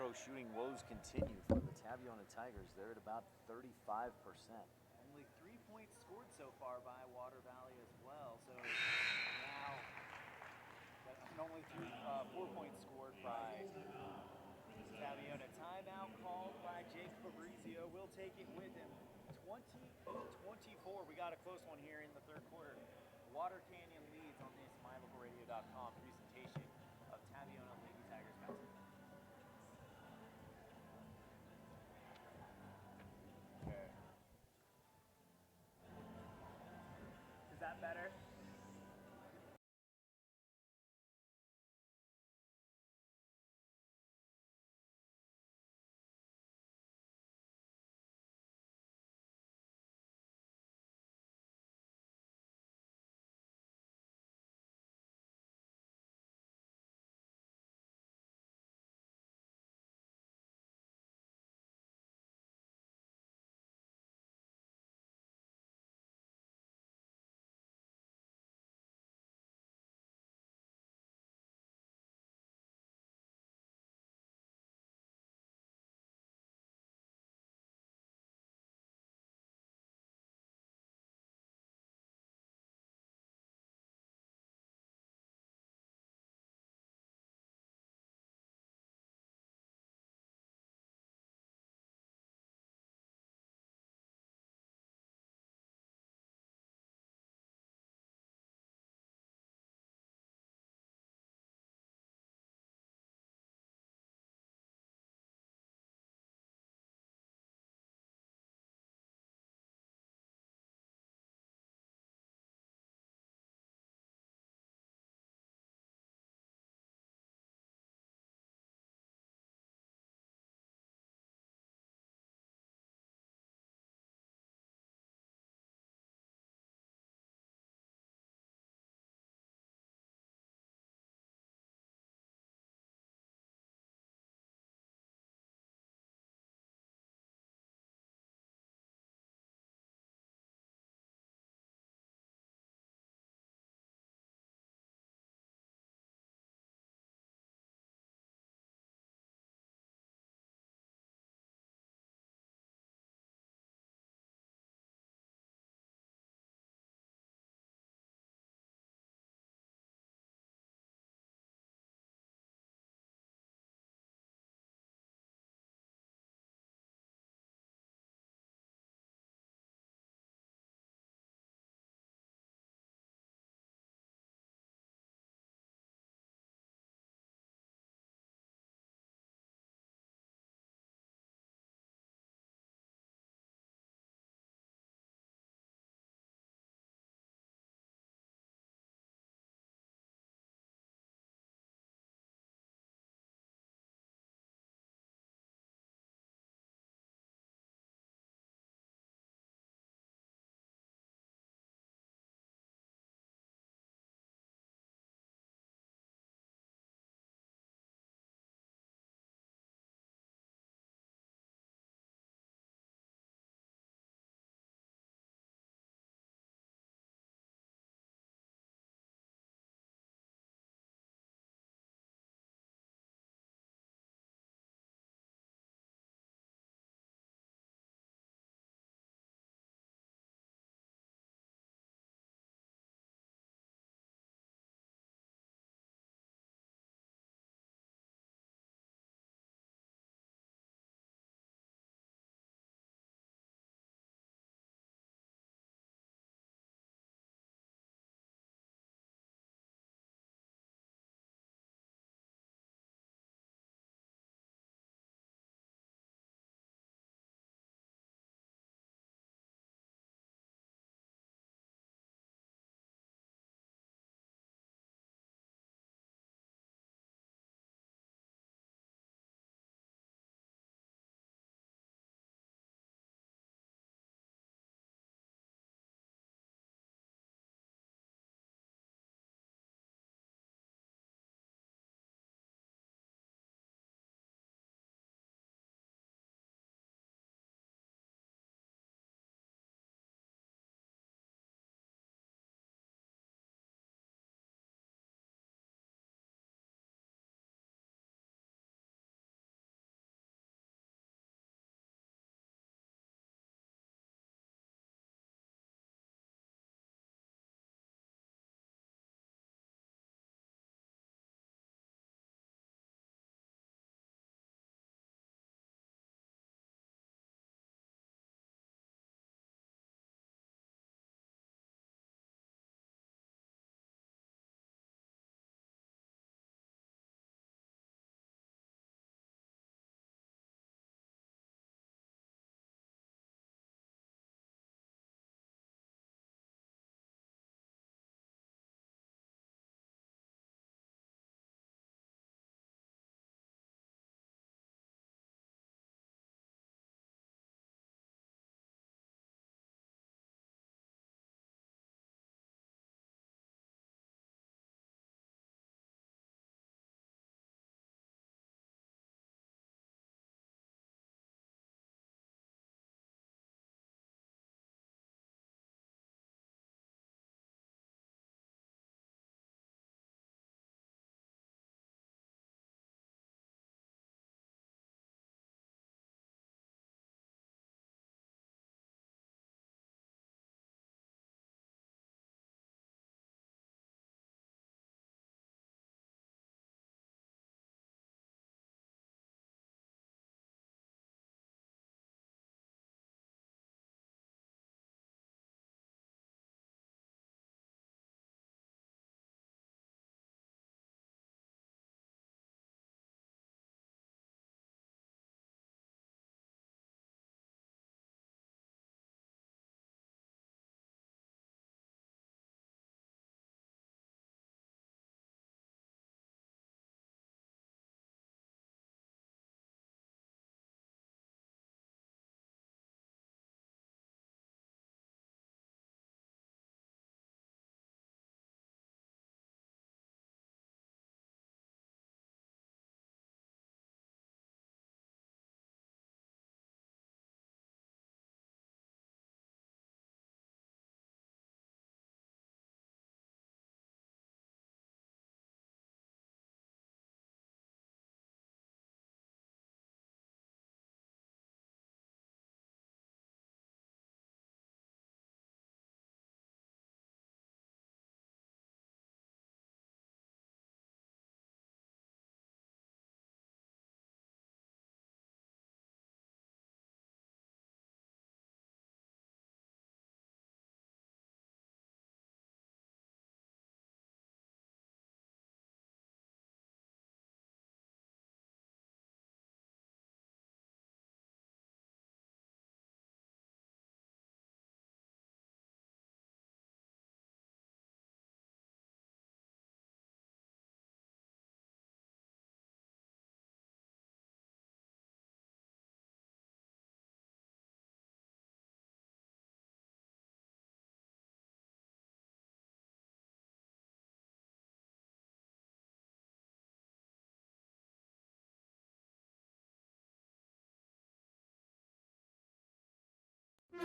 throw shooting woes continue for the Taviona Tigers. They're at about 35%. Only 3 points scored so far by Water Valley as well. So now, and only 4 points scored by Taviona. Timeout called by Jake Fabrizio. We'll take it with him. 20-24. We got a close one here in the third quarter. Water Canyon leads on this MyLocalRadio.com presentation of Taviona Lady Tigers basketball. Okay. Is that better?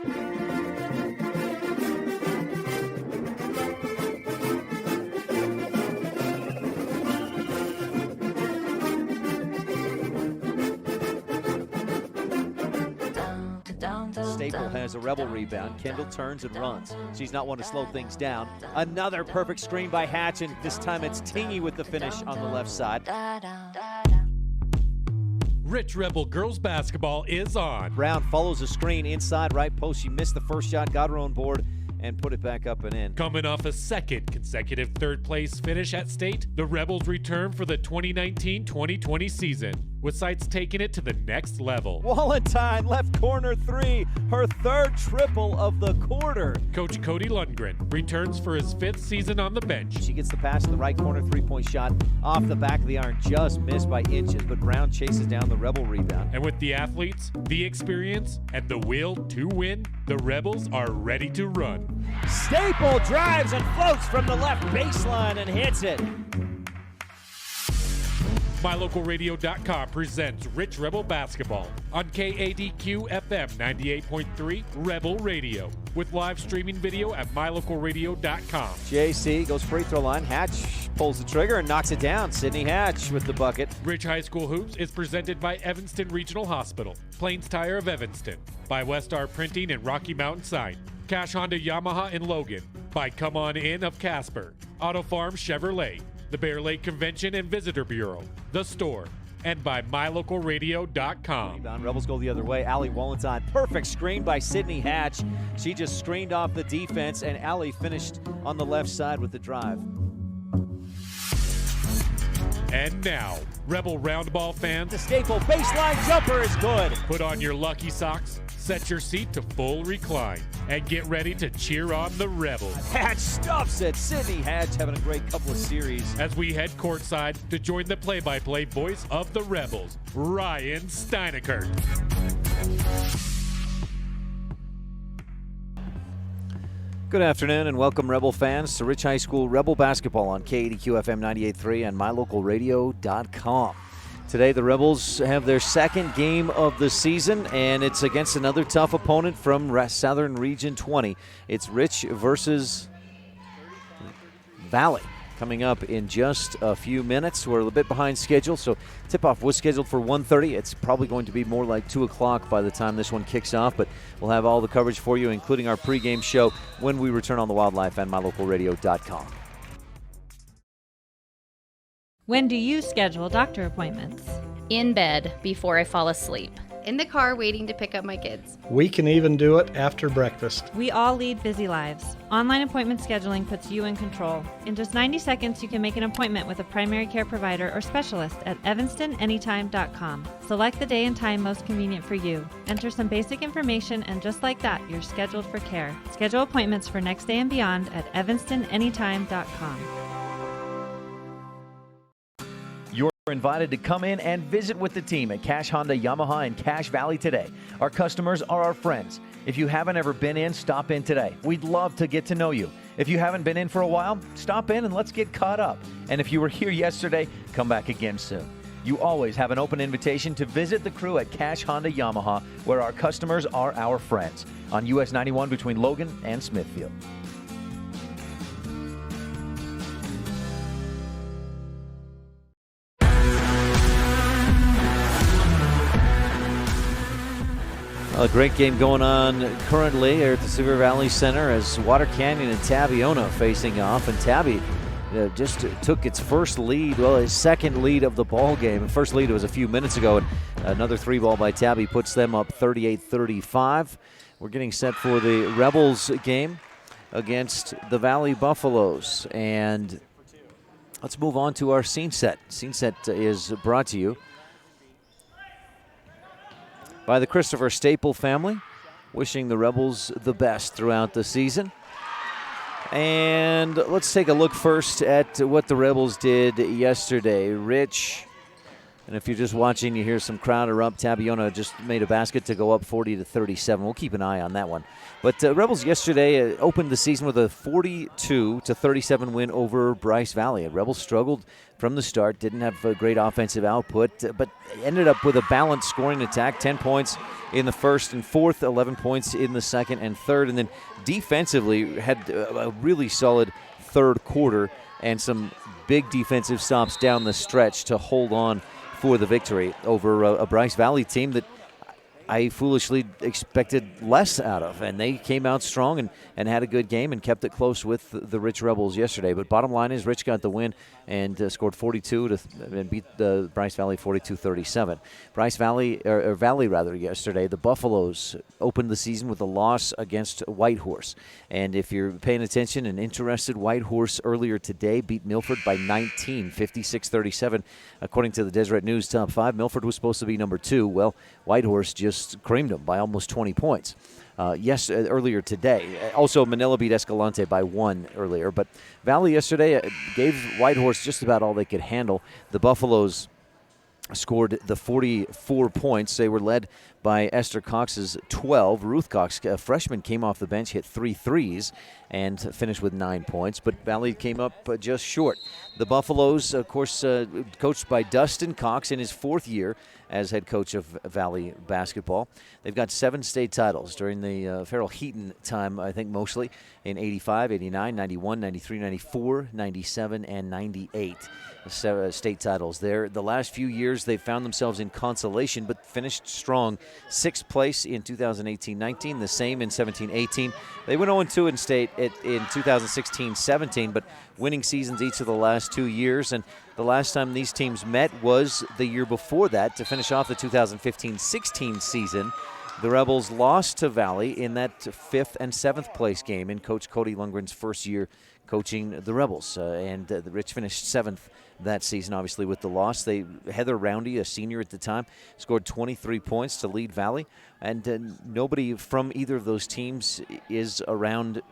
Staple has a Rebel rebound. Kendall turns and runs. She's not one to slow things down. Another perfect screen by Hatch, and this time it's Tingy with the finish on the left side. Rich Rebel girls basketball is on. Brown follows a screen inside right post. She missed the first shot, got her own board, and put it back up and in. Coming off a second consecutive third-place finish at state, the Rebels return for the 2019-2020 season, with sights taking it to the next level. Walentine, left corner three, her third triple of the quarter. Coach Cody Lundgren returns for his 5th season on the bench. She gets the pass in the right corner, three-point shot off the back of the iron, just missed by inches, but Brown chases down the Rebel rebound. And with the athletes, the experience, and the will to win, the Rebels are ready to run. Staple drives and floats from the left baseline and hits it. MyLocalRadio.com presents Rich Rebel Basketball on KADQ FM 98.3 Rebel Radio, with live streaming video at MyLocalRadio.com. JC goes free throw line. Hatch pulls the trigger and knocks it down. Sydney Hatch with the bucket. Rich High School Hoops is presented by Evanston Regional Hospital, Plains Tire of Evanston, by Westar Printing and Rocky Mountain Sign, Cash Honda Yamaha in Logan, by Come On In of Casper, Auto Farm Chevrolet, the Bear Lake Convention and Visitor Bureau, The Store, and by MyLocalRadio.com. Rebound, Rebels go the other way. Allie Walentine, perfect screen by Sydney Hatch. She just screened off the defense, and Allie finished on the left side with the drive. And now, Rebel Roundball fans, The Staple baseline jumper is good. put on your lucky socks, set your seat to full recline, and get ready to cheer on the Rebels. Hatch stuffs it. Sydney Hatch having a great couple of series. As we head courtside to join the play-by-play voice of the Rebels, Ryan STEINECKERT. Good afternoon and welcome, Rebel fans, to Rich High School Rebel basketball on KADQ FM 98.3 and MyLocalRadio.com. Today, the Rebels have their second game of the season, and it's against another tough opponent from Southern Region 20. It's Rich versus Valley. Coming up in just a few minutes. We're a little bit behind schedule, so tip-off was scheduled for 1:30. It's probably going to be more like 2 o'clock by the time this one kicks off, but we'll have all the coverage for you, including our pregame show, when we return on the Wildlife and MyLocalRadio.com. When do you schedule doctor appointments? In bed before I fall asleep. In the car waiting to pick up my kids. We can even do it after breakfast. We all lead busy lives. Online appointment scheduling puts you in control. In just 90 seconds, you can make an appointment with a primary care provider or specialist at evanstonanytime.com. Select the day and time most convenient for you. Enter some basic information, and just like that, you're scheduled for care. Schedule appointments for next day and beyond at evanstonanytime.com. You're invited to come in and visit with the team at Cash Honda Yamaha in Cache Valley today. Our customers are our friends. If you haven't ever been in, stop in today. We'd love to get to know you. If you haven't been in for a while, stop in and let's get caught up. And if you were here yesterday, come back again soon. You always have an open invitation to visit the crew at Cache Honda Yamaha, where our customers are our friends, on US 91 between Logan and Smithfield. A great game going on currently here at the Sevier Valley Center as Water Canyon and Taviona facing off. And Tabby just took its first lead, well, his second lead of the ball game. The first lead was a few minutes ago, and another 3-ball by Tabby puts them up 38-35. We're getting set for the Rebels game against the Valley Buffaloes. And let's move on to our scene set. Scene set is brought to you by the Christopher Staple family, wishing the Rebels the best throughout the season. And let's take a look first at what the Rebels did yesterday. Rich And if you're just watching, you hear some crowd erupt. Tabiona just made a basket to go up 40-37. We'll keep an eye on that one. But Rebels yesterday opened the season with a 42-37 win over Bryce Valley. Rebels struggled from the start, didn't have a great offensive output, but ended up with a balanced scoring attack, 10 points in the first and fourth, 11 points in the second and third. And then defensively had a really solid third quarter and some big defensive stops down the stretch to hold on for the victory over a Bryce Valley team that I foolishly expected less out of. And they came out strong and had a good game and kept it close with the Rich Rebels yesterday. But bottom line is Rich got the win and scored 42 and beat the Bryce Valley 42-37. Bryce Valley, or Valley rather, yesterday, the Buffaloes opened the season with a loss against Whitehorse. And if you're paying attention and interested, Whitehorse earlier today beat Milford by 19, 56-37. According to the Deseret News Top 5, Milford was supposed to be number 2. Well, Whitehorse just creamed them by almost 20 points. Earlier today. Also, Manila beat Escalante by 1 earlier. But Valley yesterday gave Whitehorse just about all they could handle. The Buffaloes scored the 44 points. They were led by Esther Cox's 12. Ruth Cox, a freshman, came off the bench, hit 3 threes, and finished with 9 points. But Valley came up just short. The Buffaloes, of course, coached by Dustin Cox in his 4th year as head coach of Valley basketball. They've got 7 state titles during the Farrell Heaton time, I think mostly, in 85, 89, 91, 93, 94, 97, and 98. State titles there. The last few years they've found themselves in consolation but finished strong. 6th place in 2018-19, the same in 17-18. They went 0-2 in state in 2016-17, but winning seasons each of the last 2 years. And the last time these teams met was the year before that to finish off the 2015-16 season. The Rebels lost to Valley in that 5th and 7th place game in Coach Cody Lundgren's first year coaching the Rebels. And the Rich finished 7th that season, obviously, with the loss. Heather Roundy, a senior at the time, scored 23 points to lead Valley. And nobody from either of those teams is around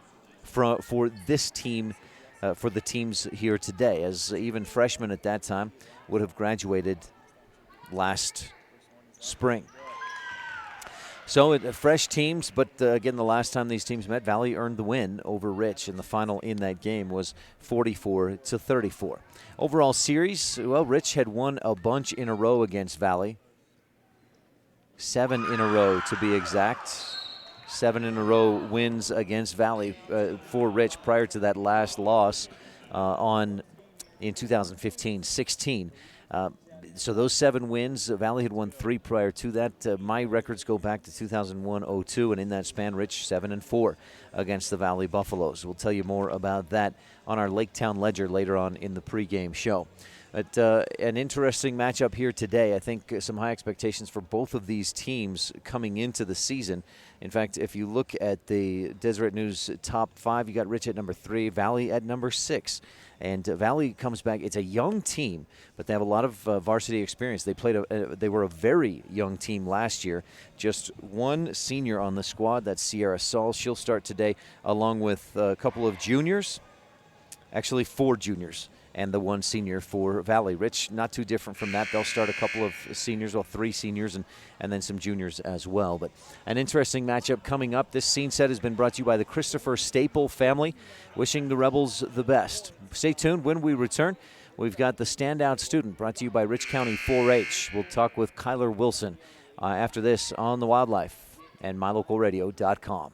for this team, for the teams here today, as even freshmen at that time would have graduated last spring. So fresh teams, but again, the last time these teams met, Valley earned the win over Rich, and the final in that game was 44-34. Overall series, well, Rich had won a bunch in a row against Valley. 7 in a row, to be exact. 7 in a row wins against Valley for Rich prior to that last loss in 2015-16. So those 7 wins, Valley had won 3 prior to that. My records go back to 2001-02, and in that span, Rich 7-4 against the Valley Buffaloes. We'll tell you more about that on our Lake Town Ledger later on in the pregame show. But an interesting matchup here today. I think some high expectations for both of these teams coming into the season. In fact, if you look at the Deseret News top 5, you got Rich at number 3, Valley at number 6. And Valley comes back. It's a young team, but they have a lot of varsity experience. They were a very young team last year. Just 1 senior on the squad. That's Sierra Saul. She'll start today along with a couple of juniors. Actually, 4 juniors and the 1 senior for Valley. Rich, not too different from that. They'll start a couple of seniors, 3 seniors, and then some juniors as well. But an interesting matchup coming up. This scene set has been brought to you by the Christopher Staple family, wishing the Rebels the best. Stay tuned. When we return, we've got the Standout Student, brought to you by Rich County 4-H. We'll talk with Kyler Wilson after this on The Wildlife and MyLocalRadio.com.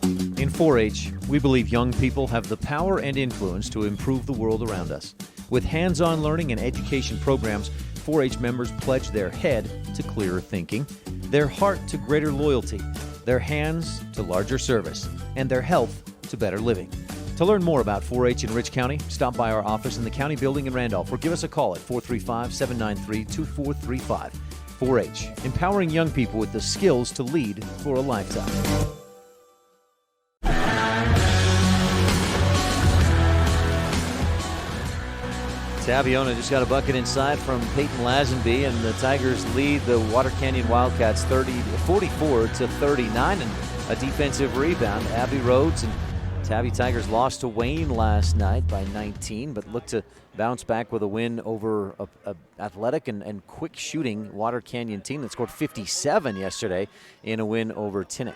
In 4-H, we believe young people have the power and influence to improve the world around us. With hands-on learning and education programs, 4-H members pledge their head to clearer thinking, their heart to greater loyalty, their hands to larger service, and their health to better living. To learn more about 4-H in Rich County, stop by our office in the county building in Randolph or give us a call at 435-793-2435. 4-H, empowering young people with the skills to lead for a lifetime. Tabiona just got a bucket inside from Peyton Lazenby, and the Tigers lead the Water Canyon Wildcats 44-39, and a defensive rebound. Abby Rhodes and Tabby Tigers lost to Wayne last night by 19, but look to bounce back with a win over a athletic and quick shooting Water Canyon team that scored 57 yesterday in a win over Tinnick.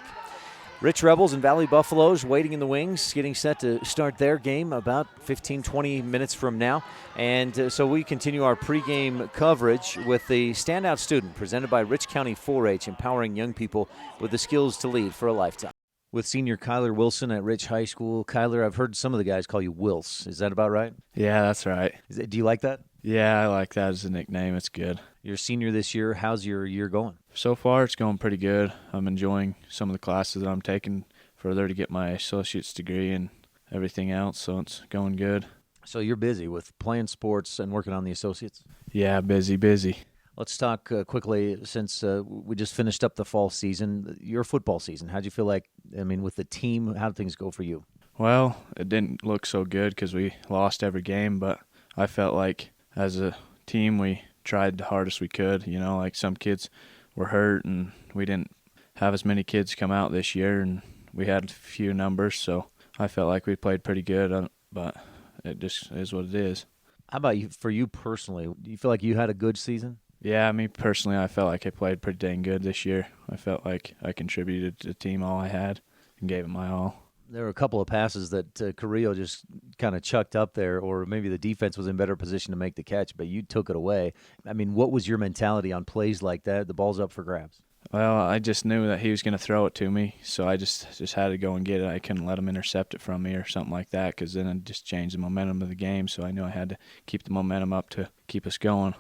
Rich Rebels and Valley Buffaloes waiting in the wings, getting set to start their game about 15-20 minutes from now. And so we continue our pregame coverage with the Standout Student presented by Rich County 4-H, empowering young people with the skills to lead for a lifetime. With senior Kyler Wilson at Rich High School. Kyler, I've heard some of the guys call you Wills. Is that about right? Yeah, that's right. Do you like that? Yeah, I like that as a nickname. It's good. You're a senior this year. How's your year going? So far, it's going pretty good. I'm enjoying some of the classes that I'm taking further to get my associate's degree and everything else, so it's going good. So you're busy with playing sports and working on the associates? Yeah, busy. Let's talk quickly, since we just finished up the fall season, your football season. How'd you feel like, with the team, how did things go for you? Well, it didn't look so good because we lost every game, but I felt like as a team we tried the hardest we could. Like some kids were hurt and we didn't have as many kids come out this year, and we had a few numbers, so I felt like we played pretty good, but it just is what it is. How about you, for you personally? Do you feel like you had a good season? Yeah, me personally, I felt like I played pretty dang good this year. I felt like I contributed to the team all I had and gave it my all. There were a couple of passes that Carrillo just kind of chucked up there, or maybe the defense was in better position to make the catch, but you took it away. What was your mentality on plays like that? The ball's up for grabs. Well, I just knew that he was going to throw it to me, so I just had to go and get it. I couldn't let him intercept it from me or something like that, because then it just changed the momentum of the game, so I knew I had to keep the momentum up to keep us going.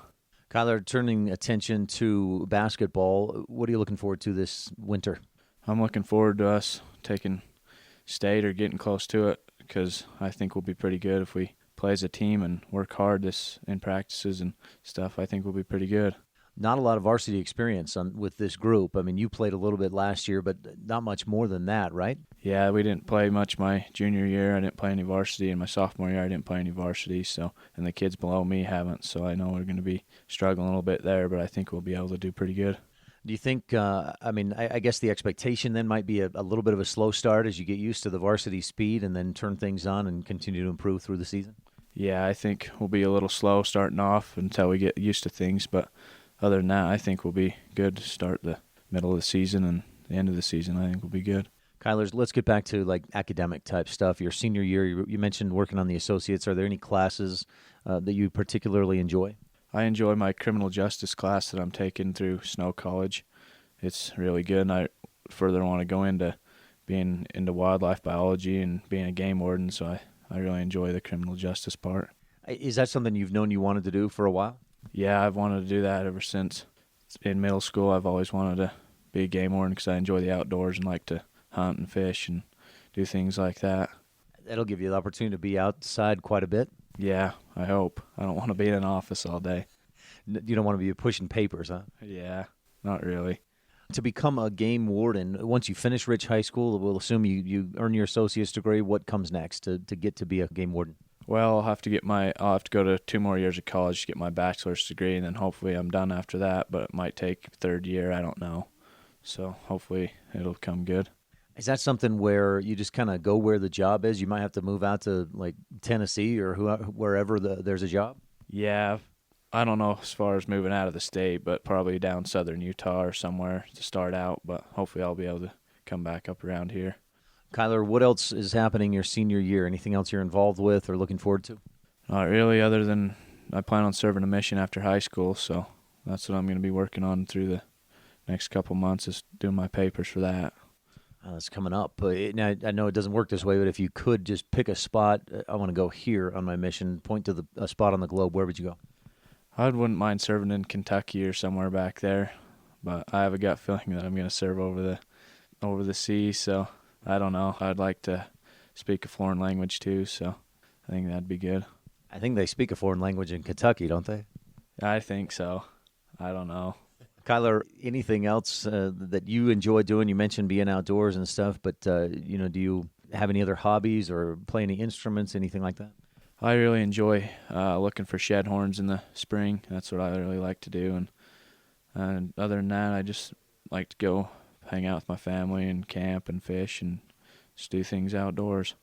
Kyler, turning attention to basketball, what are you looking forward to this winter? I'm looking forward to us taking state or getting close to it, because I think we'll be pretty good if we play as a team and work hard in practices and stuff. I think we'll be pretty good. Not a lot of varsity experience with this group. You played a little bit last year, but not much more than that, right? Yeah, we didn't play much my junior year. I didn't play any varsity. And my sophomore year, I didn't play any varsity. And the kids below me haven't. So I know we're going to be struggling a little bit there, but I think we'll be able to do pretty good. Do you think, I guess the expectation then might be a little bit of a slow start as you get used to the varsity speed and then turn things on and continue to improve through the season? Yeah, I think we'll be a little slow starting off until we get used to things, but other than that, I think we'll be good to start the middle of the season, and the end of the season I think we'll be good. Kyler, let's get back to academic type stuff. Your senior year, you mentioned working on the associates. Are there any classes that you particularly enjoy? I enjoy my criminal justice class that I'm taking through Snow College. It's really good, and I further want to go into being into wildlife biology and being a game warden, so I really enjoy the criminal justice part. Is that something you've known you wanted to do for a while? Yeah, I've wanted to do that ever since in middle school. I've always wanted to be a game warden because I enjoy the outdoors and like to hunt and fish and do things like that. That'll give you the opportunity to be outside quite a bit? Yeah, I hope. I don't want to be in an office all day. You don't want to be pushing papers, huh? Yeah, not really. To become a game warden, once you finish Rich High School, we'll assume you earn your associate's degree. What comes next to get to be a game warden? Well, I'll have to go to 2 more years of college to get my bachelor's degree, and then hopefully I'm done after that, but it might take third year, I don't know. So hopefully it'll come good. Is that something where you just kind of go where the job is? You might have to move out to Tennessee or wherever there's a job? Yeah, I don't know as far as moving out of the state, but probably down southern Utah or somewhere to start out, but hopefully I'll be able to come back up around here. Kyler, what else is happening your senior year? Anything else you're involved with or looking forward to? Not really, other than I plan on serving a mission after high school, so that's what I'm going to be working on through the next couple months, is doing my papers for that. It's coming up. Now, I know it doesn't work this way, but if you could just pick a spot, I want to go here on my mission, point to a spot on the globe, where would you go? I wouldn't mind serving in Kentucky or somewhere back there, but I have a gut feeling that I'm going to serve over the sea, so I don't know. I'd like to speak a foreign language too, so I think that'd be good. I think they speak a foreign language in Kentucky, don't they? I think so. I don't know. Kyler, anything else that you enjoy doing? You mentioned being outdoors and stuff, but do you have any other hobbies or play any instruments, anything like that? I really enjoy looking for shed horns in the spring. That's what I really like to do. And other than that, I just like to go hang out with my family and camp and fish and just do things outdoors.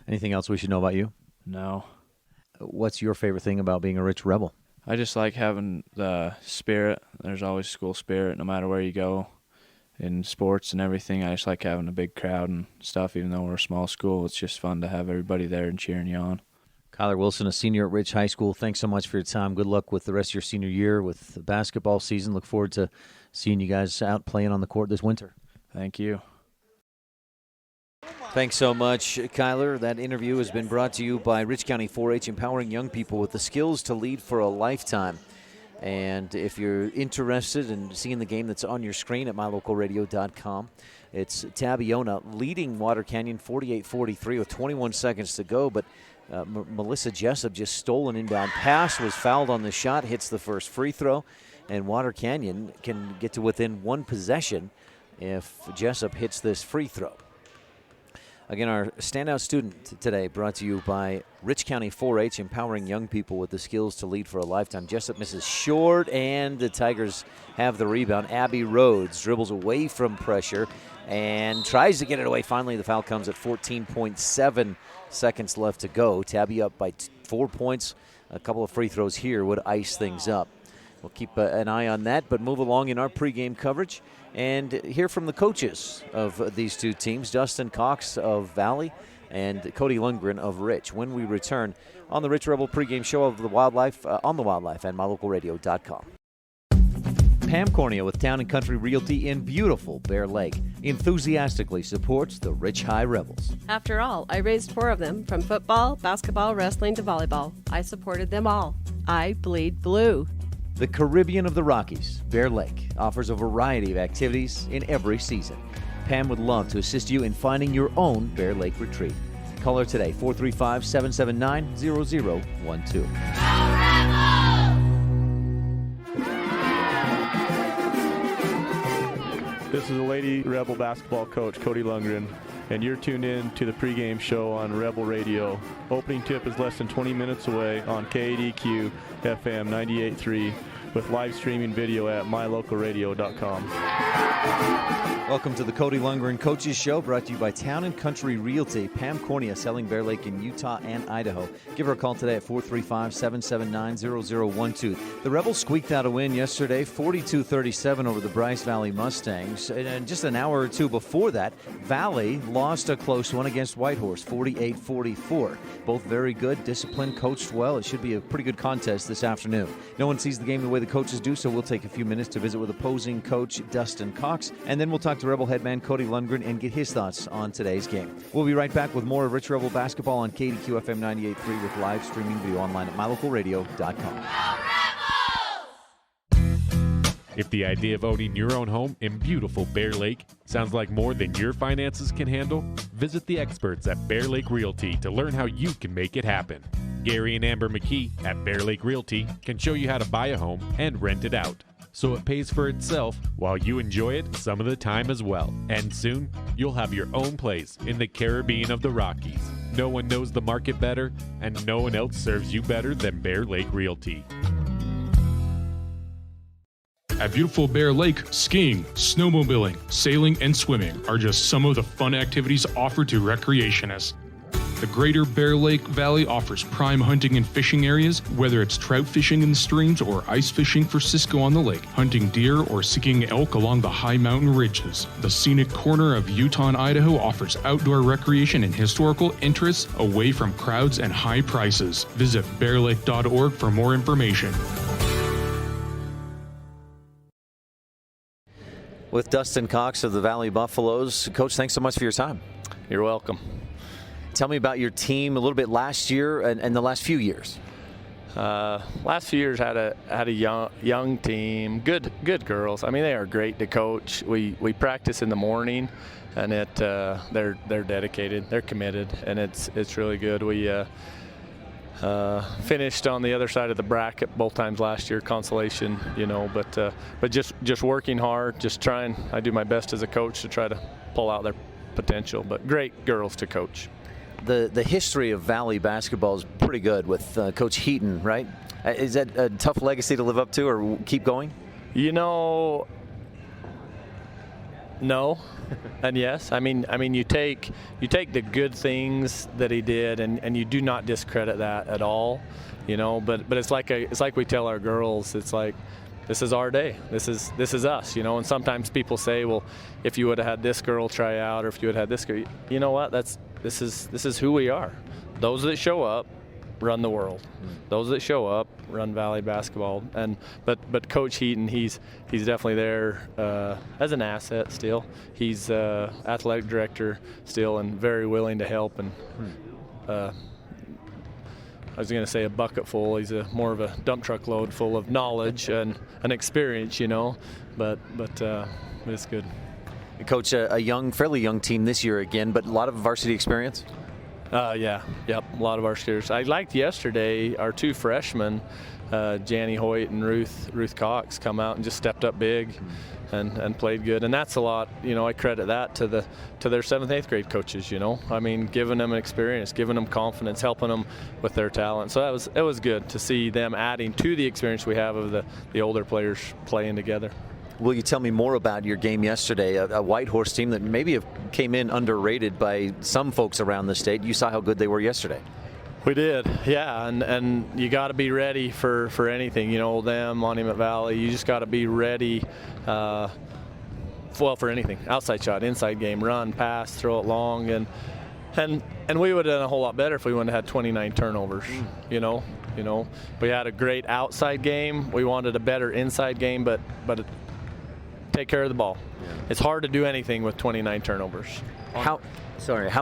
Anything else we should know about you? No. What's your favorite thing about being a Rich Rebel? I just like having the spirit. There's always school spirit no matter where you go in sports and everything. I just like having a big crowd and stuff. Even though we're a small school, it's just fun to have everybody there and cheering you on. Kyler Wilson, a senior at Rich High School. Thanks so much for your time. Good luck with the rest of your senior year with the basketball season. Look forward to seeing you guys out playing on the court this winter. Thank you. Thanks so much, Kyler. That interview has been brought to you by Rich County 4-H, empowering young people with the skills to lead for a lifetime. And if you're interested in seeing the game that's on your screen at mylocalradio.com, it's Tabiona leading Water Canyon 48-43 with 21 seconds to go. But Melissa Jessup just stole an inbound pass, was fouled on the shot, hits the first free throw. And Water Canyon can get to within one possession if Jessup hits this free throw. Again, our standout student today brought to you by Rich County 4-H, empowering young people with the skills to lead for a lifetime. Jessup misses short, and the Tigers have the rebound. Abby Rhodes dribbles away from pressure and tries to get it away. Finally, the foul comes at 14.7 seconds left to go. Tabby up by 4 points. A couple of free throws here would ice things up. We'll keep an eye on that, but move along in our pregame coverage and hear from the coaches of these two teams, Dustin Cox of Valley and Cody Lundgren of Rich, when we return on the Rich Rebel pregame show of the Wildlife, on the Wildlife and mylocalradio.com. Pam Cornea with Town & Country Realty in beautiful Bear Lake enthusiastically supports the Rich High Rebels. After all, I raised 4 of them, from football, basketball, wrestling to volleyball. I supported them all. I bleed blue. The Caribbean of the Rockies, Bear Lake, offers a variety of activities in every season. Pam would love to assist you in finding your own Bear Lake retreat. Call her today, 435-779-0012. This is the Lady Rebel basketball coach, Cody Lundgren, and you're tuned in to the pregame show on Rebel Radio. Opening tip is less than 20 minutes away on KADQ FM 98.3 with live streaming video at mylocalradio.com. Welcome to the Cody Lundgren Coaches Show, brought to you by Town & Country Realty. Pam Cornea, selling Bear Lake in Utah and Idaho. Give her a call today at 435-779-0012. The Rebels squeaked out a win yesterday, 42-37 over the Bryce Valley Mustangs. And just an hour or two before that, Valley lost a close one against Whitehorse, 48-44. Both very good, disciplined, coached well. It should be a pretty good contest this afternoon. No one sees the game the way the coaches do, so we'll take a few minutes to visit with opposing coach Dustin Cox, and then we'll talk to Rebel head man Cody Lundgren and get his thoughts on today's game. We'll be right back with more of Rich Rebel basketball on KDQ FM 98.3 with live streaming video online at mylocalradio.com. If the idea of owning your own home in beautiful Bear Lake sounds like more than your finances can handle, visit the experts at Bear Lake Realty to learn how you can make it happen. Gary and Amber McKee at Bear Lake Realty can show you how to buy a home and rent it out, so it pays for itself while you enjoy it some of the time as well. And soon, you'll have your own place in the Caribbean of the Rockies. No one knows the market better, and no one else serves you better than Bear Lake Realty. At beautiful Bear Lake, skiing, snowmobiling, sailing, and swimming are just some of the fun activities offered to recreationists. The Greater Bear Lake Valley offers prime hunting and fishing areas, whether it's trout fishing in the streams or ice fishing for Cisco on the lake, hunting deer or seeking elk along the high mountain ridges. The scenic corner of Utah and Idaho offers outdoor recreation and historical interests away from crowds and high prices. Visit bearlake.org for more information. With Dustin Cox of the Valley Buffaloes. Coach, thanks so much for your time. You're welcome. Tell me about your team a little bit last year and the last few years. Last few years had a young team, good girls. I mean, they are great to coach. We practice in the morning, and they're dedicated, they're committed, and it's really good. We finished on the other side of the bracket both times last year, consolation, but just working hard, just trying. I do my best as a coach to try to pull out their potential, but great girls to coach. The history of Valley basketball is pretty good with Coach Heaton, right? Is that a tough legacy to live up to or keep going? No, and yes. I mean, you take the good things that he did, and you do not discredit that at all, you know. But it's like we tell our girls, it's like, this is our day. This is us, you know. And sometimes people say, well, if you would have had this girl try out, or if you would have had this girl, you know what? This is who we are. Those that show up run the world. Those that show up run Valley basketball. And but Coach Heaton, he's definitely there as an asset still. He's athletic director still, and very willing to help. And I was going to say a bucket full. He's more of a dump truck load full of knowledge and experience, you know. But it's good. Coach, fairly young team this year again, but a lot of varsity experience. Yep, a lot of our skiers. I liked yesterday our 2 freshmen, Janny Hoyt and Ruth Cox, come out and just stepped up big and played good. And that's a lot, you know. I credit that to their 7th, 8th grade coaches, you know. I mean, giving them an experience, giving them confidence, helping them with their talent. So it was good to see them adding to the experience we have of the older players playing together. Will you tell me more about your game yesterday? A Whitehorse team that maybe came in underrated by some folks around the state. You saw how good they were yesterday. We did, yeah, and you got to be ready for anything. You know, them, Monument Valley, you just got to be ready for anything. Outside shot, inside game, run, pass, throw it long, and we would have done a whole lot better if we wouldn't have had 29 turnovers, you know. We had a great outside game. We wanted a better inside game, but take care of the ball. Yeah. It's hard to do anything with 29 turnovers. How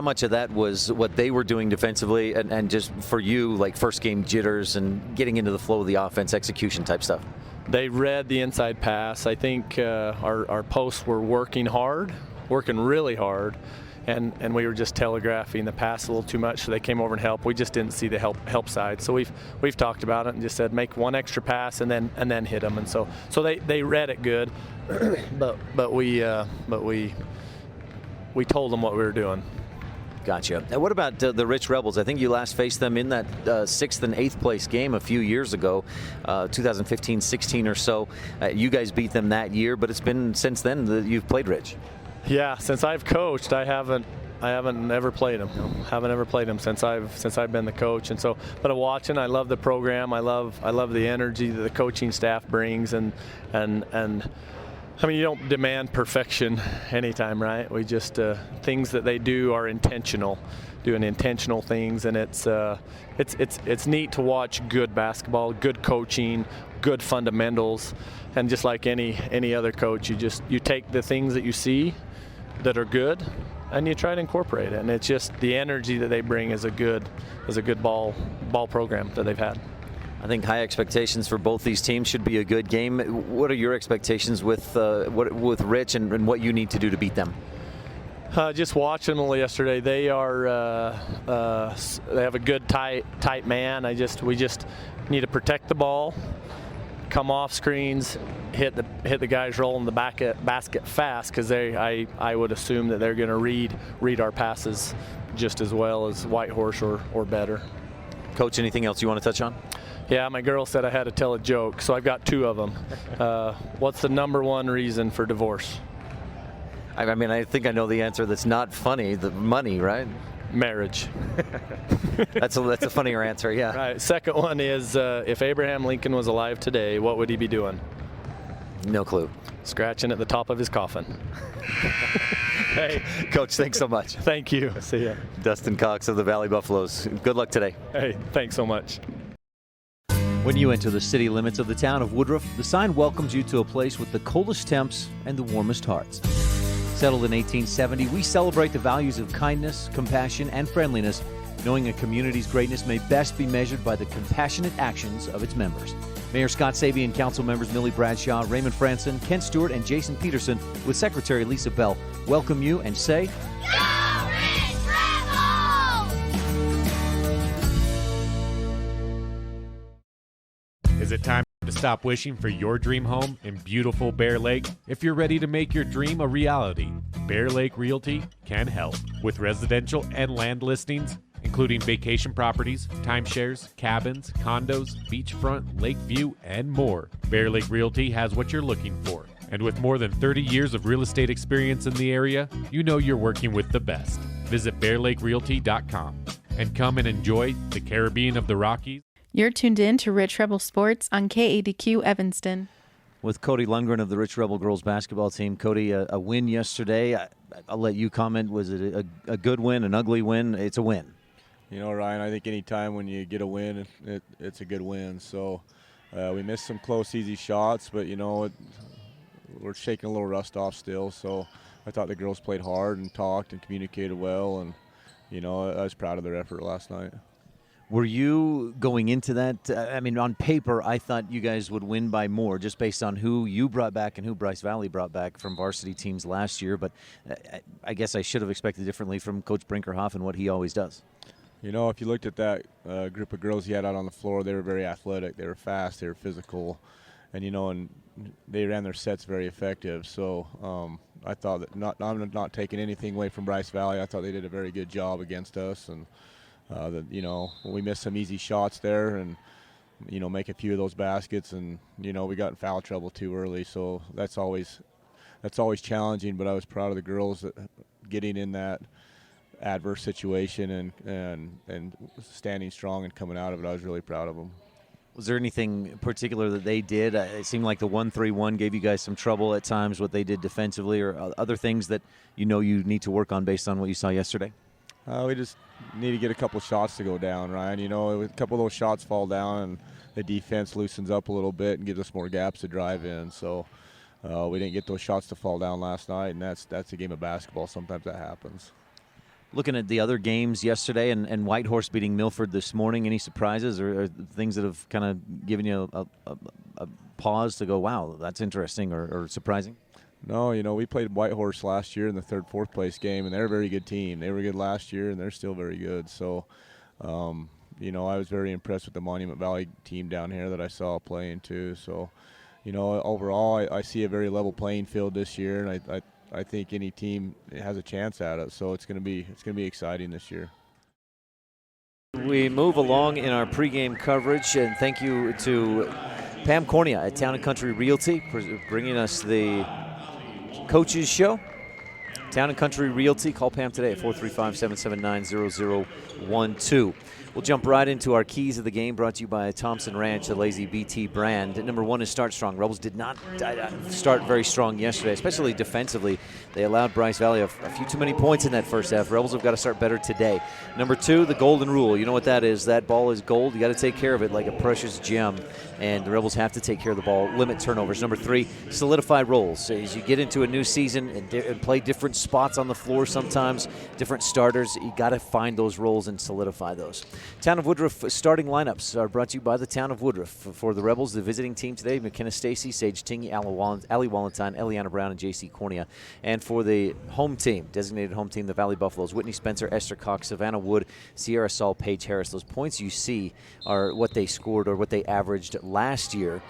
much of that was what they were doing defensively and just for you, like first game jitters and getting into the flow of the offense, execution type stuff? They read the inside pass. I think our posts were working really hard, and we were just telegraphing the pass a little too much, so they came over and helped. We just didn't see the help side. So we've talked about it and just said make one extra pass and then hit them. And so they read it good, but we told them what we were doing. Gotcha. Now, what about the Rich Rebels? I think you last faced them in that 6th and 8th place game a few years ago, 2015-16 or so. You guys beat them that year, but it's been since then that you've played Rich. Yeah, since I've coached, I haven't ever played them. Haven't ever played them since I've been the coach. And so, but I'm watching. I love the program. I love the energy that the coaching staff brings, and I mean, you don't demand perfection anytime, right? We just things that they do are intentional, doing intentional things, and it's neat to watch good basketball, good coaching, good fundamentals, and just like any other coach, you take the things that you see that are good, and you try to incorporate it. And it's just the energy that they bring is a good ball program that they've had. I think high expectations for both these teams. Should be a good game. What are your expectations with Rich and what you need to do to beat them? Just watching them yesterday, they have a good tight man. We just need to protect the ball, come off screens, hit the guys rolling the basket fast, because I would assume that they're going to read our passes just as well as Whitehorse or better. Coach, anything else you want to touch on? Yeah, my girl said I had to tell a joke, so I've got 2 of them. What's the number 1 reason for divorce? I mean, I think I know the answer. That's not funny. The money, right? Marriage. That's a funnier answer, yeah. Right. Second one is if Abraham Lincoln was alive today, what would he be doing? No clue. Scratching at the top of his coffin. Hey, Coach, thanks so much. Thank you. See ya. Dustin Cox of the Valley Buffaloes. Good luck today. Hey, thanks so much. When you enter the city limits of the town of Woodruff, the sign welcomes you to a place with the coldest temps and the warmest hearts. Settled in 1870, we celebrate the values of kindness, compassion, and friendliness, knowing a community's greatness may best be measured by the compassionate actions of its members. Mayor Scott Sabie and council members Millie Bradshaw, Raymond Franson, Kent Stewart, and Jason Peterson, with Secretary Lisa Bell, welcome you and say, Go Rich Rebels! Is it time to stop wishing for your dream home in beautiful Bear Lake? If you're ready to make your dream a reality, Bear Lake Realty can help with residential and land listings, including vacation properties, timeshares, cabins, condos, beachfront, lake view, and more. Bear Lake Realty has what you're looking for. And with more than 30 years of real estate experience in the area, you know you're working with the best. Visit BearLakeRealty.com and come and enjoy the Caribbean of the Rockies. You're tuned in to Rich Rebel Sports on KADQ Evanston. With Cody Lundgren of the Rich Rebel girls basketball team. Cody, a win yesterday. I'll let you comment. Was it a good win, an ugly win? It's a win. You know, Ryan, I think any time when you get a win, it's a good win. So we missed some close, easy shots, but, you know, we're shaking a little rust off still. So I thought the girls played hard and talked and communicated well, and, you know, I was proud of their effort last night. Were you going into that? I mean, on paper, I thought you guys would win by more just based on who you brought back and who Bryce Valley brought back from varsity teams last year. But I guess I should have expected differently from Coach Brinkerhoff and what he always does. You know, if you looked at that group of girls he had out on the floor, they were very athletic. They were fast. They were physical. And, you know, and they ran their sets very effective. So I thought that I'm not taking anything away from Bryce Valley. I thought they did a very good job against us. And you know, we missed some easy shots there and, you know, make a few of those baskets, and, you know, we got in foul trouble too early, so that's always challenging. But I was proud of the girls that getting in that adverse situation and standing strong and coming out of it. I was really proud of them. Was there anything particular that they did? It seemed like the 1-3-1 gave you guys some trouble at times, what they did defensively, or other things that you know you need to work on based on what you saw yesterday? We just need to get a couple shots to go down, Ryan. You know, a couple of those shots fall down and the defense loosens up a little bit and gives us more gaps to drive in. So we didn't get those shots to fall down last night, and that's a game of basketball. Sometimes that happens. Looking at the other games yesterday and Whitehorse beating Milford this morning, any surprises or things that have kind of given you a pause to go, wow, that's interesting or surprising? No, you know, we played Whitehorse last year in the third, fourth place game, and they're a very good team. They were good last year, and they're still very good. So, you know, I was very impressed with the Monument Valley team down here that I saw playing too. So, you know, overall, I see a very level playing field this year, and I think any team has a chance at it. So it's going to be exciting this year. We move along in our pregame coverage, and thank you to Pam Cornea at Town & Country Realty for bringing us the Coaches Show. Town & Country Realty. Call Pam today at 435-779-0012. We'll jump right into our keys of the game, brought to you by Thompson Ranch, the Lazy BT brand. Number one is start strong. Rebels did not start very strong yesterday, especially defensively. They allowed Bryce Valley a few too many points in that first half. Rebels have got to start better today. Number two, the golden rule. You know what that is. That ball is gold. You got to take care of it like a precious gem, and the Rebels have to take care of the ball, limit turnovers. Number three, solidify roles. As you get into a new season and play different spots on the floor sometimes, different starters, you got to find those roles and solidify those. Town of Woodruff starting lineups are brought to you by the Town of Woodruff. For the Rebels, the visiting team today, McKenna Stacy, Sage Tingy, Allie Wallentyne, Eliana Brown, and J.C. Cornea. And for the home team, designated home team, the Valley Buffaloes, Whitney Spencer, Esther Cox, Savannah Wood, Sierra Saul, Paige Harris. Those points you see are what they scored or what they averaged last year.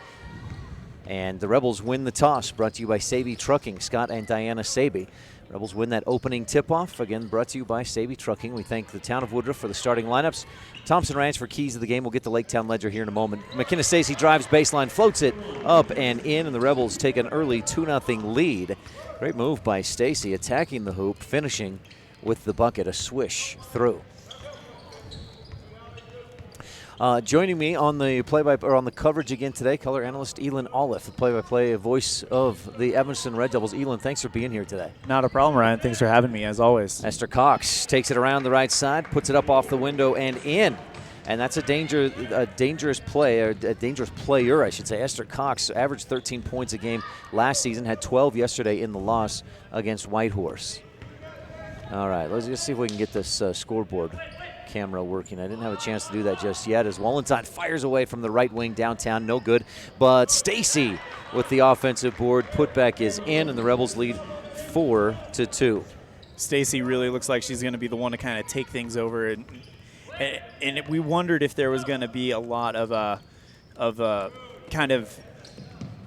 And the Rebels win the toss, brought to you by Sabey Trucking, Scott and Diana Sabey. Rebels win that opening tip-off, again brought to you by Sabey Trucking. We thank the Town of Woodruff for the starting lineups. Thompson Ranch for keys of the game. We'll get to Lake Town Ledger here in a moment. McKenna Stacy drives baseline, floats it up and in, and the Rebels take an early 2-0 lead. Great move by Stacy, attacking the hoop, finishing with the bucket, a swish through. Joining me on the on the coverage again today, color analyst Elin Olive, the play-by-play voice of the Evanston Red Devils. Elin, thanks for being here today. Not a problem, Ryan. Thanks for having me, as always. Esther Cox takes it around the right side, puts it up off the window and in. And that's a dangerous play, or a dangerous player, I should say. Esther Cox averaged 13 points a game last season, had 12 yesterday in the loss against Whitehorse. All right, let's just see if we can get this scoreboard camera working. I didn't have a chance to do that just yet as Wallentyne fires away from the right wing downtown. No good. But Stacy with the offensive board. Putback is in, and the Rebels lead 4-2. Stacy really looks like she's going to be the one to kind of take things over. And we wondered if there was going to be a lot of kind of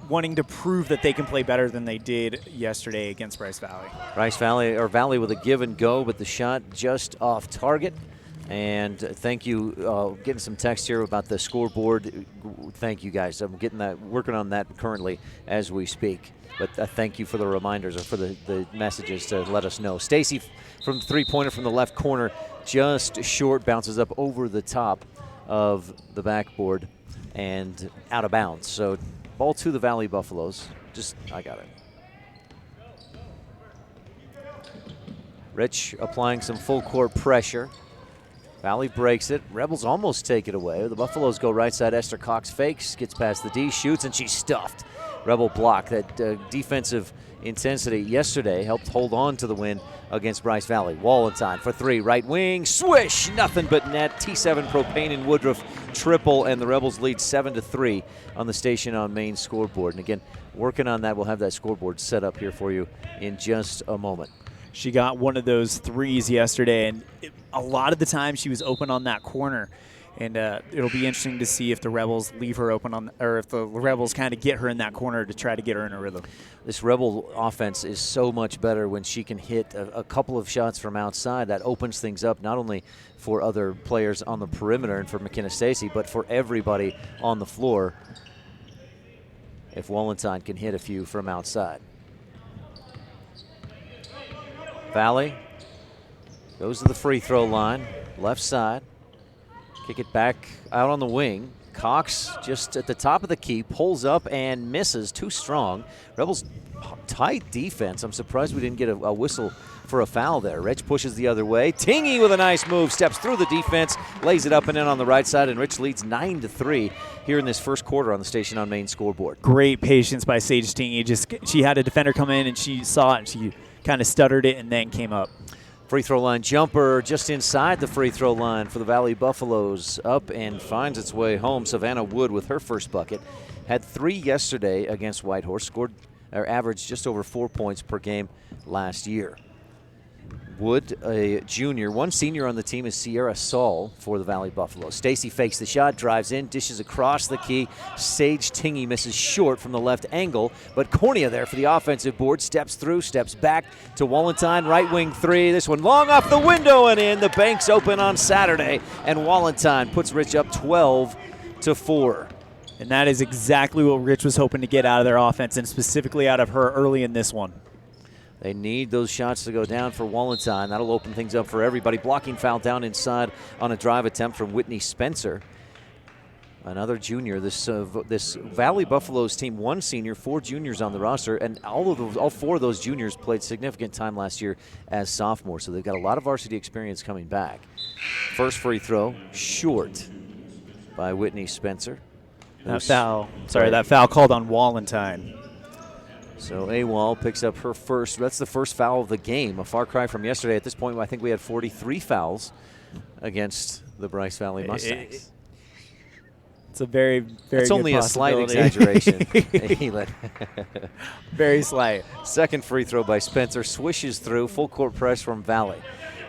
wanting to prove that they can play better than they did yesterday against Bryce Valley. Valley with a give and go, but the shot just off target. And thank you. Getting some text here about the scoreboard. Thank you, guys. I'm working on that currently as we speak. But thank you for the reminders or for the messages to let us know. Stacy from three-pointer from the left corner, just short, bounces up over the top of the backboard and out of bounds. So ball to the Valley Buffaloes. I got it. Rich applying some full court pressure. Valley breaks it. Rebels almost take it away. The Buffaloes go right side. Esther Cox fakes, gets past the D, shoots, and she's stuffed. Rebel block. That defensive intensity yesterday helped hold on to the win against Bryce Valley. Wallenstein for three. Right wing. Swish. Nothing but net. T7 Propane and Woodruff triple, and the Rebels lead 7-3 on the Station on Main scoreboard. And again, working on that. We'll have that scoreboard set up here for you in just a moment. She got one of those threes yesterday, and a lot of the time she was open on that corner. And it'll be interesting to see if the Rebels leave her open or if the Rebels kind of get her in that corner to try to get her in a rhythm. This Rebel offense is so much better when she can hit a couple of shots from outside. That opens things up not only for other players on the perimeter and for McKenna Stacy, but for everybody on the floor if Wallenstein can hit a few from outside. Valley goes to the free throw line, left side. Kick it back out on the wing. Cox just at the top of the key, pulls up and misses. Too strong. Rebels tight defense. I'm surprised we didn't get a whistle for a foul there. Rich pushes the other way. Tingy with a nice move, steps through the defense, lays it up and in on the right side, and Rich leads 9-3 here in this first quarter on the Station on Main scoreboard. Great patience by Sage Tingy. She had a defender come in and she saw it and she kind of stuttered it and then came up. Free throw line jumper just inside the free throw line for the Valley Buffaloes. Up and finds its way home. Savannah Wood with her first bucket. Had 3 yesterday against Whitehorse. Averaged just over 4 points per game last year. Wood, a junior. One senior on the team is Sierra Saul for the Valley Buffaloes. Stacy fakes the shot, drives in, dishes across the key. Sage Tingy misses short from the left angle, but Cornea there for the offensive board. Steps through, steps back to Wallenstein, right wing three. This one long off the window and in. The bank's open on Saturday, and Wallenstein puts Rich up 12-4. And that is exactly what Rich was hoping to get out of their offense, and specifically out of her early in this one. They need those shots to go down for Wallenstein. That'll open things up for everybody. Blocking foul down inside on a drive attempt from Whitney Spencer. Another junior. This Valley Buffaloes team, 1 senior, 4 juniors on the roster, and all 4 of those juniors played significant time last year as sophomores, so they've got a lot of varsity experience coming back. First free throw, short by Whitney Spencer. That foul called on Wallenstein. So AWOL picks up her first. That's the first foul of the game. A far cry from yesterday. At this point, I think we had 43 fouls against the Bryce Valley Mustangs. It's a very, very It's only a slight exaggeration. Very slight. Second free throw by Spencer. Swishes through. Full court press from Valley.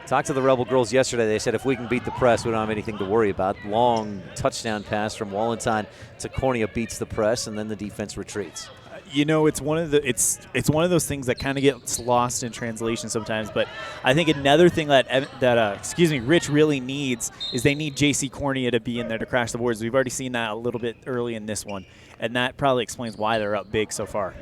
Talked to the Rebel girls yesterday. They said if we can beat the press, we don't have anything to worry about. Long touchdown pass from Wallenstein to Cornea, beats the press, and then the defense retreats. You know, it's one of those things that kind of gets lost in translation sometimes. But I think another thing that Rich really needs is they need J.C. Cornea to be in there to crash the boards. We've already seen that a little bit early in this one, and that probably explains why they're up big so far.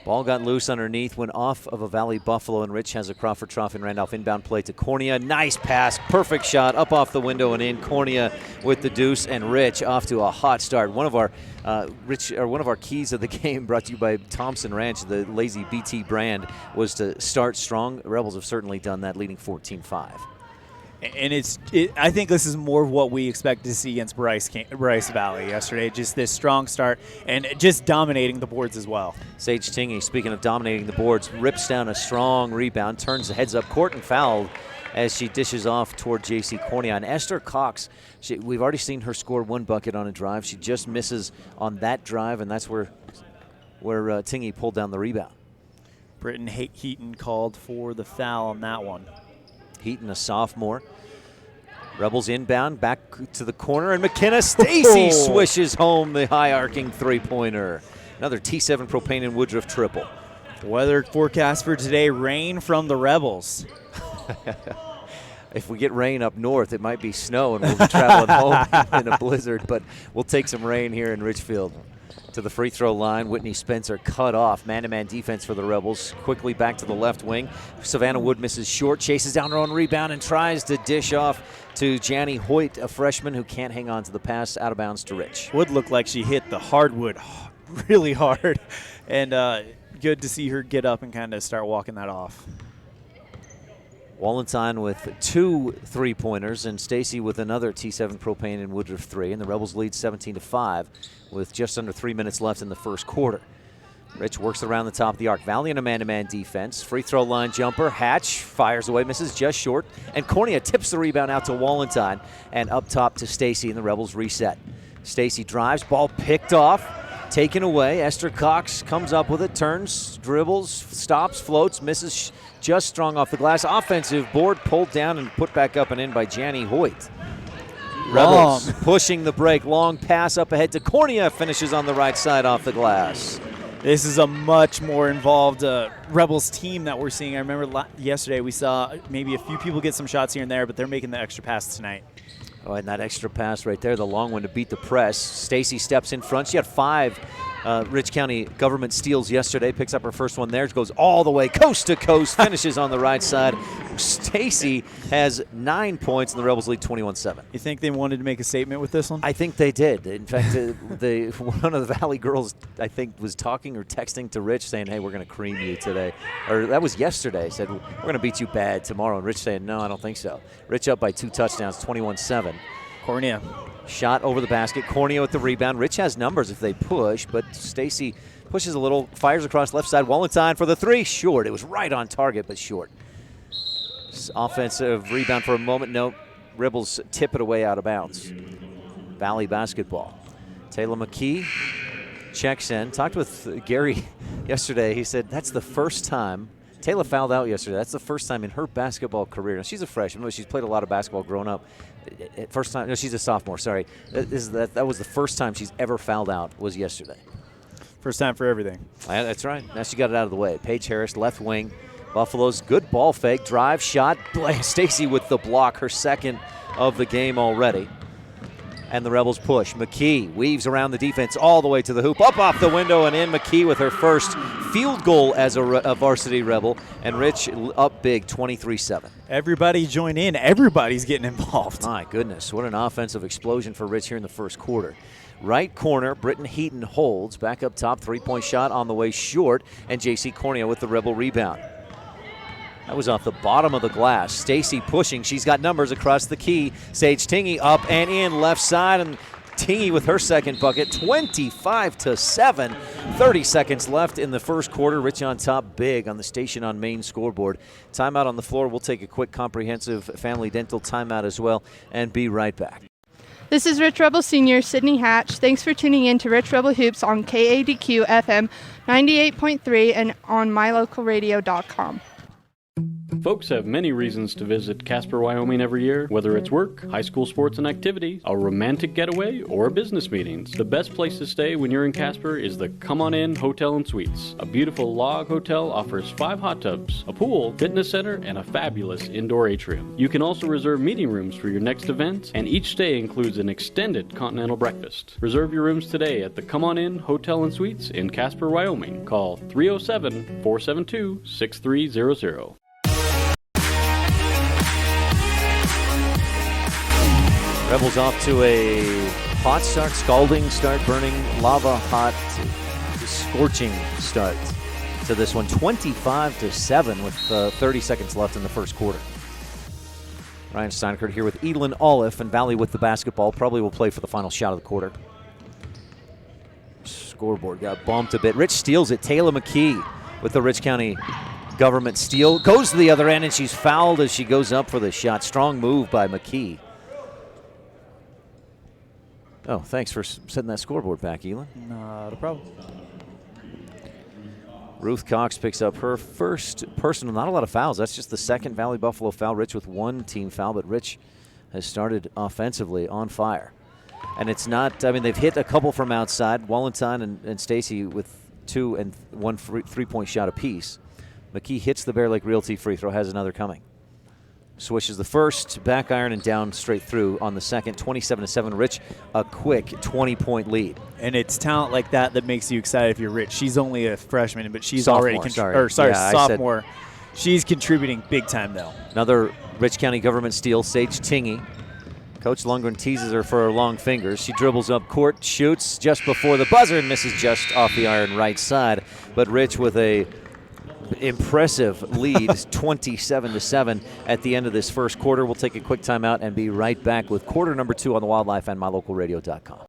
Ball got loose underneath, went off of a Valley Buffalo, and Rich has a Crawford Trough and Randolph inbound play to Cornea. Nice pass, perfect shot, up off the window and in. Cornea with the deuce, and Rich off to a hot start. One of our keys of the game, brought to you by Thompson Ranch, the Lazy BT brand, was to start strong. The Rebels have certainly done that, leading 14-5. And I think this is more of what we expect to see against Bryce Valley yesterday. Just this strong start and just dominating the boards as well. Sage Tingy, speaking of dominating the boards, rips down a strong rebound, turns the heads up court and fouled as she dishes off toward J.C. Cornea. And Esther Cox, we've already seen her score 1 bucket on a drive. She just misses on that drive, and that's where Tingy pulled down the rebound. Britton Heaton called for the foul on that one. Heaton, a sophomore. Rebels inbound, back to the corner, and McKenna Stacy swishes home the high-arcing three-pointer. Another T7 Propane and Woodruff triple. Weather forecast for today, rain from the Rebels. if we get rain up north, it might be snow and we'll be traveling home in a blizzard, but we'll take some rain here in Richfield. To the free throw line, Whitney Spencer cut off. Man-to-man defense for the Rebels. Quickly back to the left wing. Savannah Wood misses short, chases down her own rebound and tries to dish off to Janny Hoyt, a freshman who can't hang on to the pass, out of bounds to Rich. Wood looked like she hit the hardwood really hard, and good to see her get up and kind of start walking that off. Wallenstein with 2 3-pointers and Stacy with another T7 propane and Woodruff 3, and the Rebels lead 17-5 with just under 3 minutes left in the first quarter. Rich works around the top of the arc. Valley in a man-to-man defense. Free throw line jumper. Hatch fires away, misses just short, and Cornea tips the rebound out to Wallenstein and up top to Stacy, and the Rebels reset. Stacy drives, ball picked off, taken away. Esther Cox comes up with it, turns, dribbles, stops, floats, misses just strong off the glass. Offensive board pulled down and put back up and in by Janny Hoyt. Rebels pushing the break. Long pass up ahead to Cornea. Finishes on the right side off the glass. This is a much more involved Rebels team that we're seeing. I remember yesterday we saw maybe a few people get some shots here and there, but they're making the extra pass tonight. Oh, and that extra pass right there, the long one to beat the press. Stacy steps in front. She had 5 Rich County government steals yesterday. Picks up her first one there. Goes all the way coast to coast. Finishes on the right side. Stacy has 9 points, and the Rebels lead 21-7. You think they wanted to make a statement with this one? I think they did. In fact, one of the Valley girls, I think, was talking or texting to Rich saying, hey, we're going to cream you today. Or that was yesterday. Said, we're going to beat you bad tomorrow. And Rich saying, no, I don't think so. Rich up by 2 touchdowns, 21-7. Cornea. Shot over the basket. Cornea with the rebound. Rich has numbers if they push, but Stacy pushes a little, fires across left side. Wallenstein for the 3. Short. It was right on target, but short. Offensive rebound for a moment. No. Rebels tip it away out of bounds. Valley basketball. Taylor McKee checks in. Talked with Gary yesterday. He said that's the first time. Taylor fouled out yesterday. That's the first time in her basketball career. Now, she's a freshman, but she's played a lot of basketball growing up. First time, no, she's a sophomore, sorry. That was the first time she's ever fouled out, was yesterday. First time for everything. That's right. Now she got it out of the way. Paige Harris, left wing. Buffalo's good ball fake, drive, shot. Stacy with the block, her second of the game already. And the Rebels push. McKee weaves around the defense all the way to the hoop. Up off the window and in. McKee with her first field goal as a varsity Rebel. And Rich up big, 23-7. Everybody join in. Everybody's getting involved. My goodness, what an offensive explosion for Rich here in the first quarter. Right corner, Britton Heaton holds. Back up top, 3-point shot on the way short. And J.C. Cornea with the Rebel rebound. That was off the bottom of the glass. Stacy pushing. She's got numbers across the key. Sage Tingy up and in left side. And Tingy with her second bucket, 25-7. 30 seconds left in the first quarter. Rich on top big on the Station on Main scoreboard. Timeout on the floor. We'll take a quick comprehensive family dental timeout as well and be right back. This is Rich Rebel Senior Sydney Hatch. Thanks for tuning in to Rich Rebel Hoops on KADQ FM 98.3 and on mylocalradio.com. Folks have many reasons to visit Casper, Wyoming every year, whether it's work, high school sports and activities, a romantic getaway, or business meetings. The best place to stay when you're in Casper is the Come On In Hotel and Suites. A beautiful log hotel offers 5 hot tubs, a pool, fitness center, and a fabulous indoor atrium. You can also reserve meeting rooms for your next event, and each stay includes an extended continental breakfast. Reserve your rooms today at the Come On In Hotel and Suites in Casper, Wyoming. Call 307-472-6300. Rebels off to a hot start, scalding start, burning, lava hot, scorching start to this one. 25-7 with 30 seconds left in the first quarter. Ryan Steineckert here with Elin Olive, and Valley with the basketball. Probably will play for the final shot of the quarter. Scoreboard got bumped a bit. Rich steals it. Taylor McKee with the Rich County government steal. Goes to the other end, and she's fouled as she goes up for the shot. Strong move by McKee. Oh, thanks for setting that scoreboard back, Elin. Not a problem. Ruth Cox picks up her first personal. Not a lot of fouls. That's just the second Valley Buffalo foul. Rich with 1 team foul, but Rich has started offensively on fire. And it's not, I mean, they've hit a couple from outside. Wallenstein and Stacy with 2 and 1 3-point shot apiece. McKee hits the Bear Lake Realty free throw, has another coming. Swishes the first, back iron, and down straight through on the second. 27-7. Rich, a quick 20-point lead. And it's talent like that that makes you excited if you're Rich. She's only a freshman, but she's Sophomore, already sophomore. She's contributing big time, though. Another Rich County government steal, Sage Tingey. Coach Lundgren teases her for her long fingers. She dribbles up court, shoots just before the buzzer, and misses just off the iron right side. But Rich with a impressive lead, 27-7 at the end of this first quarter. We'll take a quick timeout and be right back with quarter number 2 on the Wildlife and MyLocalRadio.com.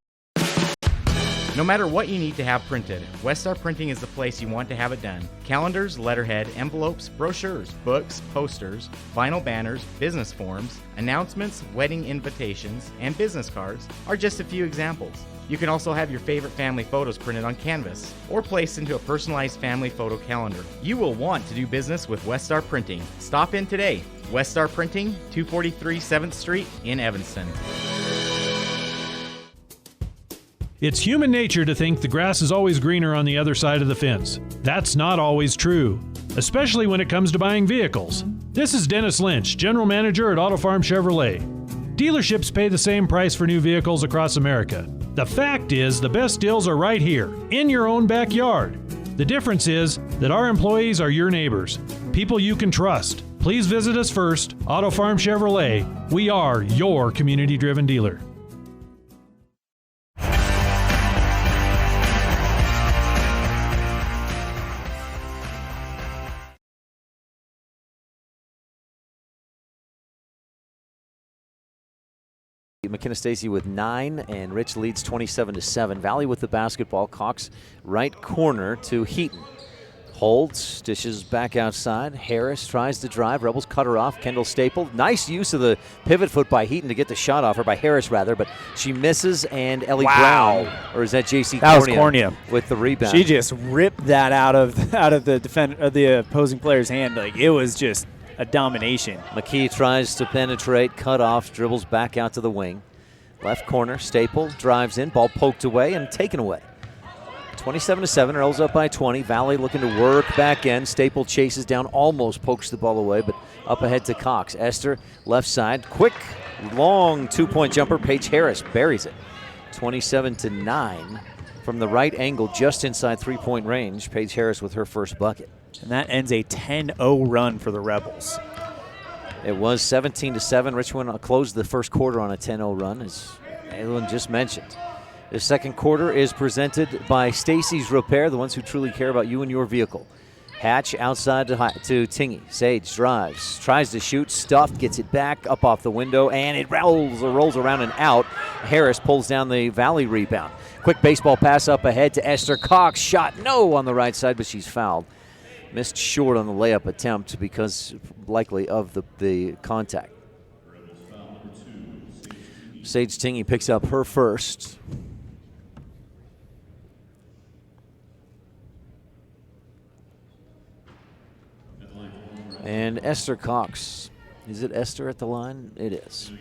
No matter what you need to have printed, Westar Printing is the place you want to have it done. Calendars, letterhead, envelopes, brochures, books, posters, vinyl banners, business forms, announcements, wedding invitations, and business cards are just a few examples. You can also have your favorite family photos printed on canvas or placed into a personalized family photo calendar. You will want to do business with Westar Printing. Stop in today. Westar Printing, 243 7th Street in Evanston. It's human nature to think the grass is always greener on the other side of the fence. That's not always true, especially when it comes to buying vehicles. This is Dennis Lynch, General Manager at Auto Farm Chevrolet. Dealerships pay the same price for new vehicles across America. The fact is, the best deals are right here, in your own backyard. The difference is that our employees are your neighbors, people you can trust. Please visit us first, Auto Farm Chevrolet. We are your community-driven dealer. McKenna Stacy with 9, and Rich leads 27-7. Valley with the basketball. Cox right corner to Heaton. Holds, dishes back outside. Harris tries to drive. Rebels cut her off. Kendall Staple. Nice use of the pivot foot by Heaton to get the shot off her, by Harris rather, but she misses, and Ellie Brown, or is that J.C. Cornia? That was Cornia with the rebound. She just ripped that out of the opposing player's hand. Like, it was just a domination. McKee tries to penetrate, cut off, dribbles back out to the wing. Left corner, Staple drives in, ball poked away and taken away. 27-7, Earls up by 20. Valley looking to work back in. Staple chases down, almost pokes the ball away, but up ahead to Cox. Esther, left side, quick, long two-point jumper. Paige Harris buries it. 27-9 from the right angle, just inside three-point range. Paige Harris with her first bucket. And that ends a 10-0 run for the Rebels. It was 17-7. Richmond closed the first quarter on a 10-0 run, as Aylin just mentioned. The second quarter is presented by Stacy's Repair, the ones who truly care about you and your vehicle. Hatch outside to Tingey. Sage drives, tries to shoot, stuffed, gets it back, up off the window, and it rolls around and out. Harris pulls down the Valley rebound. Quick baseball pass up ahead to Esther Cox. Shot no on the right side, but she's fouled. Missed short on the layup attempt because likely of the contact. Sage Tingey picks up her first. And Esther Cox. Is it Esther at the line? It is.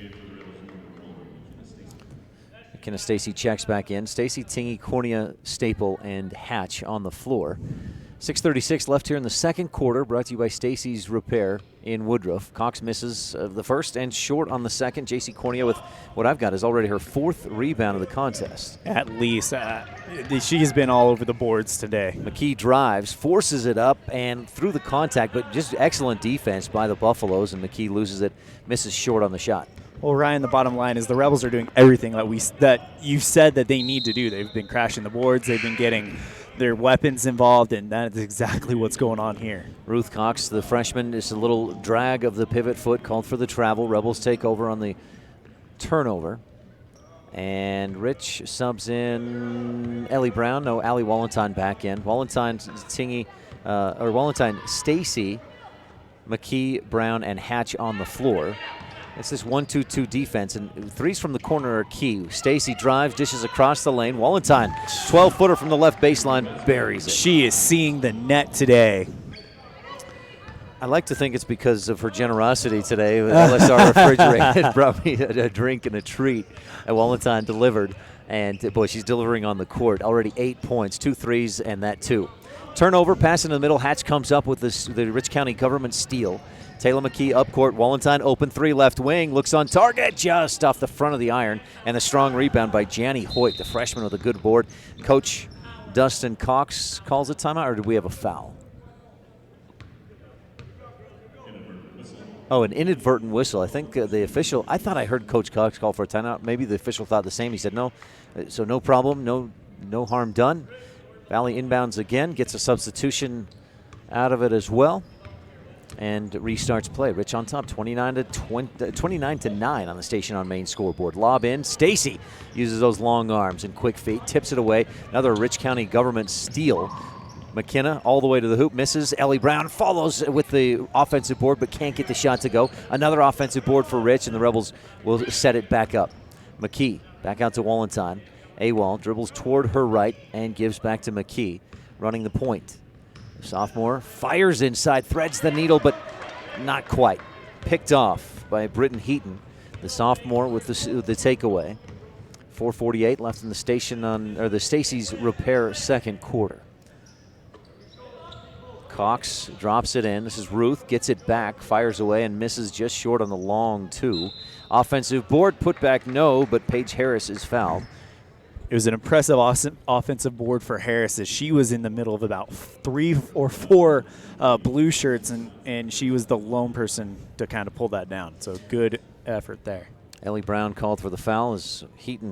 McKenna Stacy checks back in. Stacy, Tingey, Cornia, Staple, and Hatch on the floor. 6:36 left here in the second quarter, brought to you by Stacy's Repair in Woodruff. Cox misses the first and short on the second. J.C. Cornia with what I've got is already her fourth rebound of the contest. At least. She has been all over the boards today. McKee drives, forces it up and through the contact, but just excellent defense by the Buffaloes, and McKee loses it, misses short on the shot. Well, Ryan, the bottom line is the Rebels are doing everything that you said that they need to do. They've been crashing the boards. They've been getting their weapons involved, and that is exactly what's going on here. Ruth Cox, the freshman, is a little drag of the pivot foot, called for the travel. Rebels take over on the turnover. And Rich subs in Ellie Brown. No, Allie Wallenstein back in. Wallenstein, Stacy, McKee, Brown, and Hatch on the floor. It's this 1-2-2 defense, and threes from the corner are key. Stacy drives, dishes across the lane. Wallenstein, 12-footer from the left baseline, buries it. She is seeing the net today. I like to think it's because of her generosity today. LSR Refrigerated brought me a drink and a treat. And Wallenstein delivered, and boy, she's delivering on the court. Already 8 points, 2 threes, and that 2. Turnover, pass in the middle. Hatch comes up with the Rich County government steal. Taylor McKee up court. Wallenstein open three left wing. Looks on target just off the front of the iron. And a strong rebound by Janny Hoyt, the freshman with a good board. Coach Dustin Cox calls a timeout, or did we have a foul? Oh, an inadvertent whistle. I think the official, I thought I heard Coach Cox call for a timeout. Maybe the official thought the same. He said no. So no problem, no harm done. Valley inbounds again, gets a substitution out of it as well, and restarts play. Rich on top, 29 to 9 on the Station on Main scoreboard. Lob in. Stacy uses those long arms and quick feet, tips it away. Another Rich County government steal. McKenna all the way to the hoop, misses. Ellie Brown follows with the offensive board but can't get the shot to go. Another offensive board for Rich, and the Rebels will set it back up. McKee back out to Wallenstein. AWOL dribbles toward her right and gives back to McKee, running the point. The sophomore fires inside, threads the needle, but not quite. Picked off by Britton Heaton, the sophomore with the takeaway. 4:48 left in the Stacy's Repair second quarter. Cox drops it in. This is Ruth, gets it back, fires away, and misses just short on the long two. Offensive board, put back no, but Paige Harris is fouled. It was an impressive offensive board for Harris as she was in the middle of about 3 or 4 blue shirts, and she was the lone person to kind of pull that down. So good effort there. Ellie Brown called for the foul as Harris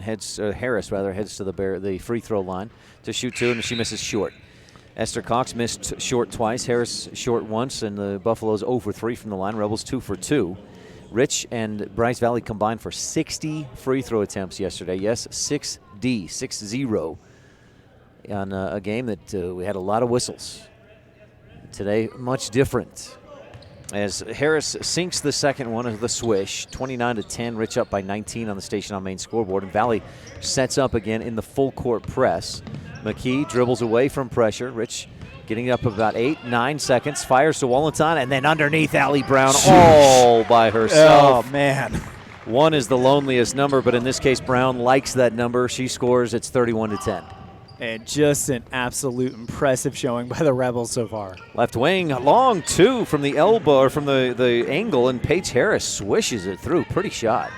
heads to the free throw line to shoot two, and she misses short. Esther Cox missed short twice, Harris short once, and the Buffaloes 0 for 3 from the line. Rebels 2 for 2. Rich and Bryce Valley combined for 60 free throw attempts yesterday. Yes, 6-0 on a game that we had a lot of whistles. Today, much different. As Harris sinks the second one of the swish, 29 to 10. Rich up by 19 on the Station on Main scoreboard, and Valley sets up again in the full court press. McKee dribbles away from pressure. Rich getting up about 8-9 seconds, fires to Wallenstein, and then underneath Allie Brown all by herself. Oh, man. One is the loneliest number, but in this case, Brown likes that number. She scores. It's 31 to 10. And just an absolute impressive showing by the Rebels so far. Left wing, long two from the elbow, or from the angle, and Paige Harris swishes it through. Pretty shot.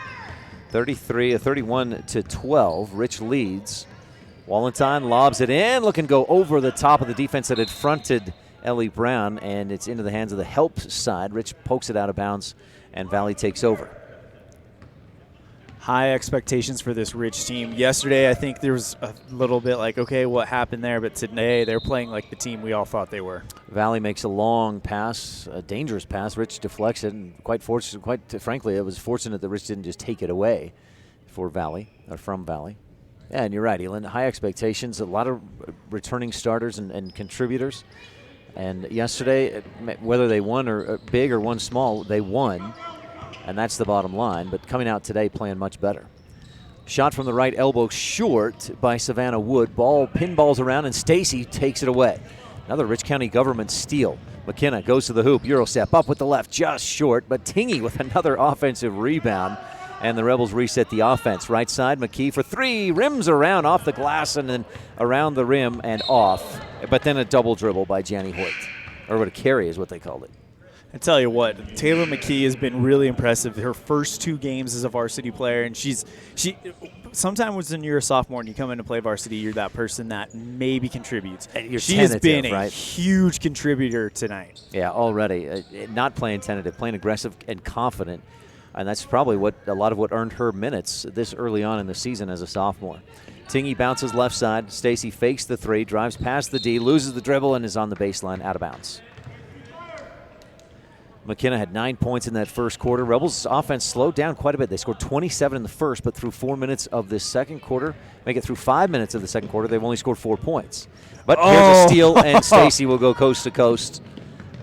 31 to 12. Rich leads. Wallenstein lobs it in, looking to go over the top of the defense that had fronted Ellie Brown, and it's into the hands of the help side. Rich pokes it out of bounds, and Valley takes over. High expectations for this Rich team. Yesterday, I think there was a little bit like, okay, what happened there? But today, they're playing like the team we all thought they were. Valley makes a long pass, a dangerous pass. Rich deflects it, and quite frankly, it was fortunate that Rich didn't just take it away from Valley. Yeah, and you're right, Elin. High expectations, a lot of returning starters and contributors. And yesterday, whether they won or big or won small, they won. And that's the bottom line. But coming out today playing much better. Shot from the right elbow short by Savannah Wood. Ball pinballs around, and Stacy takes it away. Another Rich County government steal. McKenna goes to the hoop. Euro step up with the left, just short. But Tingy with another offensive rebound. And the Rebels reset the offense. Right side, McKee for 3. Rims around off the glass and then around the rim and off. But then a double dribble by Janny Hoyt. Or what a carry is what they called it. I tell you what, Taylor McKee has been really impressive. Her first 2 games as a varsity player, and she sometimes when you're a sophomore and you come in to play varsity, you're that person that maybe contributes. She has been a huge contributor tonight. Yeah, already. Not playing tentative, playing aggressive and confident. And that's probably a lot of what earned her minutes this early on in the season as a sophomore. Tingy bounces left side. Stacy fakes the 3, drives past the D, loses the dribble, and is on the baseline out of bounds. McKenna had 9 points in that first quarter. Rebels' offense slowed down quite a bit. They scored 27 in the first, but through 4 minutes of this second quarter, make it through 5 minutes of the second quarter, they've only scored 4 points. But here's a steal, and Stacy will go coast to coast.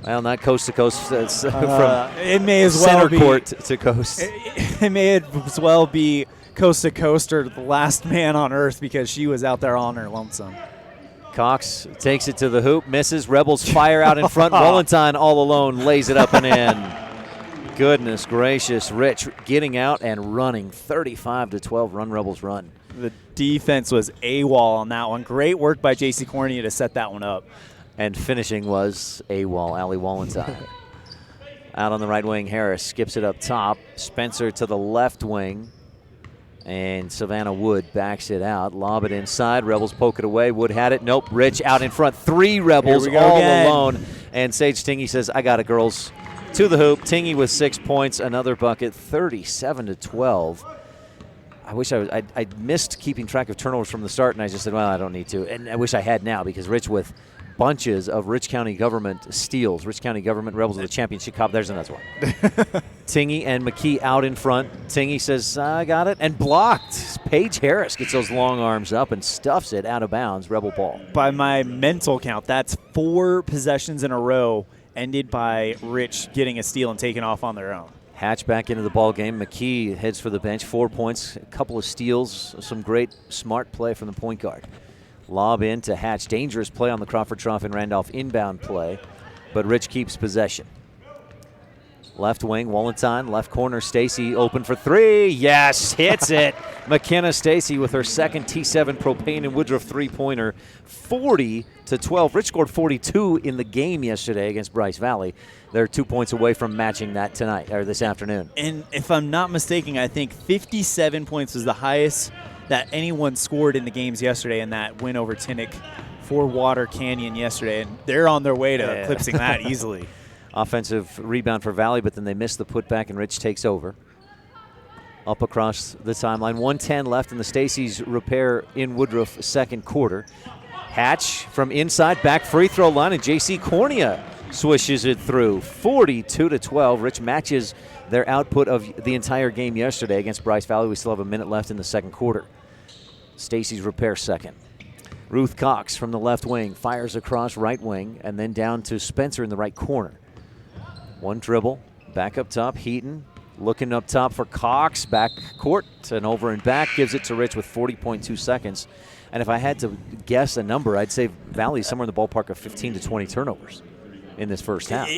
Well, not coast to coast. It's from it may as center well court to coast. It may as well be coast to coast or the last man on earth because she was out there on her lonesome. Cox takes it to the hoop, misses. Rebels fire out in front. Wallenstein all alone lays it up and in. Goodness gracious. Rich getting out and running. 35 to 12 run Rebels run. The defense was AWOL on that one. Great work by J.C. Cornea to set that one up. And finishing was AWOL, Allie Wallenstein. Out on the right wing, Harris skips it up top. Spencer to the left wing. And Savannah Wood backs it out. Lob it inside. Rebels poke it away. Wood had it. Nope. Rich out in front. 3 Rebels all alone. And Sage Tingy says, I got it, girls. To the hoop. Tingy with 6 points. Another bucket. 37-12. I wish I missed keeping track of turnovers from the start, and I just said, well, I don't need to. And I wish I had now, because Rich with bunches of Rich County government steals. Rich County government Rebels of the championship cup. There's another one. Tingy and McKee out in front. Tingy says, I got it, and blocked. Paige Harris gets those long arms up and stuffs it out of bounds. Rebel ball. By my mental count, that's 4 possessions in a row ended by Rich getting a steal and taking off on their own. Hatch back into the ball game. McKee heads for the bench. 4 points, a couple of steals, some great smart play from the point guard. Lob in to Hatch. Dangerous play on the Crawford Trough and Randolph inbound play, but Rich keeps possession. Left wing, Wallenstein. Left corner, Stacy open for 3. Yes, hits it. McKenna Stacy with her second T7 Propane and Woodruff three-pointer. 40-12. Rich scored 42 in the game yesterday against Bryce Valley. They're 2 points away from matching that tonight, or this afternoon. And if I'm not mistaken, I think 57 points was the highest that anyone scored in the games yesterday in that win over Tinnick for Water Canyon yesterday. And they're on their way to eclipsing that easily. Offensive rebound for Valley, but then they miss the putback, and Rich takes over. Up across the timeline. 1:10 left in the Stacy's Repair in Woodruff second quarter. Hatch from inside, back free throw line, and J.C. Cornea swishes it through. 42-12. Rich matches their output of the entire game yesterday against Bryce Valley. We still have a minute left in the second quarter. Stacy's Repair second. Ruth Cox from the left wing fires across right wing and then down to Spencer in the right corner. One dribble, back up top, Heaton looking up top for Cox, back court and over and back, gives it to Rich with 40.2 seconds. And if I had to guess a number, I'd say Valley somewhere in the ballpark of 15 to 20 turnovers in this first half.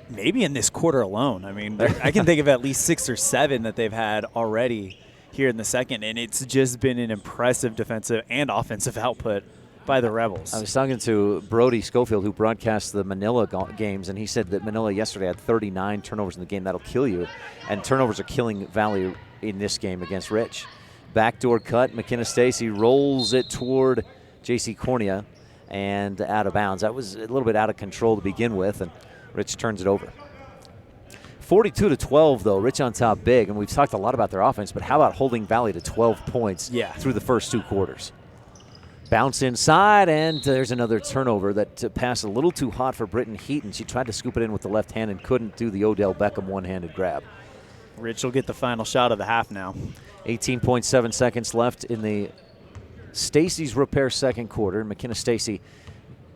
Maybe in this quarter alone. I mean, I can think of at least 6 or 7 that they've had already here in the second, and it's just been an impressive defensive and offensive output by the Rebels. I was talking to Brody Schofield, who broadcasts the Manila games, and he said that Manila yesterday had 39 turnovers in the game. That'll kill you, and turnovers are killing Valley in this game against Rich. Backdoor cut, McKenna Stacy rolls it toward J.C. Cornea and out of bounds. That was a little bit out of control to begin with, and Rich turns it over. 42-12, though. Rich on top big, and we've talked a lot about their offense, but how about holding Valley to 12 points through the first 2 quarters? Bounce inside, and there's another turnover that passed a little too hot for Britton Heaton. She tried to scoop it in with the left hand and couldn't do the Odell Beckham one-handed grab. Rich will get the final shot of the half now. 18.7 seconds left in the Stacy's Repair second quarter. McKenna Stacy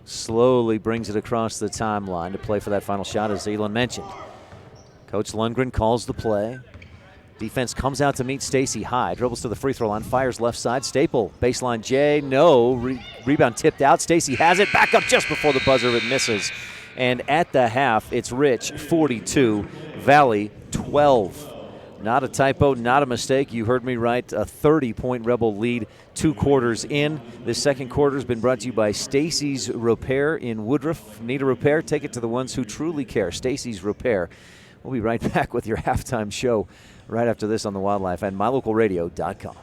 slowly brings it across the timeline to play for that final shot, as Elon mentioned. Coach Lundgren calls the play. Defense comes out to meet Stacy high. Dribbles to the free throw line. Fires left side. Staple. Baseline J. No. Rebound tipped out. Stacy has it. Back up just before the buzzer. It misses. And at the half, it's Rich 42, Valley 12. Not a typo, not a mistake. You heard me right. A 30-point Rebel lead 2 quarters in. This second quarter has been brought to you by Stacy's Repair in Woodruff. Need a repair? Take it to the ones who truly care. Stacy's Repair. We'll be right back with your halftime show right after this on the Wildlife and mylocalradio.com.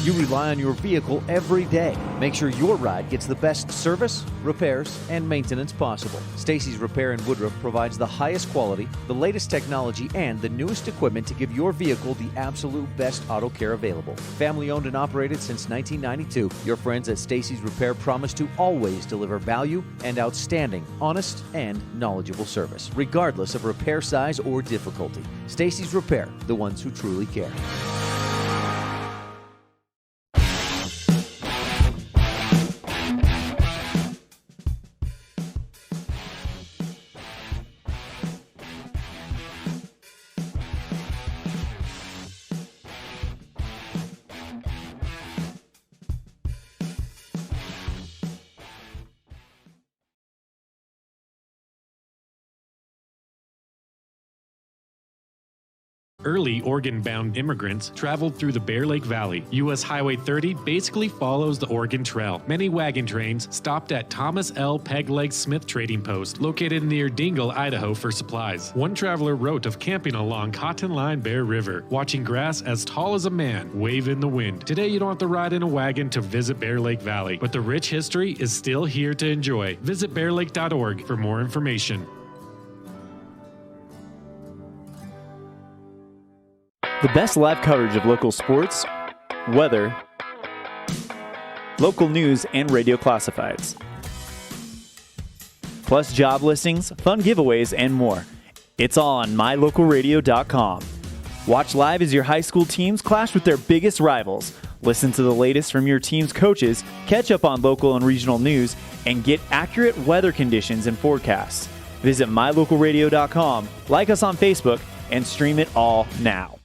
You rely on your vehicle every day. Make sure your ride gets the best service, repairs, and maintenance possible. Stacy's Repair in Woodruff provides the highest quality, the latest technology, and the newest equipment to give your vehicle the absolute best auto care available. Family owned and operated since 1992, your friends at Stacy's Repair promise to always deliver value and outstanding, honest, and knowledgeable service, regardless of repair size or difficulty. Stacy's Repair, the ones who truly care. Early Oregon-bound immigrants traveled through the Bear Lake Valley. U.S. Highway 30 basically follows the Oregon Trail. Many wagon trains stopped at Thomas L. Pegleg Smith Trading Post, located near Dingle, Idaho, for supplies. One traveler wrote of camping along Cotton Line Bear River, watching grass as tall as a man wave in the wind. Today, you don't have to ride in a wagon to visit Bear Lake Valley, but the rich history is still here to enjoy. Visit bearlake.org for more information. The best live coverage of local sports, weather, local news, and radio classifieds. Plus job listings, fun giveaways, and more. It's all on mylocalradio.com. Watch live as your high school teams clash with their biggest rivals. Listen to the latest from your team's coaches, catch up on local and regional news, and get accurate weather conditions and forecasts. Visit mylocalradio.com, like us on Facebook, and stream it all now.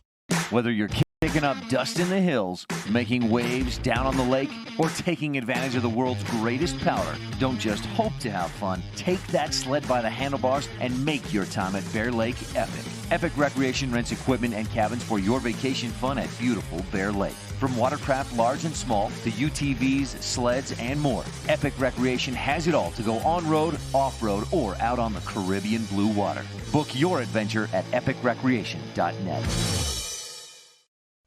Whether you're kicking up dust in the hills, making waves down on the lake, or taking advantage of the world's greatest powder, don't just hope to have fun. Take that sled by the handlebars and make your time at Bear Lake epic. Epic Recreation rents equipment and cabins for your vacation fun at beautiful Bear Lake. From watercraft large and small to UTVs, sleds, and more, Epic Recreation has it all to go on-road, off-road, or out on the Caribbean blue water. Book your adventure at epicrecreation.net.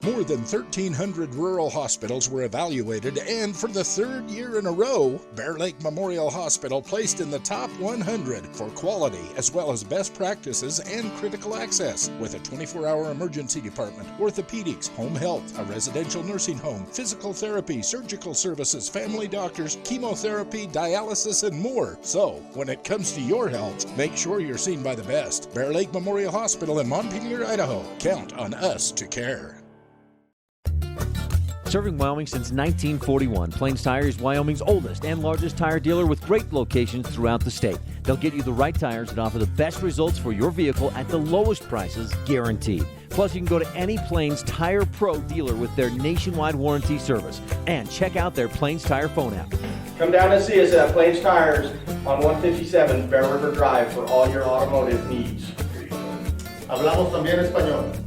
More than 1,300 rural hospitals were evaluated, and for the third year in a row, Bear Lake Memorial Hospital placed in the top 100 for quality as well as best practices and critical access, with a 24-hour emergency department, orthopedics, home health, a residential nursing home, physical therapy, surgical services, family doctors, chemotherapy, dialysis, and more. So, when it comes to your health, make sure you're seen by the best. Bear Lake Memorial Hospital in Montpelier, Idaho. Count on us to care. Serving Wyoming since 1941, Plains Tire is Wyoming's oldest and largest tire dealer with great locations throughout the state. They'll get you the right tires that offer the best results for your vehicle at the lowest prices, guaranteed. Plus, you can go to any Plains Tire Pro dealer with their nationwide warranty service. And check out their Plains Tire phone app. Come down and see us at Plains Tires on 157 Bear River Drive for all your automotive needs. Hablamos también español.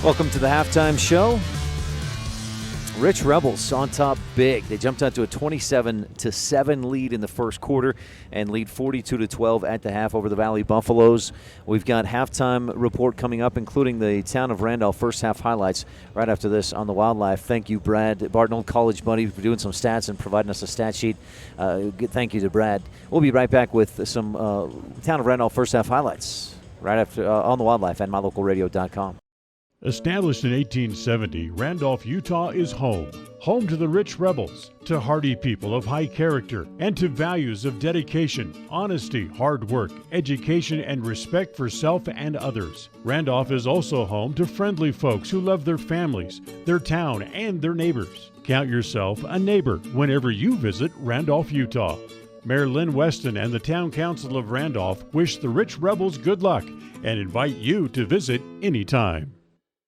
Welcome to the halftime show. Rich Rebels on top big. They jumped out to a 27-7 lead in the first quarter and lead 42-12 at the half over the Valley Buffaloes. We've got halftime report coming up, including the Town of Randolph first half highlights right after this on the Wildlife. Thank you, Brad Barton, old college buddy, for doing some stats and providing us a stat sheet. Thank you to Brad. We'll be right back with some Town of Randolph first half highlights right after on the Wildlife and mylocalradio.com. Established in 1870, Randolph, Utah is home. Home to the Rich Rebels, to hardy people of high character, and to values of dedication, honesty, hard work, education, and respect for self and others. Randolph is also home to friendly folks who love their families, their town, and their neighbors. Count yourself a neighbor whenever you visit Randolph, Utah. Mayor Lynn Weston and the Town Council of Randolph wish the Rich Rebels good luck and invite you to visit anytime.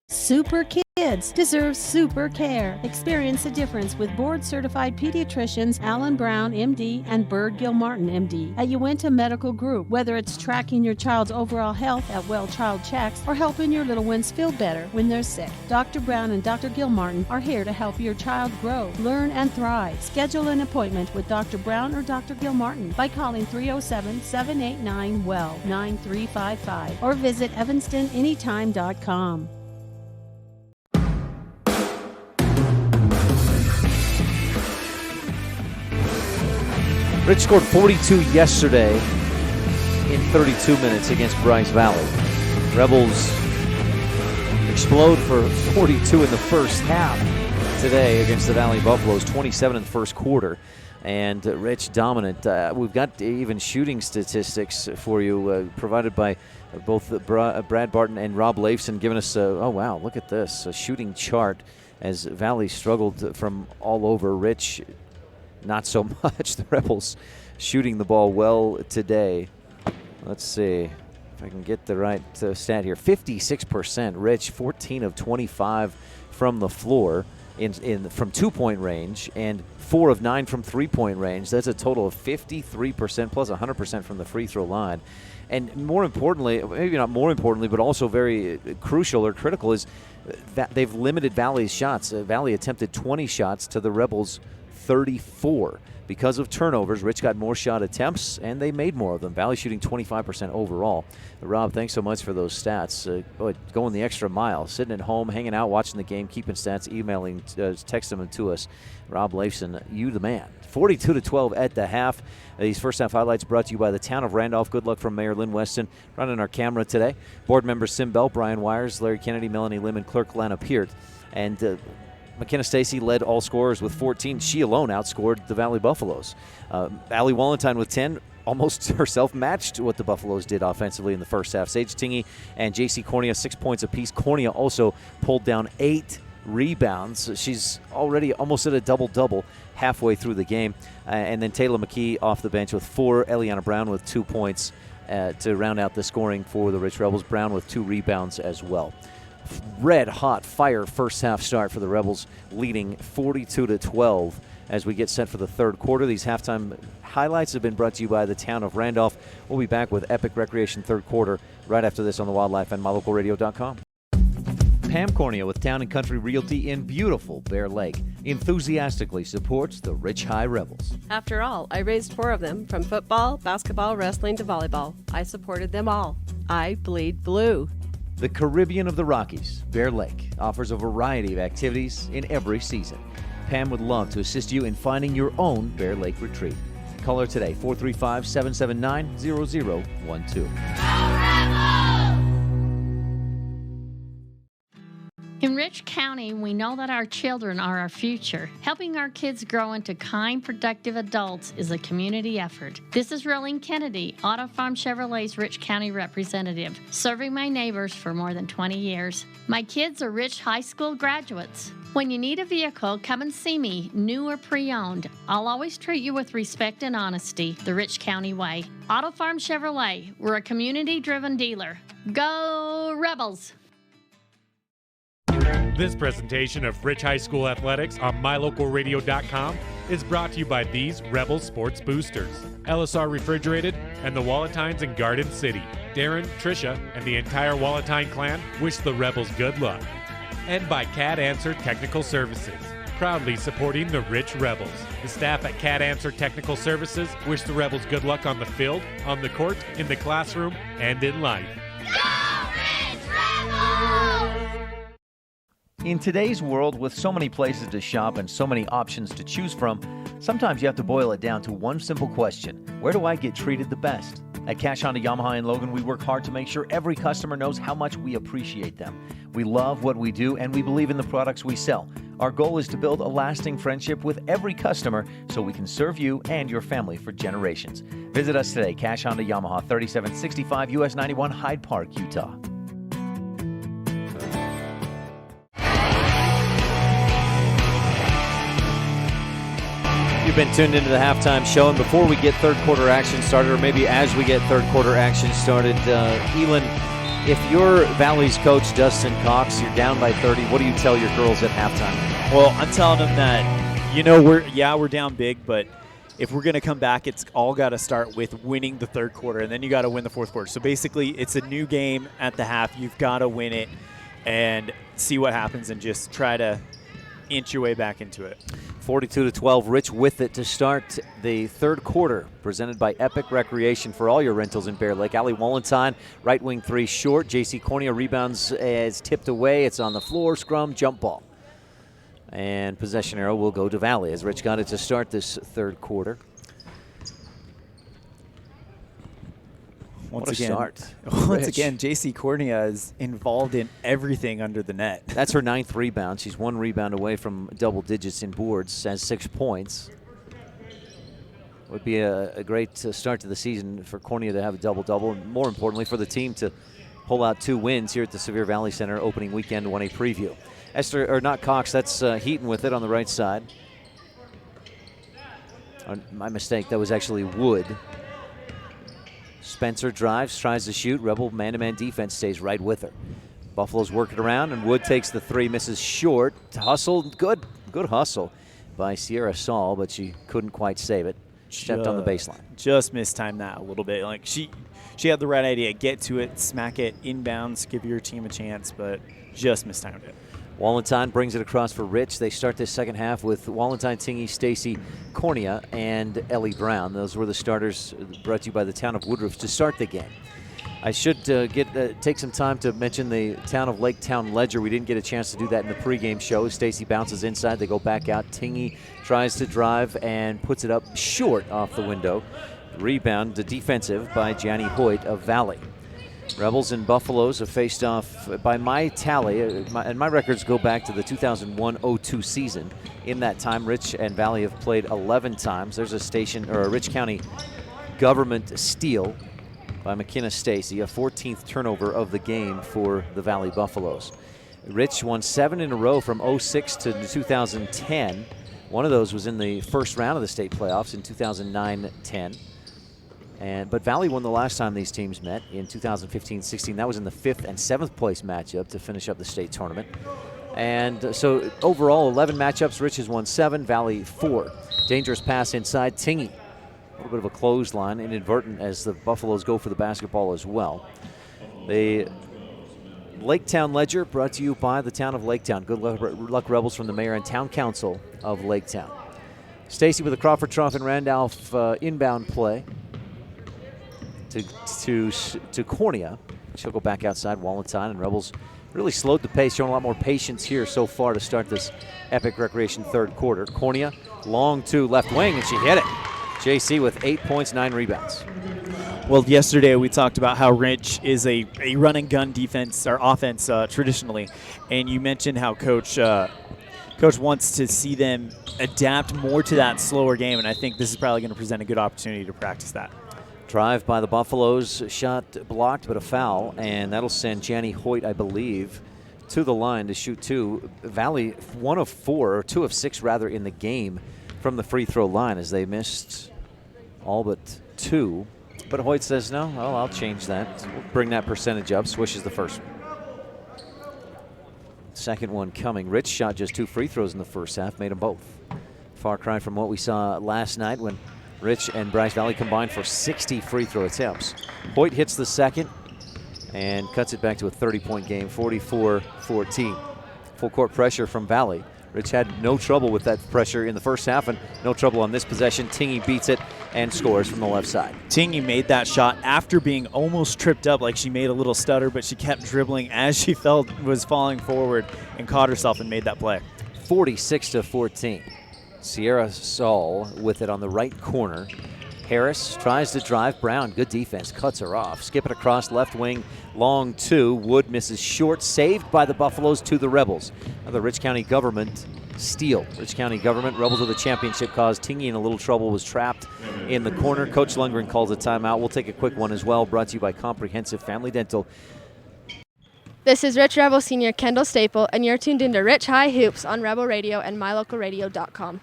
Super kids deserve super care. Experience the difference with board-certified pediatricians Alan Brown, MD, and Bird Gilmartin, MD, at Uinta Medical Group. Whether it's tracking your child's overall health at Well Child Checks or helping your little ones feel better when they're sick, Dr. Brown and Dr. Gilmartin are here to help your child grow, learn, and thrive. Schedule an appointment with Dr. Brown or Dr. Gilmartin by calling 307-789-WELL 9355 or visit evanstonanytime.com. Rich scored 42 yesterday in 32 minutes against Bryce Valley. Rebels explode for 42 in the first half today against the Valley Buffaloes, 27 in the first quarter. And Rich dominant. We've got even shooting statistics for you provided by both Brad Barton and Rob Leifson, giving us, oh wow, look at this, a shooting chart as Valley struggled from all over. Rich, not so much. The Rebels shooting the ball well today. Let's see. if I can get the right stat here, 56%. Rich, 14 of 25 from the floor from 2-point range, and 4 of 9 from 3-point range. That's a total of 53% plus 100% from the free throw line. And more importantly, maybe not more importantly, but also very crucial or critical, is that they've limited Valley's shots. Valley attempted 20 shots to the Rebels' 34. Because of turnovers, Rich got more shot attempts, and they made more of them. Valley shooting 25% overall. Rob, thanks so much for those stats. Going the extra mile, sitting at home, hanging out, watching the game, keeping stats, emailing, texting them to us. Rob Leifson, you the man. 42-12 at the half. These first half highlights brought to you by the town of Randolph. Good luck from Mayor Lynn Weston running our camera today. Board members Sim Bell, Brian Wires, Larry Kennedy, Melanie Lim, and clerk Lana Peart. And McKenna Stacy led all scorers with 14. She alone outscored the Valley Buffaloes. Allie Wallentyne with 10, almost herself matched what the Buffaloes did offensively in the first half. Sage Tingy and J.C. Cornea, 6 points apiece. Cornea also pulled down 8 rebounds. She's already almost at a double-double halfway through the game. And then Taylor McKee off the bench with 4. Eliana Brown with 2 points to round out the scoring for the Rich Rebels. Brown with 2 rebounds as well. Red hot fire first half start for the Rebels, leading 42-12 as we get set for the third quarter. These halftime highlights have been brought to you by the town of Randolph. We'll be back with Epic Recreation third quarter right after this on the Wildlife and MyLocalRadio.com. Pam Cornea with Town & Country Realty in beautiful Bear Lake enthusiastically supports the Rich High Rebels. After all, I raised 4 of them, from football, basketball, wrestling to volleyball. I supported them all. I bleed blue. The Caribbean of the Rockies, Bear Lake, offers a variety of activities in every season. Pam would love to assist you in finding your own Bear Lake retreat. Call her today, 435-779-0012. In Rich County, we know that our children are our future. Helping our kids grow into kind, productive adults is a community effort. This is Rolene Kennedy, Auto Farm Chevrolet's Rich County representative, serving my neighbors for more than 20 years. My kids are Rich High School graduates. When you need a vehicle, come and see me, new or pre-owned. I'll always treat you with respect and honesty, the Rich County way. Auto Farm Chevrolet, we're a community-driven dealer. Go Rebels! This presentation of Rich High School Athletics on MyLocalRadio.com is brought to you by these Rebel Sports Boosters, LSR Refrigerated, and the Wallentynes in Garden City. Darren, Tricia, and the entire Wallentyne clan wish the Rebels good luck. And by CAD Answer Technical Services, proudly supporting the Rich Rebels. The staff at CAD Answer Technical Services wish the Rebels good luck on the field, on the court, in the classroom, and in life. In today's world, with so many places to shop and so many options to choose from, sometimes you have to boil it down to one simple question: where do I get treated the best? At Cash Honda Yamaha in Logan, we work hard to make sure every customer knows how much we appreciate them. We love what we do, and we believe in the products we sell. Our goal is to build a lasting friendship with every customer so we can serve you and your family for generations. Visit us today, Cash Honda Yamaha, 3765 US 91, Hyde Park, Utah. You've been tuned into the halftime show, and before we get third quarter action started, or maybe as we get third quarter action started, Elin, if you're Valley's coach, Dustin Cox, you're down by 30, what do you tell your girls at halftime? Well, I'm telling them that, we're down big, but if we're going to come back, it's all got to start with winning the third quarter, and then you got to win the fourth quarter. So basically, it's a new game at the half. You've got to win it and see what happens and just try to inch your way back into it. 42-12, Rich with it to start the third quarter, presented by Epic Recreation for all your rentals in Bear Lake. Allie Wallentyne, right wing 3 short. J.C. Cornea rebounds as tipped away. It's on the floor, scrum, jump ball. And possession arrow will go to Valley as Rich got it to start this third quarter. Once again, J.C. Cornea is involved in everything under the net. That's her 9th rebound. She's 1 rebound away from double digits in boards, has 6 points. Would be a great start to the season for Cornea to have a double-double, and more importantly for the team to pull out 2 wins here at the Sevier Valley Center opening weekend 1A preview. Cox, that's Heaton with it on the right side. My mistake, that was actually Wood. Spencer drives, tries to shoot. Rebel man-to-man defense stays right with her. Buffalo's working around, and Wood takes the three, misses short. Hustle, good hustle by Sierra Saul, but she couldn't quite save it. Stepped on the baseline. Just mistimed that a little bit. Like she had the right idea. Get to it, smack it, inbounds, give your team a chance, but just mistimed it. Wallentine brings it across for Rich. They start this second half with Wallentine, Tingy, Stacy, Cornea, and Ellie Brown. Those were the starters brought to you by the town of Woodruff to start the game. I should take some time to mention the town of Laketown Ledger. We didn't get a chance to do that in the pregame show. Stacy bounces inside. They go back out. Tingy tries to drive and puts it up short off the window. Rebound to defensive by Gianni Hoyt of Valley. Rebels and Buffaloes have faced off, by my tally, and my records go back to the 2001-02 season. In that time, Rich and Valley have played 11 times. There's a Rich County government steal by McKenna Stacy, a 14th turnover of the game for the Valley Buffaloes. Rich won 7 in a row from 06 to 2010. One of those was in the first round of the state playoffs in 2009-10. But Valley won the last time these teams met in 2015-16. That was in the 5th and 7th place matchup to finish up the state tournament. And so overall, 11 matchups. Rich has won 7, Valley 4. Dangerous pass inside. Tingy, a little bit of a clothesline, inadvertent as the Buffaloes go for the basketball as well. The Laketown Ledger brought to you by the town of Laketown. Good luck, Rebels, from the mayor and town council of Laketown. Stacy with a Crawford, Trough, and Randolph inbound play to Cornea. She'll go back outside. Wallentine and Rebels really slowed the pace, showing a lot more patience here so far to start this Epic Recreation third quarter. Cornea, long two, left wing, and she hit it. JC with 8 points, 9 rebounds. Well, yesterday we talked about how Rich is a run and gun defense or offense traditionally, and you mentioned how Coach wants to see them adapt more to that slower game, and I think this is probably going to present a good opportunity to practice that. Drive by the Buffaloes, shot blocked, but a foul, and that'll send Gianni Hoyt, I believe, to the line to shoot 2. Valley 1 of 4, or 2 of 6 rather, in the game from the free throw line, as they missed all but 2. But Hoyt says, no, well, I'll change that. We'll bring that percentage up. Swishes the first one. Second one coming. Rich shot just 2 free throws in the first half, made them both. Far cry from what we saw last night when Rich and Bryce Valley combined for 60 free throw attempts. Hoyt hits the second and cuts it back to a 30-point game, 44-14. Full court pressure from Valley. Rich had no trouble with that pressure in the first half and no trouble on this possession. Tingy beats it and scores from the left side. Tingy made that shot after being almost tripped up, like she made a little stutter, but she kept dribbling as she was falling forward and caught herself and made that play. 46-14. Sierra Saul with it on the right corner. Harris tries to drive. Brown, good defense, cuts her off. Skip it across left wing, long 2. Wood misses short, saved by the Buffaloes to the Rebels. Another Rich County government steal. Rich County government, Rebels with a championship cause. Tingy in a little trouble, was trapped in the corner. Coach Lundgren calls a timeout. We'll take a quick one as well, brought to you by Comprehensive Family Dental. This is Rich Rebel Senior Kendall Staple, and you're tuned into Rich High Hoops on Rebel Radio and mylocalradio.com.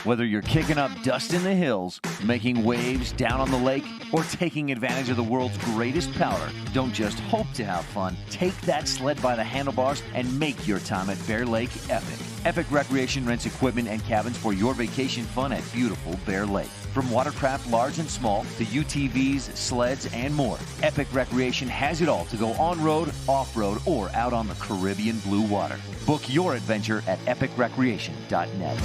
Whether you're kicking up dust in the hills, making waves down on the lake, or taking advantage of the world's greatest powder, don't just hope to have fun. Take that sled by the handlebars and make your time at Bear Lake epic. Epic Recreation rents equipment and cabins for your vacation fun at beautiful Bear Lake. From watercraft large and small to UTVs, sleds, and more, Epic Recreation has it all to go on-road, off-road, or out on the Caribbean blue water. Book your adventure at epicrecreation.net.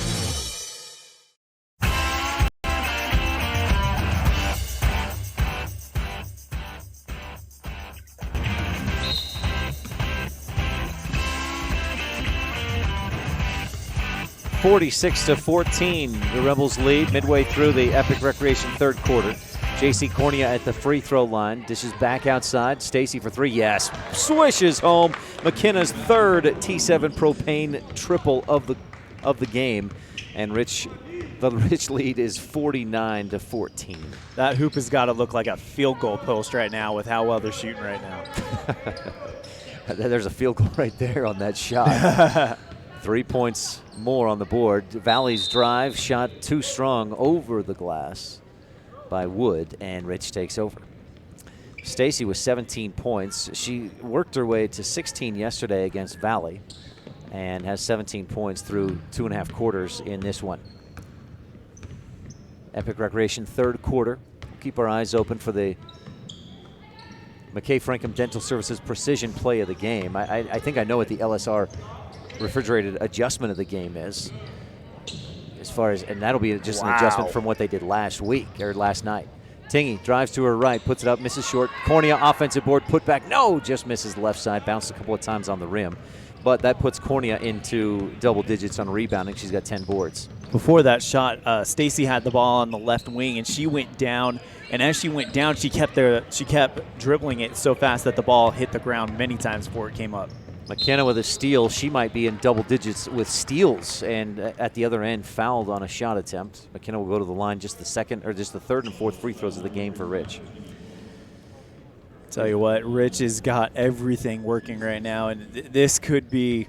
(46-14), the Rebels lead midway through the Epic Recreation third quarter. JC Cornea at the free throw line, dishes back outside. Stacy for 3, yes, swishes home. McKenna's third T7 propane triple of the game, and the Rich lead is 49-14. That hoop has got to look like a field goal post right now with how well they're shooting right now. There's a field goal right there on that shot. 3 points more on the board. Valley's drive shot too strong over the glass by Wood, and Rich takes over. Stacy with 17 points. She worked her way to 16 yesterday against Valley and has 17 points through 2.5 quarters in this one. Epic Recreation third quarter. We'll keep our eyes open for the McKay Frankham Dental Services precision play of the game. I think I know what the LSR refrigerated adjustment of the game is. As far as, and that'll be just an adjustment from what they did last week or last night. Tingy drives to her right, puts it up, misses short. Cornea offensive board, put back, no, just misses the left side, bounced a couple of times on the rim. But that puts Cornea into double digits on rebounding. She's got 10 boards. Before that shot, Stacy had the ball on the left wing, and she went down. And as she went down, she kept dribbling it so fast that the ball hit the ground many times before it came up. McKenna with a steal. She might be in double digits with steals, and at the other end, fouled on a shot attempt. McKenna will go to the line, just the third and fourth free throws of the game for Rich. Tell you what, Rich has got everything working right now, and this could be,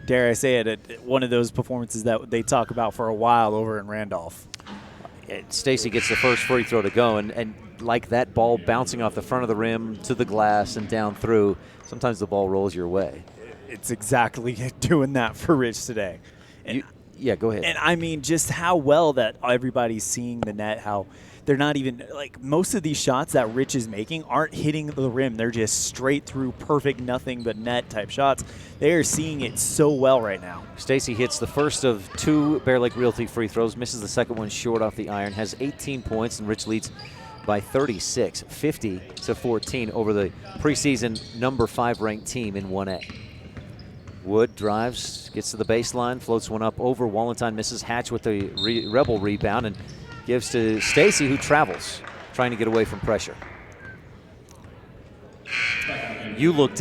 dare I say it, one of those performances that they talk about for a while over in Randolph. Stacy gets the first free throw to go, and like that ball bouncing off the front of the rim to the glass and down through, sometimes the ball rolls your way. It's exactly doing that for Rich today. Yeah, go ahead. And I mean, just how well that everybody's seeing the net, how they're not even, like, most of these shots that Rich is making aren't hitting the rim. They're just straight through, perfect, nothing but net type shots. They are seeing it so well right now. Stacy hits the first of 2 Bear Lake Realty free throws, misses the second one short off the iron, has 18 points, and Rich leads by 36, 50-14 over the preseason number 5 ranked team in 1A. Wood drives, gets to the baseline, floats one up over Wallenstein, misses. Hatch with the Rebel rebound and gives to Stacy, who travels, trying to get away from pressure. You looked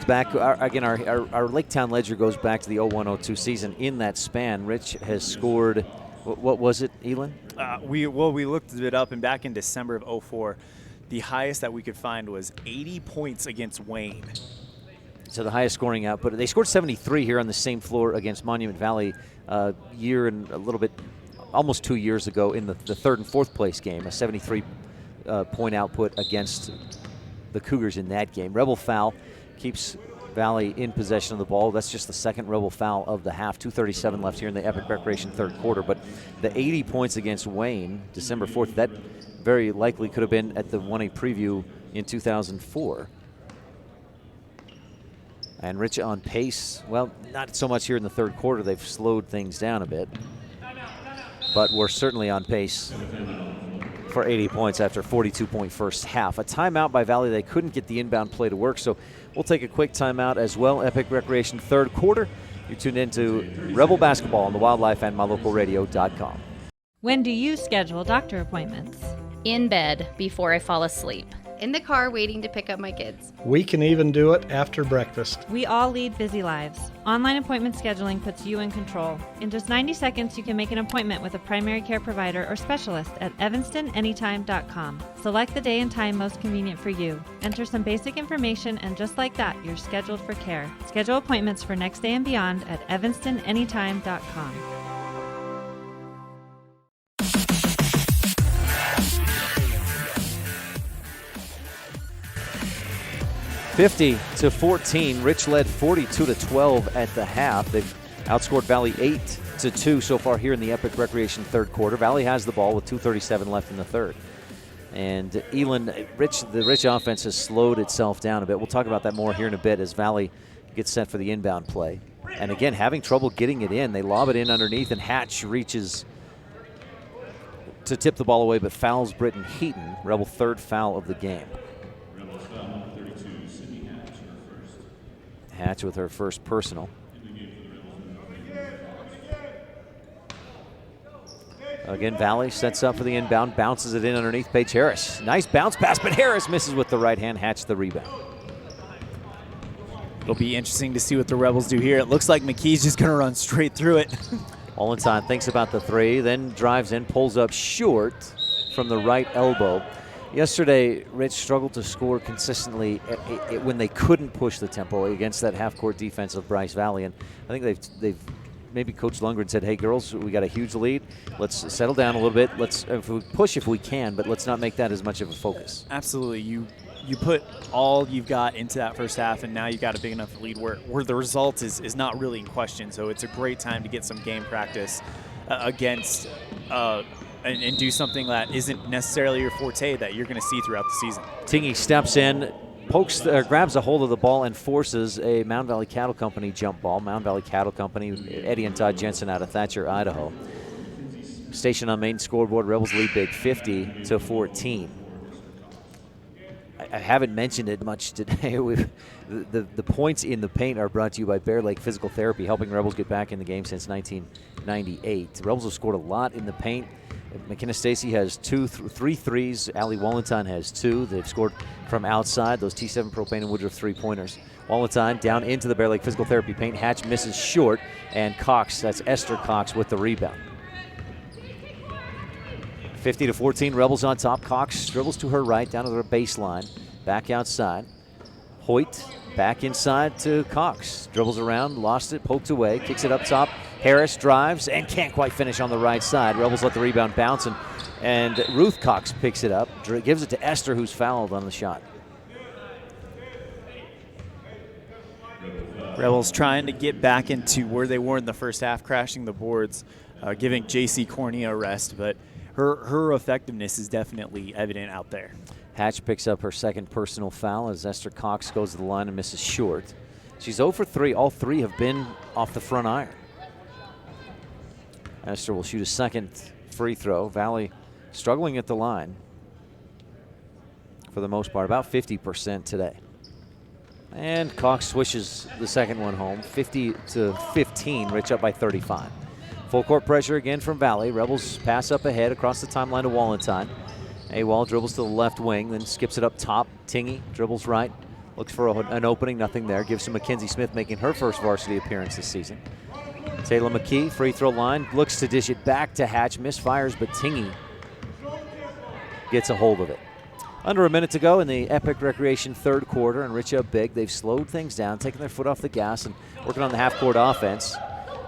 back. Our Lake Town ledger goes back to the 01-02 season. In that span, Rich has scored, what was it, Elin? We looked it up, and back in December of 04, the highest that we could find was 80 points against Wayne. So the highest scoring output. They scored 73 here on the same floor against Monument Valley year and a little bit, almost 2 years ago in the third and fourth place game, a 73 point output against the Cougars in that game. Rebel foul keeps Valley in possession of the ball. That's just the second Rebel foul of the half. 2:37 left here in the Epic Recreation third quarter. But the 80 points against Wayne, December 4th, that very likely could have been at the 1A preview in 2004. And Rich on pace, well, not so much here in the third quarter. They've slowed things down a bit. But we're certainly on pace for 80 points after 42-point first half. A timeout by Valley. They couldn't get the inbound play to work, so we'll take a quick timeout as well. Epic Recreation third quarter. You're tuned into Rebel Basketball on the Wildlife and MyLocalRadio.com. When do you schedule doctor appointments? In bed before I fall asleep. In the car waiting to pick up my kids. We can even do it after breakfast. We all lead busy lives. Online appointment scheduling puts you in control. In just 90 seconds, you can make an appointment with a primary care provider or specialist at evanstonanytime.com. Select the day and time most convenient for you. Enter some basic information, and just like that, you're scheduled for care. Schedule appointments for next day and beyond at evanstonanytime.com. 50-14. Rich led 42-12 at the half. They've outscored Valley 8-2 so far here in the Epic Recreation third quarter. Valley has the ball with 2:37 left in the third. And Elin, the Rich offense has slowed itself down a bit. We'll talk about that more here in a bit as Valley gets set for the inbound play. And again, having trouble getting it in. They lob it in underneath, and Hatch reaches to tip the ball away, but fouls Britton Heaton. Rebel third foul of the game. Hatch with her first personal. Again, Valley sets up for the inbound, bounces it in underneath Paige Harris. Nice bounce pass, but Harris misses with the right hand. Hatch the rebound. It'll be interesting to see what the Rebels do here. It looks like McKee's just going to run straight through it. Wallenstein thinks about the three, then drives in, pulls up short from the right elbow. Yesterday, Rich struggled to score consistently when they couldn't push the tempo against that half-court defense of Bryce Valley. And I think they've maybe Coach Lundgren said, hey, girls, we got a huge lead. Let's settle down a little bit. Let's push if we can, but let's not make that as much of a focus. Absolutely. you put all you've got into that first half, and now you've got a big enough lead where the result is not really in question. So it's a great time to get some game practice against and do something that isn't necessarily your forte that you're going to see throughout the season. Tingy steps in, grabs a hold of the ball and forces a Mound Valley Cattle Company jump ball. Mound Valley Cattle Company, Eddie and Todd Jensen out of Thatcher, Idaho. Station on main scoreboard, Rebels lead big 50-14. I haven't mentioned it much today. The points in the paint are brought to you by Bear Lake Physical Therapy, helping Rebels get back in the game since 1998. The Rebels have scored a lot in the paint. McKenna Stacy has 3 threes. Allie Wallenstein has 2. They've scored from outside, those T7 Propane and Woodruff three-pointers. Wallenstein down into the Bear Lake Physical Therapy paint. Hatch misses short, and Cox, that's Esther Cox, with the rebound. 50-14, Rebels on top. Cox dribbles to her right, down to the baseline, back outside. Hoyt back inside to Cox. Dribbles around, lost it, poked away, kicks it up top. Harris drives and can't quite finish on the right side. Rebels let the rebound bounce, and Ruth Cox picks it up, gives it to Esther, who's fouled on the shot. Rebels trying to get back into where they were in the first half, crashing the boards, giving J.C. Cornea a rest, but her effectiveness is definitely evident out there. Hatch picks up her second personal foul as Esther Cox goes to the line and misses short. She's 0 for 3. All 3 have been off the front iron. Esther will shoot a second free throw. Valley struggling at the line for the most part, about 50% today. And Cox swishes the second one home, 50-15, Rich up by 35. Full court pressure again from Valley. Rebels pass up ahead across the timeline to Wallenstein. Awal dribbles to the left wing, then skips it up top. Tingy dribbles right, looks for an opening, nothing there. Gives to Mackenzie Smith, making her first varsity appearance this season. Taylor McKee, free throw line, looks to dish it back to Hatch, misfires, but Tingy gets a hold of it. Under a minute to go in the Epic Recreation third quarter, and Rich up big. They've slowed things down, taking their foot off the gas and working on the half-court offense.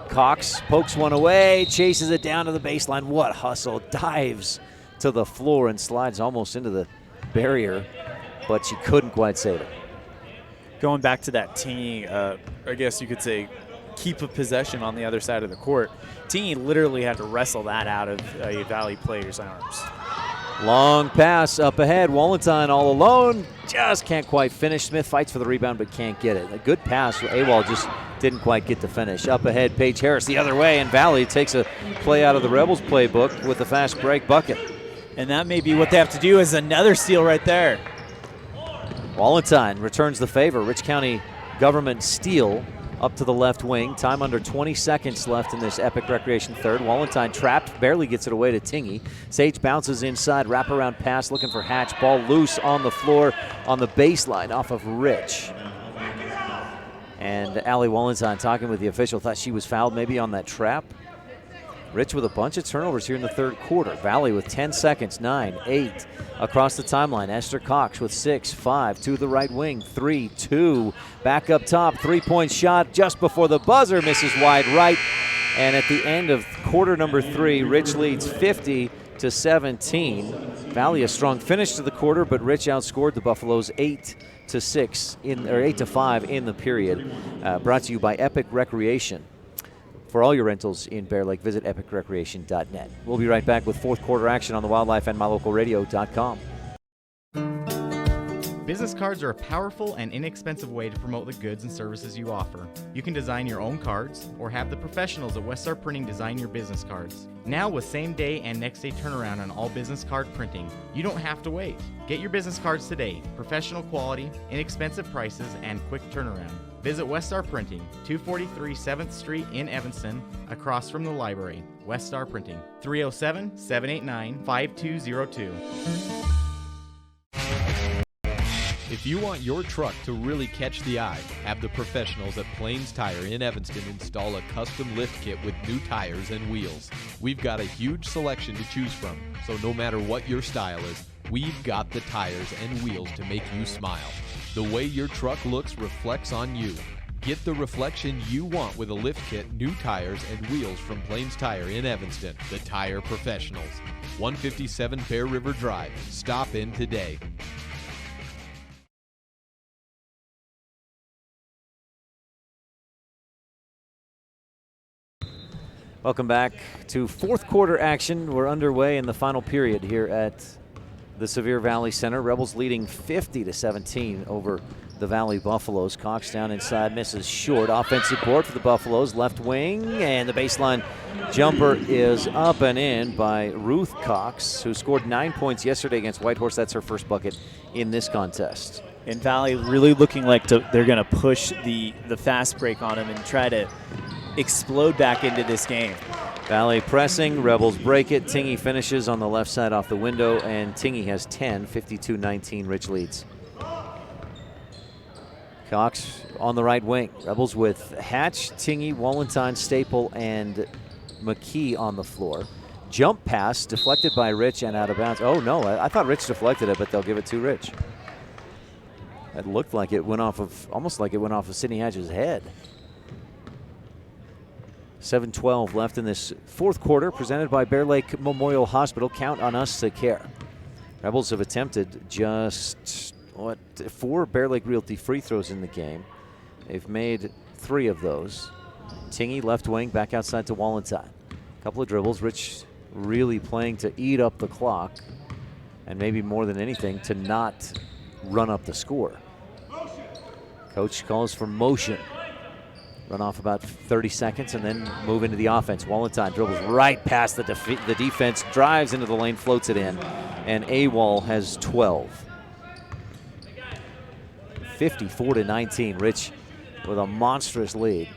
Cox pokes one away, chases it down to the baseline. What hustle, dives to the floor and slides almost into the barrier, but she couldn't quite save it. Going back to that Tingy, I guess you could say, keep of possession on the other side of the court. Tingy literally had to wrestle that out of a Valley player's arms. Long pass up ahead. Wallenstein all alone. Just can't quite finish. Smith fights for the rebound but can't get it. A good pass. Awal just didn't quite get the finish. Up ahead, Paige Harris the other way, and Valley takes a play out of the Rebels playbook with a fast break bucket. And that may be what they have to do, is another steal right there. Wallenstein returns the favor. Rich County government steal up to the left wing. Time under 20 seconds left in this Epic Recreation third. Wallenstein trapped, barely gets it away to Tingy. Sage bounces inside, wraparound pass looking for Hatch. Ball loose on the floor on the baseline off of Rich. And Allie Wallenstein talking with the official, thought she was fouled maybe on that trap. Rich with a bunch of turnovers here in the third quarter. Valley with 10 seconds, 9, 8. Across the timeline, Esther Cox with 6, 5 to the right wing, 3, 2. Back up top, three-point shot just before the buzzer, misses wide right. And at the end of quarter number 3, Rich leads 50-17. Valley a strong finish to the quarter, but Rich outscored the Buffaloes 8-5 in the period. Brought to you by Epic Recreation. For all your rentals in Bear Lake, visit epicrecreation.net. We'll be right back with fourth quarter action on the Wildlife and MyLocalRadio.com. Business cards are a powerful and inexpensive way to promote the goods and services you offer. You can design your own cards or have the professionals at Weststar Printing design your business cards. Now with same-day and next-day turnaround on all business card printing, you don't have to wait. Get your business cards today. Professional quality, inexpensive prices, and quick turnaround. Visit Weststar Printing, 243 7th Street in Evanston, across from the library. Weststar Printing, 307-789-5202. If you want your truck to really catch the eye, have the professionals at Plains Tire in Evanston install a custom lift kit with new tires and wheels. We've got a huge selection to choose from, so no matter what your style is, we've got the tires and wheels to make you smile. The way your truck looks reflects on you. Get the reflection you want with a lift kit, new tires, and wheels from Plains Tire in Evanston, the tire professionals. 157 Bear River Drive. Stop in today. Welcome back to fourth quarter action. We're underway in the final period here at the Sevier Valley Center. Rebels leading 50-17 over the Valley Buffaloes. Cox down inside, misses short. Offensive board for the Buffaloes, left wing, and the baseline jumper is up and in by Ruth Cox, who scored 9 points yesterday against Whitehorse. That's her first bucket in this contest. And Valley really looking like they're going to push the fast break on them and try to explode back into this game. Valley pressing, Rebels break it. Tingy finishes on the left side off the window, and Tingy has 10, 52-19, Rich leads. Cox on the right wing. Rebels with Hatch, Tingy, Wallenstein, Staple, and McKee on the floor. Jump pass deflected by Rich and out of bounds. Oh no, I thought Rich deflected it, but they'll give it to Rich. That looked like it went off of, almost like it went off of Sydney Hatch's head. 7:12 left in this fourth quarter, presented by Bear Lake Memorial Hospital. Count on us to care. Rebels have attempted just, 4 Bear Lake Realty free throws in the game. They've made 3 of those. Tingy left wing, back outside to Wallenstein. A couple of dribbles. Rich really playing to eat up the clock, and maybe more than anything, to not run up the score. Coach calls for motion. Run off about 30 seconds and then move into the offense. Wallenstein dribbles right past the defense, drives into the lane, floats it in, and AWOL has 12. 54-19. Rich with a monstrous lead,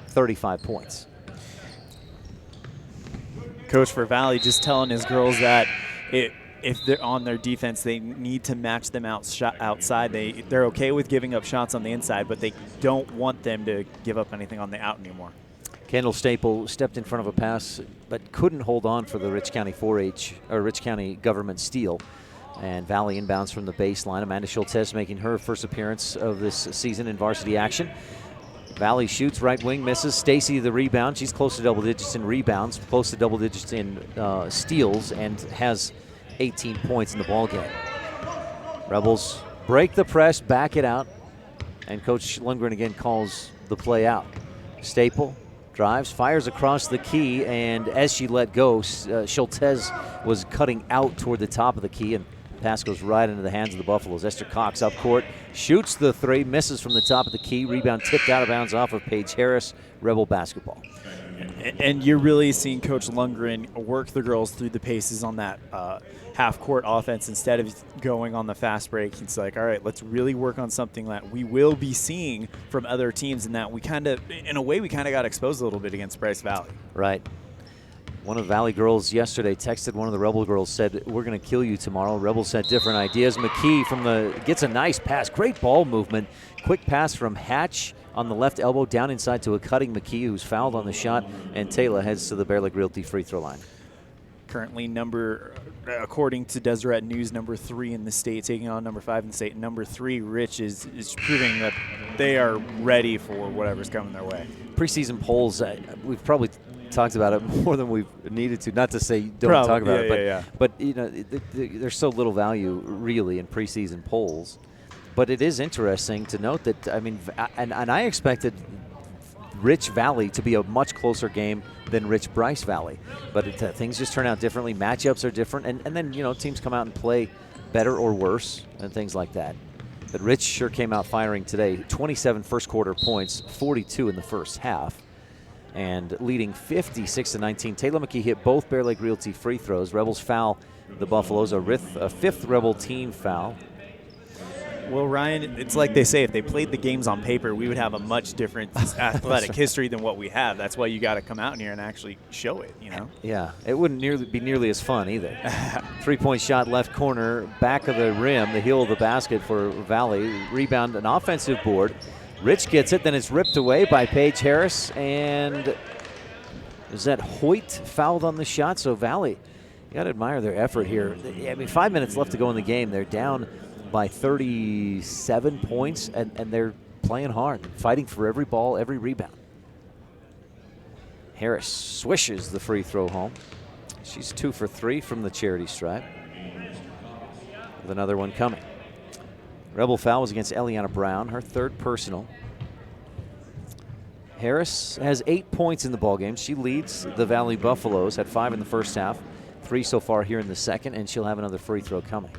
35 points. Coach for Valley just telling his girls that if they're on their defense, they need to match them outside. They're okay with giving up shots on the inside, but they don't want them to give up anything on the out anymore. Kendall Staple stepped in front of a pass, but couldn't hold on for the Rich County 4-H, or Rich County government steal. And Valley inbounds from the baseline. Amanda Schultz making her first appearance of this season in varsity action. Valley shoots, right wing, misses. Stacy the rebound. She's close to double digits in rebounds, close to double digits in steals, and has 18 points in the ball game. Rebels break the press, back it out, and Coach Lundgren again calls the play out. Staple drives, fires across the key, and as she let go, Schultz was cutting out toward the top of the key, and pass goes right into the hands of the Buffaloes. Esther Cox up court, shoots the 3, misses from the top of the key. Rebound tipped out of bounds off of Paige Harris. Rebel basketball. And you're really seeing Coach Lundgren work the girls through the paces on that half-court offense instead of going on the fast break. It's like, all right, let's really work on something that we will be seeing from other teams, and that we kind of, in a way, we kind of got exposed a little bit against Bryce Valley. Right. One of the Valley girls yesterday texted one of the Rebel girls, said, we're going to kill you tomorrow. Rebels had different ideas. McKee gets a nice pass. Great ball movement. Quick pass from Hatch on the left elbow down inside to a cutting McKee, who's fouled on the shot, and Taylor heads to the Bear Lake Realty free throw line. Currently according to Deseret News, number 3 in the state, taking on number 5 in the state. Number 3, Rich, is proving that they are ready for whatever's coming their way. Preseason polls, we've probably talked about it more than we've needed to. Not to say don't talk about it, but you know, there's so little value really in preseason polls. But it is interesting to note that, I mean, and I expected Rich Valley to be a much closer game than Rich Bryce Valley. But things just turn out differently. Matchups are different. And then, you know, teams come out and play better or worse and things like that. But Rich sure came out firing today. 27 first quarter points, 42 in the first half, and leading 56-19. Taylor McKee hit both Bear Lake Realty free throws. Rebels foul the Buffaloes, a fifth Rebel team foul. Well, Ryan, it's like they say, if they played the games on paper, we would have a much different athletic history than what we have. That's why you got to come out in here and actually show it, you know? Yeah, it wouldn't be nearly as fun either. 3-point shot left corner, back of the rim, the heel of the basket for Valley. Rebound, an offensive board. Rich gets it, then it's ripped away by Paige Harris, and is that Hoyt fouled on the shot? So Valley, you got to admire their effort here. I mean, 5 minutes left to go in the game. They're down by 37 points, and they're playing hard, fighting for every ball, every rebound. Harris swishes the free throw home. She's 2 for 3 from the charity stripe, with another one coming. Rebel foul was against Eliana Brown, her third personal. Harris has 8 points in the ballgame. She leads the Valley Buffaloes, had 5 in the first half, 3 so far here in the second, and she'll have another free throw coming.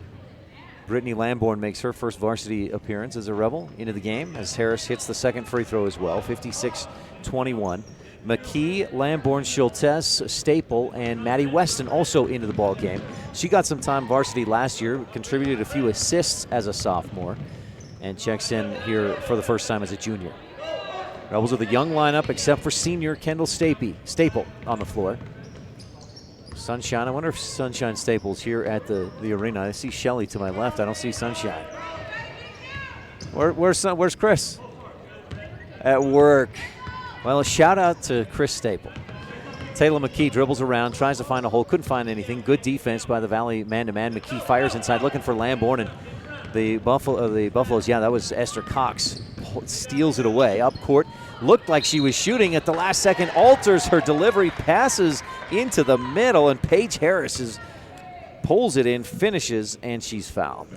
Brittany Lamborn makes her first varsity appearance as a Rebel into the game as Harris hits the second free throw as well, 56-21. McKee, Lamborn, Schultes, Staple, and Maddie Weston also into the ball game. She got some time varsity last year, contributed a few assists as a sophomore, and checks in here for the first time as a junior. Rebels with a young lineup except for senior Kendall Staple on the floor. Sunshine, I wonder if Sunshine Staple's here at the arena. I see Shelly to my left. I don't see Sunshine. Where's Chris? At work. Well, a shout out to Chris Staple. Taylor McKee dribbles around, tries to find a hole, couldn't find anything. Good defense by the Valley man-to-man. McKee fires inside, looking for Lamborn, and the Buffaloes, yeah, that was Esther Cox, steals it away up court. Looked like she was shooting at the last second, alters her delivery, passes into the middle, and Paige Harris pulls it in, finishes, and she's fouled.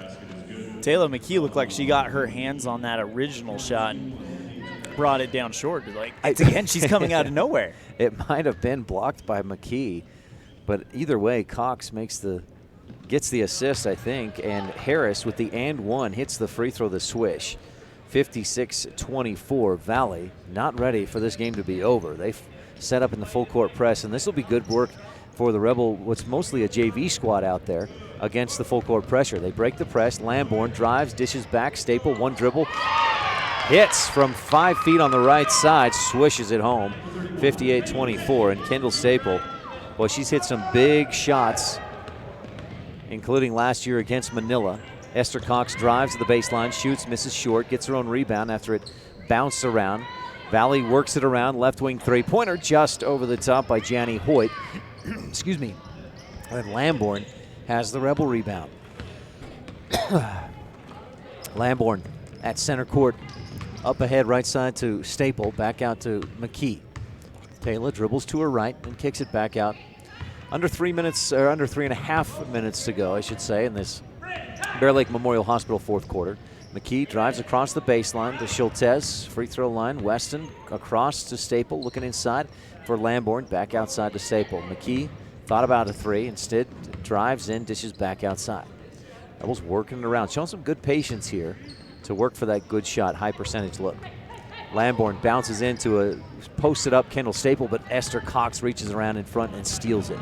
Taylor McKee looked like she got her hands on that original shot and brought it down short. Again, she's coming out of nowhere. It might have been blocked by McKee, but either way, Cox gets the assist, I think, and Harris with the and one hits the free throw, the swish. 56-24, Valley not ready for this game to be over. They've set up in the full court press, and this will be good work for the Rebel, what's mostly a JV squad out there against the full court pressure. They break the press. Lamborn drives, dishes back. Staple, one dribble. Hits from 5 feet on the right side, swishes it home. 58-24, and Kendall Staple, well, she's hit some big shots, including last year against Manila. Esther Cox drives to the baseline, shoots, misses short, gets her own rebound after it bounced around. Valley works it around, left wing three-pointer just over the top by Janny Hoyt. Excuse me. And Lamborn has the Rebel rebound. Lamborn at center court, up ahead right side to Staple, back out to McKee. Taylor dribbles to her right and kicks it back out. Under 3 minutes, or under 3.5 minutes to go, I should say, in this Bear Lake Memorial Hospital fourth quarter. McKee drives across the baseline to Schultes, free throw line. Weston across to Staple, looking inside for Lamborn, back outside to Staple. McKee thought about a three, instead drives in, dishes back outside. Rebels working it around, showing some good patience here to work for that good shot, high percentage look. Lamborn bounces into a posted up Kendall Staple, but Esther Cox reaches around in front and steals it.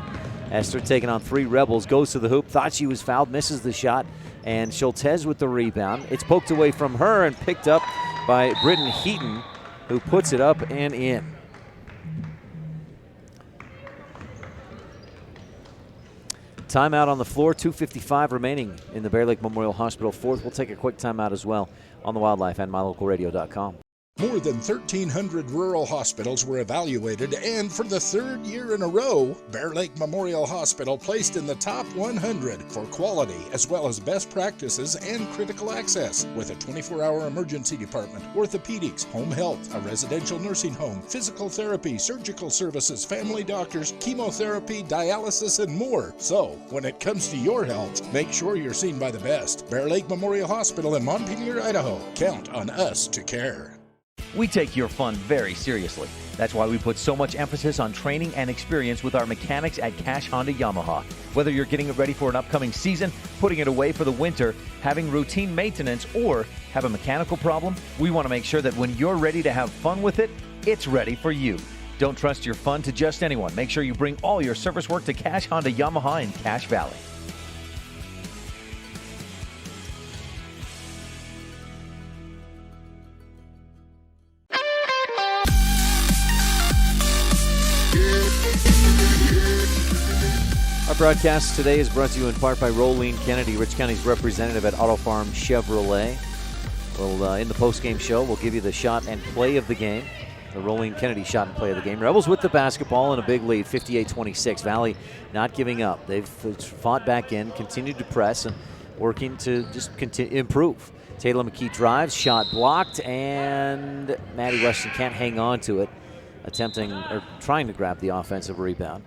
Esther taking on 3 Rebels, goes to the hoop, thought she was fouled, misses the shot, and Schultes with the rebound. It's poked away from her and picked up by Britton Heaton, who puts it up and in. Timeout on the floor, 2:55 remaining in the Bear Lake Memorial Hospital fourth. We'll take a quick timeout as well on the Wildlife and MyLocalRadio.com. More than 1,300 rural hospitals were evaluated, and for the 3rd year in a row, Bear Lake Memorial Hospital placed in the top 100 for quality as well as best practices and critical access, with a 24-hour emergency department, orthopedics, home health, a residential nursing home, physical therapy, surgical services, family doctors, chemotherapy, dialysis, and more. So, when it comes to your health, make sure you're seen by the best. Bear Lake Memorial Hospital in Montpelier, Idaho. Count on us to care. We take your fun very seriously. That's why we put so much emphasis on training and experience with our mechanics at Cash Honda Yamaha. Whether you're getting it ready for an upcoming season, putting it away for the winter, having routine maintenance, or have a mechanical problem, we want to make sure that when you're ready to have fun with it, it's ready for you. Don't trust your fun to just anyone. Make sure you bring all your service work to Cash Honda Yamaha in Cache Valley. Our broadcast today is brought to you in part by Rolene Kennedy, Rich County's representative at Auto Farm Chevrolet. Well, in the postgame show, we'll give you the shot and play of the game, the Rolene Kennedy shot and play of the game. Rebels with the basketball and a big lead, 58-26. Valley not giving up. They've fought back in, continued to press, and working to just improve. Taylor McKee drives, shot blocked, and Maddie Weston can't hang on to it, trying to grab the offensive rebound.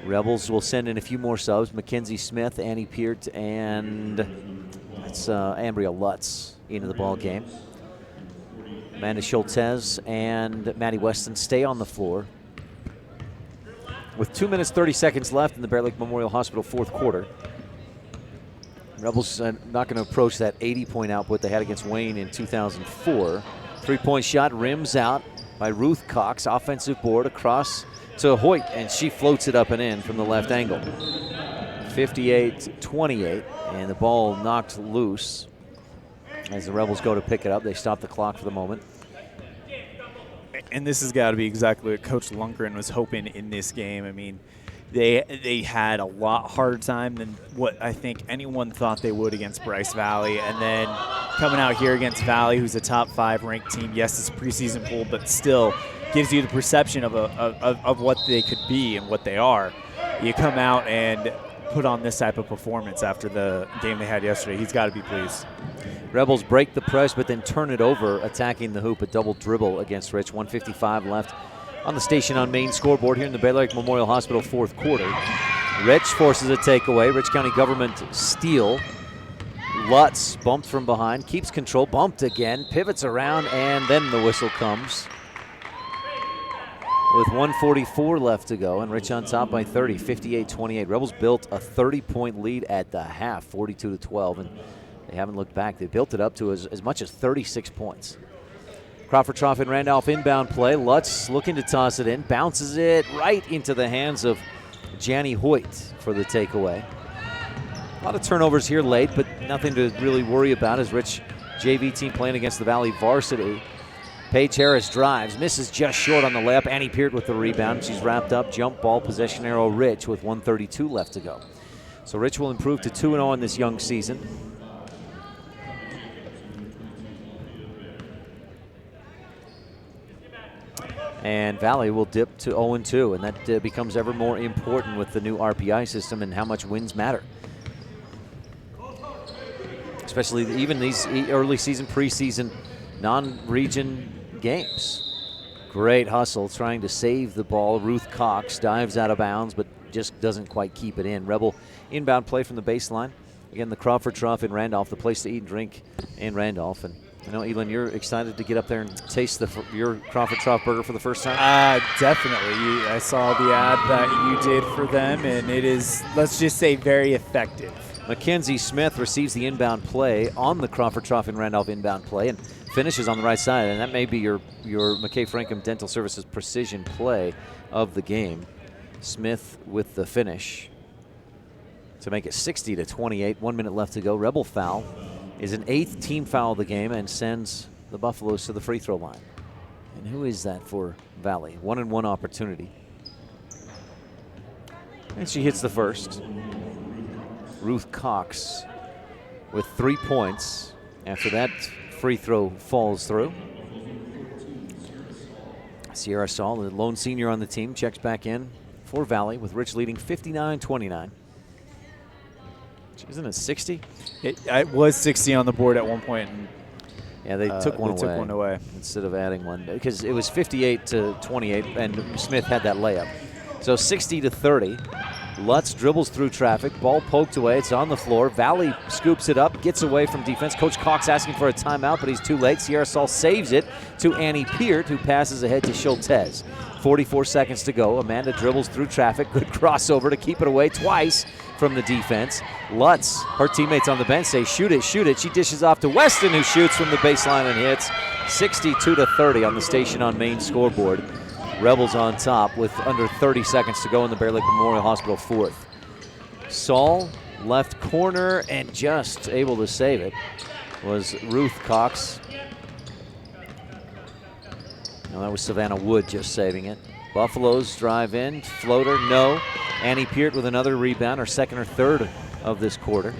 Rebels will send in a few more subs. Mackenzie Smith, Annie Peart, and that's Ambria Lutz into the ball game. Amanda Schultez and Maddie Weston stay on the floor. With 2 minutes, 30 seconds left in the Bear Lake Memorial Hospital fourth quarter. Rebels not going to approach that 80-point output they had against Wayne in 2004. Three-point shot rims out by Ruth Cox. Offensive board across to Hoyt, and she floats it up and in from the left angle. 58-28, and the ball knocked loose. As the Rebels go to pick it up, they stop the clock for the moment. And this has got to be exactly what Coach Lundgren was hoping in this game. I mean, they had a lot harder time than what I think anyone thought they would against Bryce Valley. And then coming out here against Valley, who's a top 5 ranked team. Yes, it's a preseason pool, but still gives you the perception of what they could be and what they are. You come out and put on this type of performance after the game they had yesterday. He's got to be pleased. Rebels break the press, but then turn it over, attacking the hoop, a double dribble against Rich. 1:55 left on the Station on Main scoreboard here in the Bear Lake Memorial Hospital fourth quarter. Rich forces a takeaway. Rich County government steal. Lutz bumped from behind, keeps control, bumped again, pivots around, and then the whistle comes. With 1:44 left to go, and Rich on top by 30, 58-28. Rebels built a 30-point lead at the half, 42-12, and they haven't looked back. They built it up to as much as 36 points. Crawford Trough and Randolph inbound play. Lutz looking to toss it in, bounces it right into the hands of Janny Hoyt for the takeaway. A lot of turnovers here late, but nothing to really worry about as Rich JV team playing against the Valley varsity. Paige Harris drives, misses just short on the layup. Annie Peart with the rebound. She's wrapped up. Jump ball, possession arrow Rich with 1:32 left to go. So Rich will improve to 2-0 in this young season. And Valley will dip to 0-2, and that becomes ever more important with the new RPI system and how much wins matter. Especially even these early season, preseason, non-region games. Great hustle trying to save the ball. Ruth Cox dives out of bounds, but just doesn't quite keep it in. Rebel inbound play from the baseline. Again, the Crawford Trough in Randolph, the place to eat and drink in Randolph. And I know, Elin, you're excited to get up there and taste your Crawford Trough burger for the first time? Definitely. I saw the ad that you did for them, and it is, let's just say, very effective. Mackenzie Smith receives the inbound play on the Crawford Trough in Randolph inbound play and finishes on the right side, and that may be your McKay Frankham Dental Services precision play of the game. Smith with the finish to make it 60-28. 1 minute left to go. Rebel foul is an 8th team foul of the game and sends the Buffaloes to the free throw line. And who is that for Valley? 1-and-1 opportunity. And she hits the first. Ruth Cox with 3 points after that free throw falls through. Sierra Saul, the lone senior on the team, checks back in for Valley with Rich leading 59-29. Isn't it 60? It was 60 on the board at one point. And, yeah, they took one away instead of adding one because it was 58-28, and Smith had that layup. So 60-30. Lutz dribbles through traffic. Ball poked away. It's on the floor. Valley scoops it up, gets away from defense. Coach Cox asking for a timeout, but he's too late. Sierra Saul saves it to Annie Peart, who passes ahead to Schultez. 44 seconds to go. Amanda dribbles through traffic. Good crossover to keep it away twice from the defense. Lutz, her teammates on the bench say, shoot it, shoot it. She dishes off to Weston, who shoots from the baseline and hits. 62-30 on the Station on Main scoreboard. Rebels on top with under 30 seconds to go in the Bear Lake Memorial Hospital fourth. Saul left corner and just able to save it was Ruth Cox. No, that was Savannah Wood just saving it. Buffaloes drive in, floater, no. Annie Peart with another rebound, her second or third of this quarter.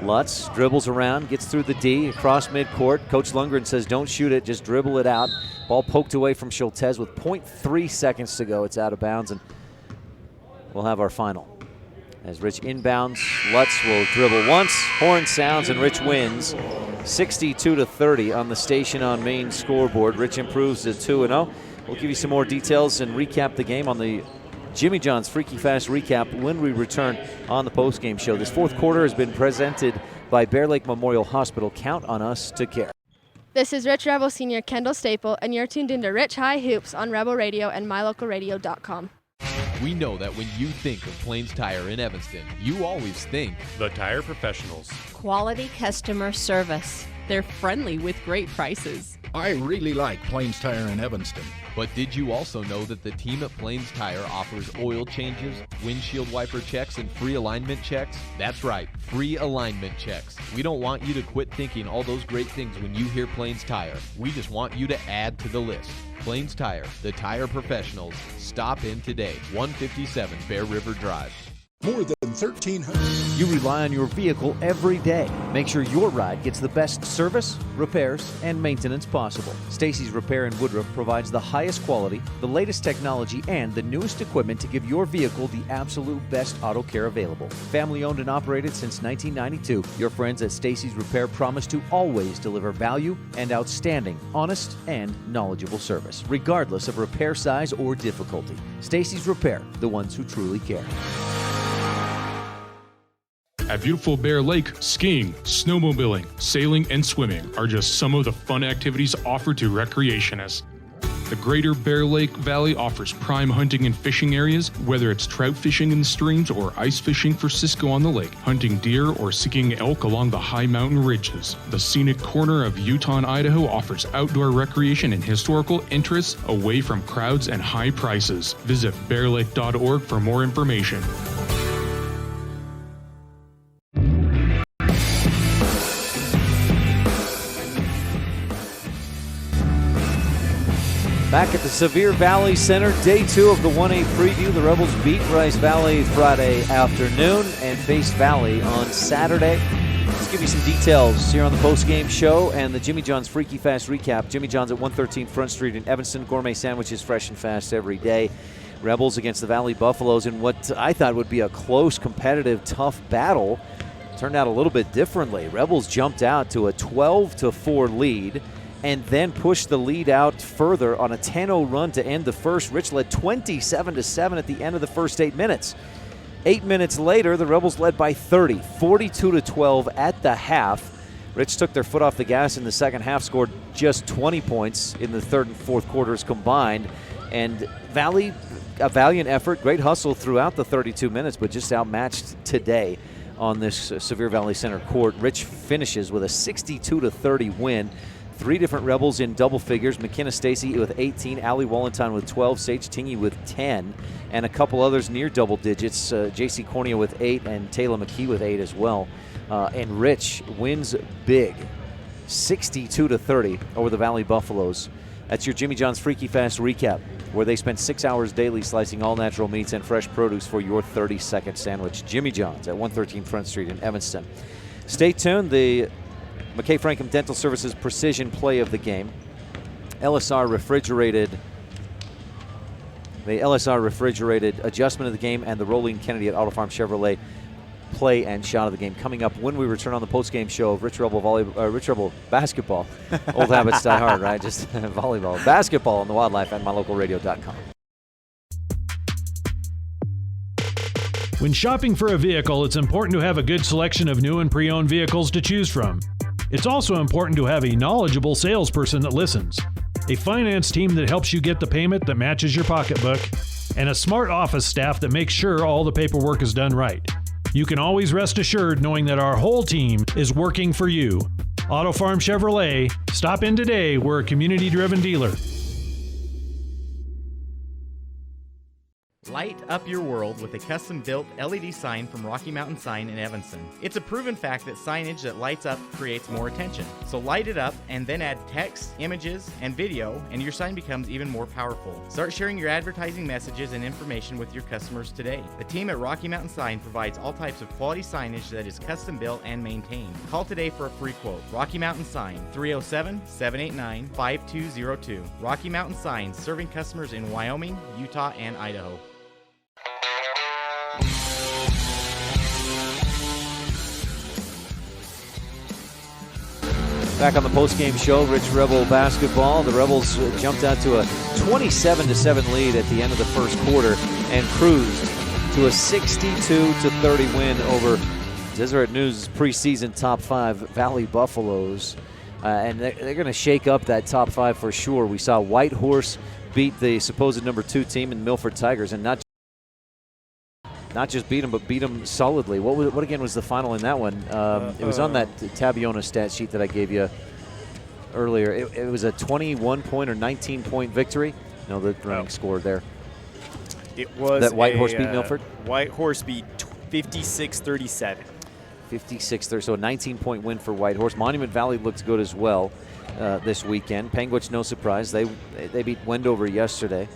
Lutz dribbles around, gets through the D, across midcourt. Coach Lundgren says don't shoot it, just dribble it out. Ball poked away from Schultez with 0.3 seconds to go. It's out of bounds, and we'll have our final. As Rich inbounds, Lutz will dribble once, horn sounds, and Rich wins. 62-30 on the Station on Main scoreboard. Rich improves to 2-0. We'll give you some more details and recap the game on the Jimmy John's Freaky Fast recap when we return on the postgame show. This fourth quarter has been presented by Bear Lake Memorial Hospital. Count on us to care. This is Rich Rebel Senior Kendall Staple, and you're tuned into Rich High Hoops on Rebel Radio and mylocalradio.com. We know that when you think of Plains Tire in Evanston, you always think the Tire Professionals. Quality customer service. They're friendly with great prices. I really like Plains Tire in Evanston. But did you also know that the team at Plains Tire offers oil changes, windshield wiper checks, and free alignment checks? That's right, free alignment checks. We don't want you to quit thinking all those great things when you hear Plains Tire. We just want you to add to the list. Plains Tire, the tire professionals. Stop in today, 157 Bear River Drive. More than 1,300. You rely on your vehicle every day. Make sure your ride gets the best service, repairs, and maintenance possible. Stacy's Repair in Woodruff provides the highest quality, the latest technology, and the newest equipment to give your vehicle the absolute best auto care available. Family owned and operated since 1992, your friends at Stacy's Repair promise to always deliver value and outstanding, honest, and knowledgeable service, regardless of repair size or difficulty. Stacy's Repair, the ones who truly care. At beautiful Bear Lake, skiing, snowmobiling, sailing, and swimming are just some of the fun activities offered to recreationists. The Greater Bear Lake Valley offers prime hunting and fishing areas, whether it's trout fishing in the streams or ice fishing for Cisco on the lake, hunting deer or seeking elk along the high mountain ridges. The scenic corner of Utah and Idaho offers outdoor recreation and historical interests away from crowds and high prices. Visit bearlake.org for more information. Back at the Sevier Valley Center, day 2 of the 1A preview. The Rebels beat Rice Valley Friday afternoon and faced Valley on Saturday. Let's give you some details here on the postgame show and the Jimmy John's Freaky Fast recap. Jimmy John's at 113 Front Street in Evanston. Gourmet sandwiches fresh and fast every day. Rebels against the Valley Buffaloes in what I thought would be a close, competitive, tough battle. Turned out a little bit differently. Rebels jumped out to a 12-4 lead and then pushed the lead out further on a 10-0 run to end the first. Rich led 27-7 at the end of the first 8 minutes. 8 minutes later, the Rebels led by 30, 42-12 at the half. Rich took their foot off the gas in the second half, scored just 20 points in the third and fourth quarters combined. And Valley, a valiant effort, great hustle throughout the 32 minutes, but just outmatched today on this Sevier Valley Center court. Rich finishes with a 62-30 win. 3 different Rebels in double figures. McKenna Stacy with 18, Allie Wallenton with 12, Sage Tingy with 10, and a couple others near double digits. J.C. Cornea with 8 and Taylor McKee with 8 as well. And Rich wins big, 62-30 over the Valley Buffaloes. That's your Jimmy John's Freaky Fast recap, where they spend 6 hours daily slicing all natural meats and fresh produce for your 30-second sandwich. Jimmy John's at 113 Front Street in Evanston. Stay tuned. The McKay Frankham Dental Services precision play of the game. The LSR refrigerated adjustment of the game, and the Rolling Kennedy at Auto Farm Chevrolet play and shot of the game coming up when we return on the post-game show of Rich Rebel basketball. Old habits die hard, right? Just volleyball. Basketball on the Wildlife at mylocalradio.com. When shopping for a vehicle, it's important to have a good selection of new and pre-owned vehicles to choose from. It's also important to have a knowledgeable salesperson that listens, a finance team that helps you get the payment that matches your pocketbook, and a smart office staff that makes sure all the paperwork is done right. You can always rest assured knowing that our whole team is working for you. Auto Farm Chevrolet. Stop in today. We're a community-driven dealer. Light up your world with a custom-built LED sign from Rocky Mountain Sign in Evanston. It's a proven fact that signage that lights up creates more attention. So light it up and then add text, images, and video, and your sign becomes even more powerful. Start sharing your advertising messages and information with your customers today. The team at Rocky Mountain Sign provides all types of quality signage that is custom-built and maintained. Call today for a free quote. Rocky Mountain Sign, 307-789-5202. Rocky Mountain Sign, serving customers in Wyoming, Utah, and Idaho. Back on the postgame show, Rich Rebel basketball. The Rebels jumped out to a 27-7 lead at the end of the first quarter and cruised to a 62-30 win over Deseret News' preseason top 5 Valley Buffaloes. and they're going to shake up that top 5 for sure. We saw White Horse beat the supposed number 2 team in Milford Tigers, and not just beat them, but beat them solidly. What again was the final in that one? It was on that Tabiona stat sheet that I gave you earlier. It was a 21-point or 19-point victory. No, the running score there. It was that White Horse beat Milford? White Horse beat 56-37. 56-30, so a 19-point win for White Horse. Monument Valley looked good as well this weekend. Penguich, no surprise. They beat Wendover yesterday.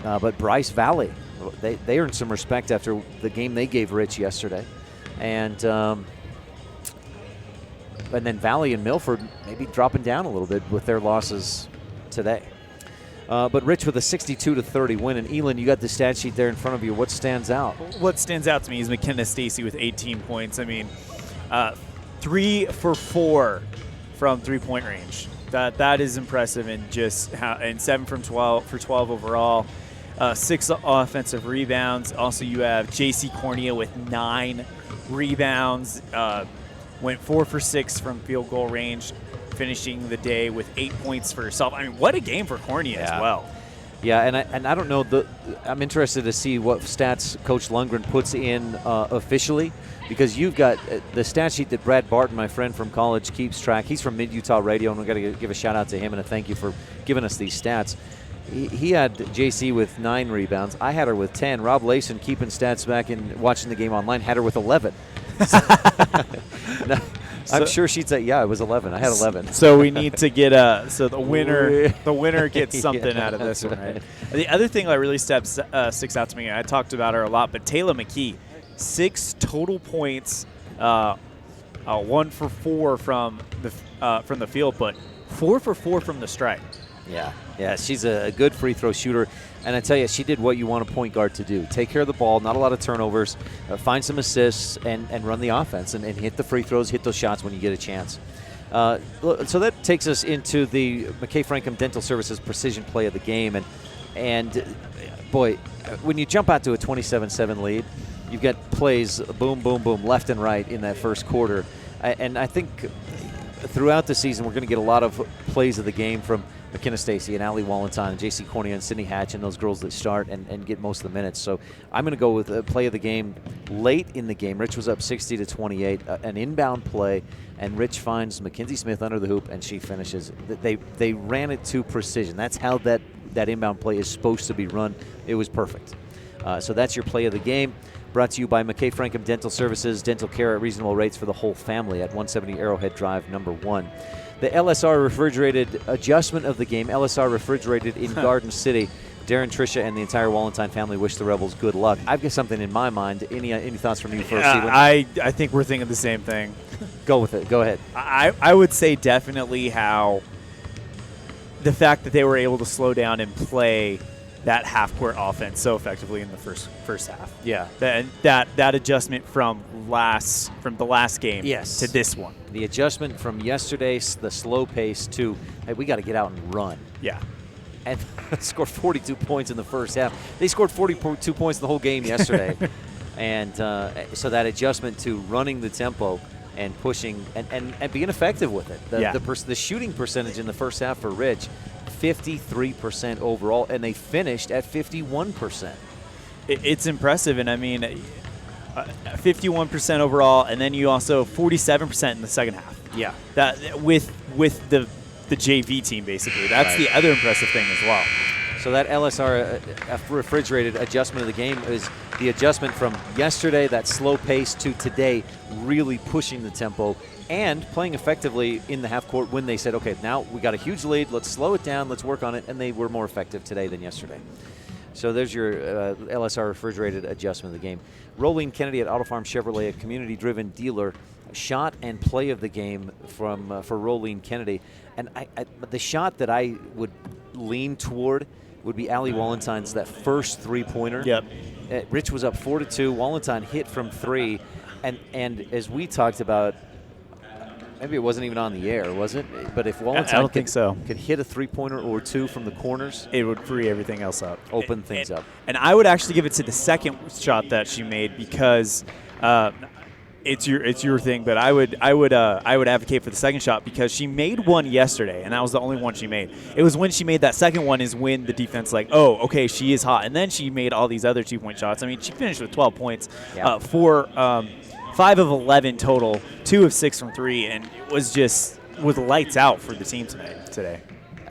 But Bryce Valley, they earned some respect after the game they gave Rich yesterday. And then Valley and Milford maybe dropping down a little bit with their losses today. But Rich with a 62-30 win. And Elin, you got the stat sheet there in front of you. What stands out? What stands out to me is McKenna Stacy with 18 points. I mean, 3 for 4 from three-point range. That is impressive, and 7 from 12 for 12 overall. 6 offensive rebounds. Also, you have J.C. Cornea with 9 rebounds. Went 4 for 6 from field goal range, finishing the day with 8 points for herself. I mean, what a game for Cornea as well. Yeah, and I don't know. I'm interested to see what stats Coach Lundgren puts in officially, because you've got the stat sheet that Brad Barton, my friend from college, keeps track. He's from Mid-Utah Radio, and we've got to give a shout out to him and a thank you for giving us these stats. He had JC with 9 rebounds. I had her with 10. Rob Layson, keeping stats back and watching the game online, had her with 11. I'm sure she'd say, yeah, it was 11. I had 11. So we need to get the winner gets something out of this one, right? The other thing that really sticks out to me, I talked about her a lot, but Taylor McKee, 6 total points, 1 for 4 from the field, but 4 for 4 from the stripe. Yeah, she's a good free throw shooter. And I tell you, she did what you want a point guard to do. Take care of the ball, not a lot of turnovers, find some assists, and run the offense, and hit the free throws, hit those shots when you get a chance. So that takes us into the McKay Frankham Dental Services Precision Play of the game. And boy, when you jump out to a 27-7 lead, you've got plays boom, boom, boom, left and right in that first quarter. And I think throughout the season, we're going to get a lot of plays of the game from McKenna Stacy and Allie Wallenstein and J.C. Cornea and Sydney Hatch and those girls that start and get most of the minutes. So I'm going to go with a play of the game late in the game. Rich was up 60-28, an inbound play, and Rich finds Mackenzie Smith under the hoop, and she finishes. They ran it to precision. That's how that inbound play is supposed to be run. It was perfect. So that's your play of the game. Brought to you by McKay Frankham Dental Services, dental care at reasonable rates for the whole family at 170 Arrowhead Drive, number 1. The LSR refrigerated adjustment of the game, LSR refrigerated in Garden City. Darren, Tricia, and the entire Wallenstein family wish the Rebels good luck. I've got something in my mind. Any thoughts from you first, Stephen? I think we're thinking the same thing. Go with it. Go ahead. I would say definitely how the fact that they were able to slow down and play that half-court offense so effectively in the first half. Yeah. That adjustment from the last game to this one. The adjustment from yesterday, the slow pace to, hey, we got to get out and run. Yeah. And scored 42 points in the first half. They scored 42 points in the whole game yesterday. And so that adjustment to running the tempo and pushing and being effective with it. The shooting percentage in the first half for Rich, 53% overall, and they finished at 51%. It's impressive, and I mean, 51% overall, and then you also 47% in the second half. Yeah, that with the JV team basically. That's the other impressive thing as well. So that LSR refrigerated adjustment of the game is the adjustment from yesterday, that slow pace, to today, really pushing the tempo and playing effectively in the half court when they said, okay, now we got a huge lead, let's slow it down, let's work on it, and they were more effective today than yesterday. So there's your LSR refrigerated adjustment of the game. Rolene Kennedy at Auto Farm Chevrolet, a community-driven dealer, shot and play of the game for Rolene Kennedy. And the shot that I would lean toward would be Allie Wallenstein's, that first three-pointer. Yep. Rich was up 4-2. Wallenstein hit from 3. And as we talked about, maybe it wasn't even on the air, was it? But if Wallenstein could hit a three-pointer or 2 from the corners, it would free everything else up. Open things up. And I would actually give it to the second shot that she made because it's your thing, but I would advocate for the second shot because she made one yesterday, and that was the only one she made. It was when she made that second one is when the defense oh, okay, she is hot, and then she made all these other 2-point shots. I mean, she finished with 12 points, 5 of 11 total, 2 of 6 from 3, and it was just with lights out for the team today.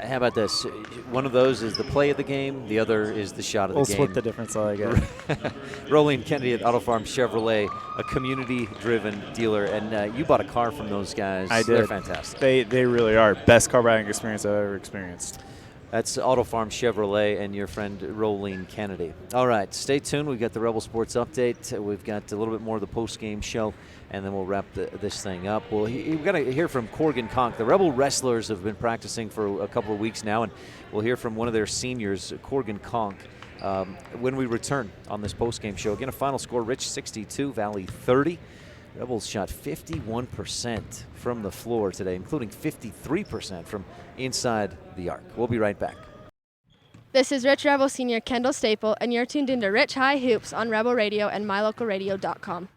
How about this? One of those is the play of the game. The other is the shot of the game. We'll split the difference, I guess. Rolene Kennedy at Auto Farm Chevrolet, a community-driven dealer, and you bought a car from those guys. I did. They're fantastic. They really are. Best car buying experience I've ever experienced. That's Auto Farm Chevrolet and your friend Rolene Kennedy. All right, stay tuned. We've got the Rebel Sports Update. We've got a little bit more of the post-game show, and then we'll wrap this thing up. Well, we've got to hear from Corgan Conk. The Rebel wrestlers have been practicing for a couple of weeks now, and we'll hear from one of their seniors, Corgan Conk, when we return on this post-game show. Again, a final score, Rich 62, Valley 30. Rebels shot 51% from the floor today, including 53% from inside the arc. We'll be right back. This is Rich Rebel Senior Kendall Staple, and you're tuned into Rich High Hoops on Rebel Radio and mylocalradio.com.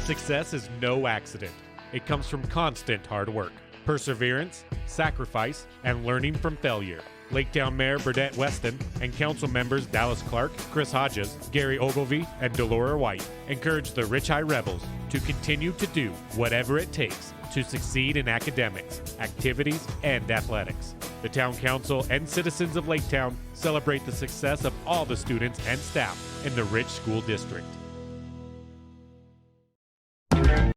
Success is no accident. It comes from constant hard work, perseverance, sacrifice, and learning from failure. Laketown Mayor Burdette Weston and council members Dallas Clark, Chris Hodges, Gary Ogilvie, and Delora White encourage the Rich High Rebels to continue to do whatever it takes to succeed in academics, activities, and athletics. The town council and citizens of Laketown celebrate the success of all the students and staff in the Rich School District.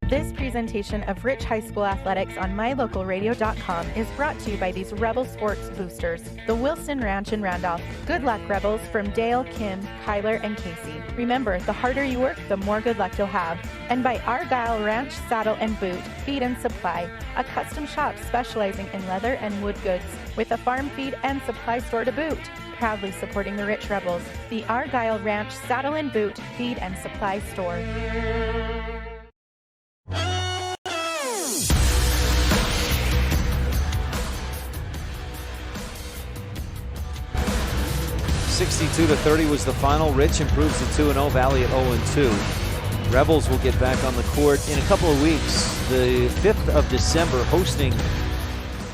This presentation of Rich High School Athletics on mylocalradio.com is brought to you by these Rebel Sports Boosters, the Wilson Ranch in Randolph. Good luck, Rebels, from Dale, Kim, Kyler, and Casey. Remember, the harder you work, the more good luck you'll have. And by Argyle Ranch Saddle and Boot, Feed and Supply, a custom shop specializing in leather and wood goods, with a farm feed and supply store to boot. Proudly supporting the Rich Rebels, the Argyle Ranch Saddle and Boot, Feed and Supply Store. 62-30 was the final. Rich improves to 2-0. Valley at 0-2. Rebels will get back on the court in a couple of weeks. The 5th of December, hosting,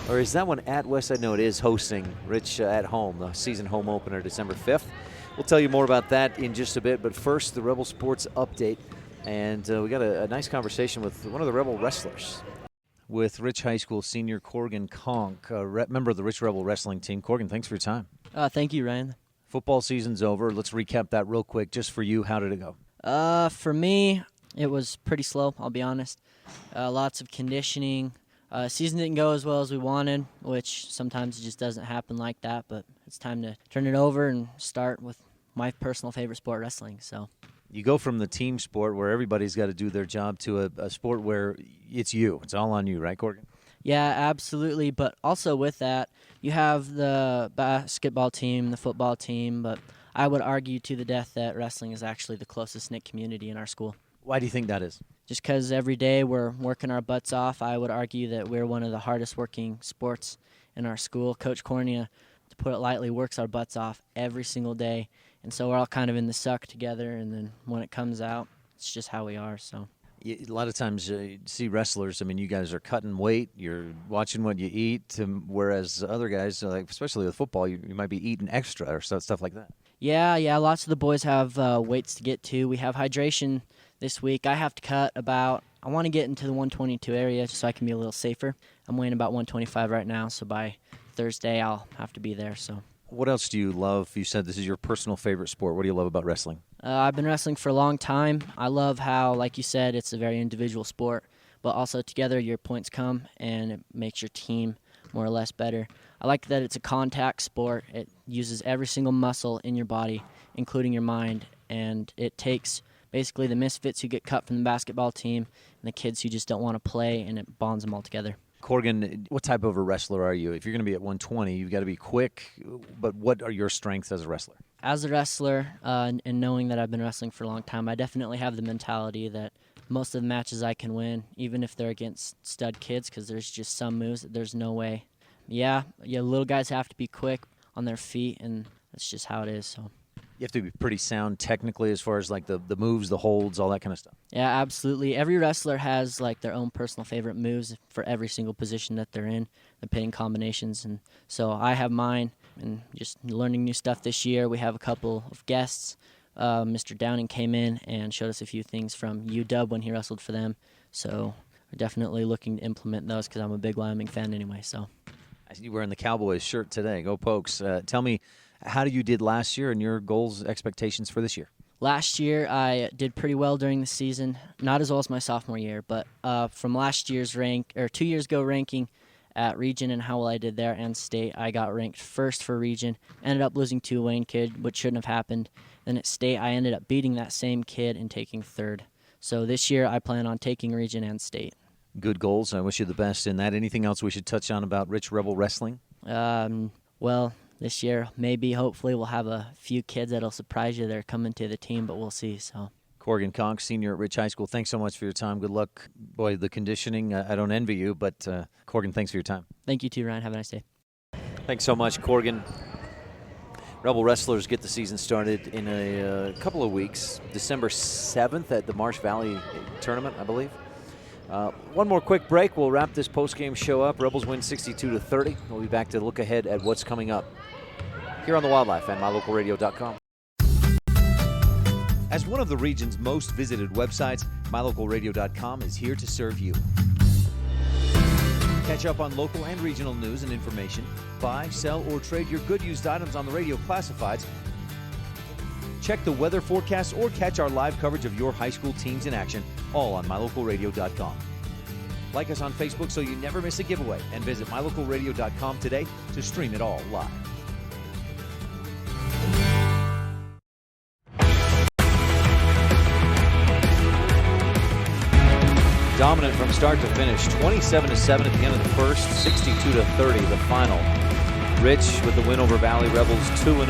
or is that one at Westside? No, it is hosting Rich at home, the season home opener, December 5th. We'll tell you more about that in just a bit, but first, the Rebel Sports Update. And we got a nice conversation with one of the Rebel wrestlers, with Rich High School senior Corgan Conk, member of the Rich Rebel wrestling team. Corgan, thanks for your time. Thank you, Ryan. Football season's over. Let's recap that real quick just for you. How did it go? For me, it was pretty slow, I'll be honest. Lots of conditioning. Season didn't go as well as we wanted, which sometimes it just doesn't happen like that, but it's time to turn it over and start with my personal favorite sport, wrestling. So you go from the team sport where everybody's got to do their job to a sport where it's you. It's all on you, right, Corgan? Yeah, absolutely. But also with that, you have the basketball team, the football team, but I would argue to the death that wrestling is actually the closest knit community in our school. Why do you think that is? Just because every day we're working our butts off. I would argue that we're one of the hardest working sports in our school. Coach Cornea, to put it lightly, works our butts off every single day. And so we're all kind of in the suck together, and then when it comes out, it's just how we are. So a lot of times you see wrestlers, I mean, you guys are cutting weight, you're watching what you eat, whereas other guys, like especially with football, you might be eating extra or stuff like that. Yeah, lots of the boys have weights to get to. We have hydration this week. I have to cut I want to get into the 122 area just so I can be a little safer. I'm weighing about 125 right now, so by Thursday I'll have to be there. So. What else do you love? You said this is your personal favorite sport. What do you love about wrestling? I've been wrestling for a long time. I love how, like you said, it's a very individual sport, but also together your points come and it makes your team more or less better. I like that it's a contact sport. It uses every single muscle in your body, including your mind, and it takes basically the misfits who get cut from the basketball team and the kids who just don't want to play, and it bonds them all together. Corgan, what type of a wrestler are you? If you're going to be at 120, you've got to be quick, but what are your strengths as a wrestler? As a wrestler, and knowing that I've been wrestling for a long time, I definitely have the mentality that most of the matches I can win, even if they're against stud kids, because there's just some moves that there's no way. Yeah, little guys have to be quick on their feet, and that's just how it is. So, You have to be pretty sound technically as far as like the moves, the holds, all that kind of stuff. Yeah, absolutely. Every wrestler has like their own personal favorite moves for every single position that they're in, the pinning combinations. And so I have mine, and just learning new stuff this year. We have a couple of guests. Mr. Downing came in and showed us a few things from UW when he wrestled for them. So we're definitely looking to implement those because I'm a big Wyoming fan anyway. So I see you wearing the Cowboys shirt today. Go Pokes. Tell me how you did last year and your goals, expectations for this year. Last year, I did pretty well during the season. Not as well as my sophomore year, but from last year's 2 years ago ranking at region and how well I did there and state, I got ranked first for region. Ended up losing to a Wayne kid, which shouldn't have happened. Then at state, I ended up beating that same kid and taking third. So this year, I plan on taking region and state. Good goals. I wish you the best in that. Anything else we should touch on about Rich Rebel Wrestling? Well, this year, maybe, hopefully, we'll have a few kids that'll surprise you that are coming to the team, but we'll see. So, Corrigan Cox, senior at Rich High School, thanks so much for your time. Good luck. Boy, the conditioning, I don't envy you, but Corrigan, thanks for your time. Thank you too, Ryan. Have a nice day. Thanks so much, Corrigan. Rebel wrestlers get the season started in a couple of weeks. December 7th at the Marsh Valley tournament, I believe. One more quick break. We'll wrap this post-game show up. Rebels win 62-30. We'll be back to look ahead at what's coming up here on The Wildlife and mylocalradio.com. As one of the region's most visited websites, mylocalradio.com is here to serve you. Catch up on local and regional news and information. Buy, sell, or trade your good used items on the radio classifieds. Check the weather forecast or catch our live coverage of your high school teams in action, all on mylocalradio.com. Like us on Facebook so you never miss a giveaway, and visit mylocalradio.com today to stream it all live. Dominant from start to finish, 27-7 at the end of the first, 62-30 the final. Rich with the win over Valley Rebels 2-0.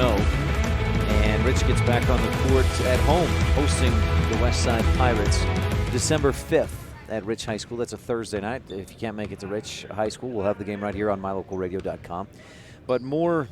And Rich gets back on the court at home, hosting the Westside Pirates December 5th at Rich High School. That's a Thursday night. If you can't make it to Rich High School, we'll have the game right here on mylocalradio.com. But more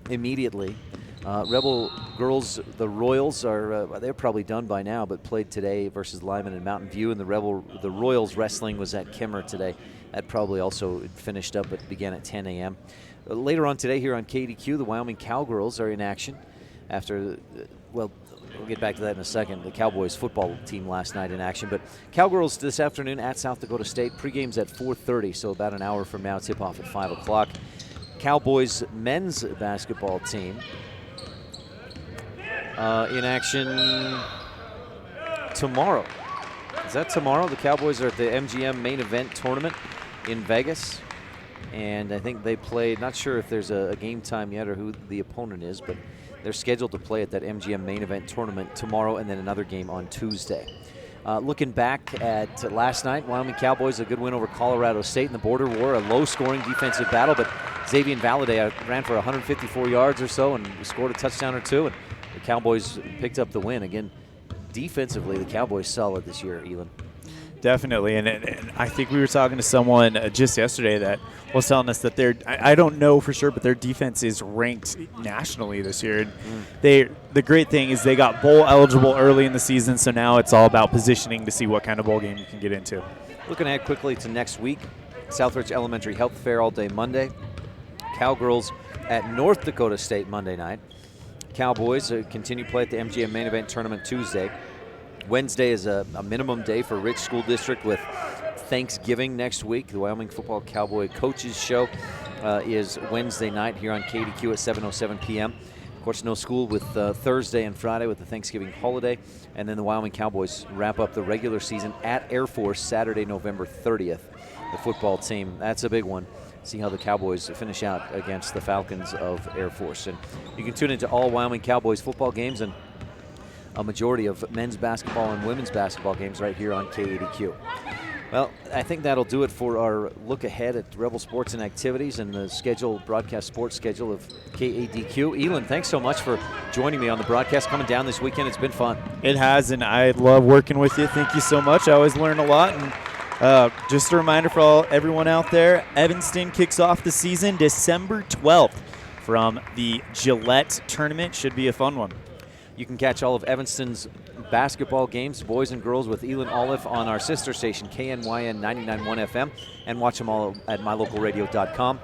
immediately, Rebel girls, the Royals they're probably done by now, but played today versus Lyman and Mountain View, and the Royals wrestling was at Kimmer today. That probably also finished up, but began at 10 a.m. Later on today here on KADQ, the Wyoming Cowgirls are in action after, we'll get back to that in a second. The Cowboys football team last night in action, but Cowgirls this afternoon at South Dakota State. Pregame's at 4:30, so about an hour from now, tip-off at 5 o'clock. Cowboys men's basketball team in action tomorrow. Is that tomorrow? The Cowboys are at the MGM main event tournament in Vegas. And I think they played, not sure if there's a game time yet or who the opponent is, but they're scheduled to play at that MGM main event tournament tomorrow and then another game on Tuesday. Looking back at last night, Wyoming Cowboys, a good win over Colorado State in the border war, a low-scoring defensive battle, but Xavier Valladay ran for 154 yards or so and scored a touchdown or two, and the Cowboys picked up the win. Again, defensively, the Cowboys solid this year, Elon. Definitely, and I think we were talking to someone just yesterday that was telling us that I don't know for sure, but their defense is ranked nationally this year. The great thing is they got bowl eligible early in the season, so now it's all about positioning to see what kind of bowl game you can get into. Looking ahead quickly to next week, Southridge Elementary Health Fair all day Monday. Cowgirls at North Dakota State Monday night. Cowboys continue play at the MGM main event tournament Tuesday. Wednesday is a minimum day for Rich School District with Thanksgiving next week. The Wyoming Football Cowboy Coaches Show is Wednesday night here on KADQ at 7:07 p.m. Of course, no school with Thursday and Friday with the Thanksgiving holiday. And then the Wyoming Cowboys wrap up the regular season at Air Force Saturday, November 30th. The football team, that's a big one. See how the Cowboys finish out against the Falcons of Air Force. And you can tune into all Wyoming Cowboys football games and a majority of men's basketball and women's basketball games right here on KADQ. Well, I think that'll do it for our look ahead at Rebel Sports and Activities and the broadcast sports schedule of KADQ. Elon, thanks so much for joining me on the broadcast, coming down this weekend. It's been fun. It has, and I love working with you. Thank you so much. I always learn a lot. And just a reminder for everyone out there, Evanston kicks off the season December 12th from the Gillette tournament. Should be a fun one. You can catch all of Evanston's basketball games, boys and girls, with Elin Olive on our sister station, KNYN 99.1 FM, and watch them all at mylocalradio.com.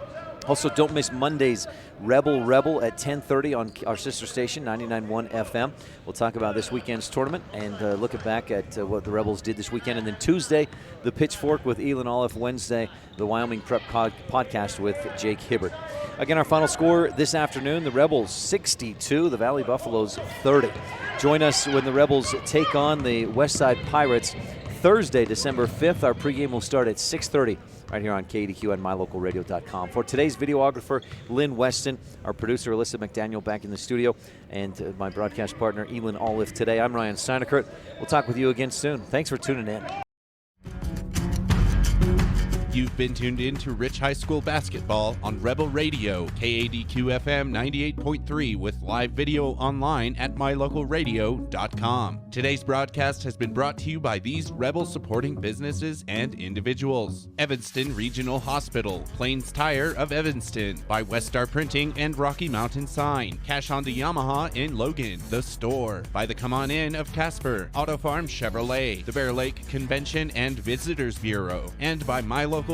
Also, don't miss Monday's Rebel at 10:30 on our sister station, 99.1 FM. We'll talk about this weekend's tournament and looking back at what the Rebels did this weekend. And then Tuesday, the Pitchfork with Elin Olive. Wednesday, the Wyoming Prep podcast with Jake Hibbert. Again, our final score this afternoon, the Rebels 62, the Valley Buffaloes 30. Join us when the Rebels take on the Westside Pirates Thursday, December 5th. Our pregame will start at 6:30. Right here on KADQ and mylocalradio.com. For today's videographer, Lynn Weston, our producer, Alyssa McDaniel, back in the studio, and my broadcast partner, Elin Olive today. I'm Ryan STEINECKERT. We'll talk with you again soon. Thanks for tuning in. You've been tuned in to Rich High School basketball on Rebel Radio, KADQ FM 98.3, with live video online at mylocalradio.com. Today's broadcast has been brought to you by these Rebel supporting businesses and individuals: Evanston Regional Hospital, Plains Tire of Evanston, by Westar Printing and Rocky Mountain Sign, Cash Honda Yamaha in Logan, The Store, by the Come On In of Casper, Auto Farm Chevrolet, the Bear Lake Convention and Visitors Bureau, and by mylocalradio.com.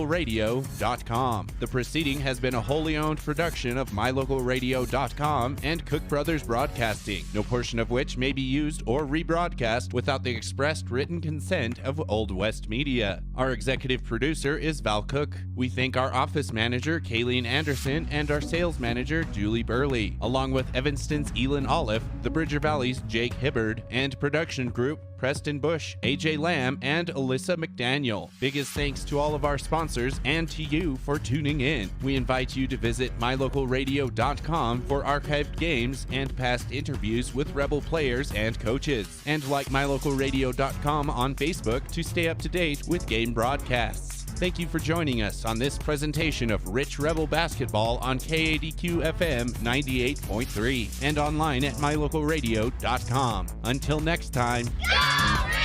The proceeding has been a wholly owned production of mylocalradio.com and Cook Brothers Broadcasting, no portion of which may be used or rebroadcast without the expressed written consent of Old West Media. Our executive producer is Val Cook. We thank our office manager, Kayleen Anderson, and our sales manager, Julie Burley, along with Evanston's Elin Olive, the Bridger Valley's Jake Hibbard, and production group Preston Bush, AJ Lamb, and Alyssa McDaniel. Biggest thanks to all of our sponsors and to you for tuning in. We invite you to visit mylocalradio.com for archived games and past interviews with Rebel players and coaches. And like mylocalradio.com on Facebook to stay up to date with game broadcasts. Thank you for joining us on this presentation of Rich Rebel Basketball on KADQ FM 98.3 and online at mylocalradio.com. Until next time. Go!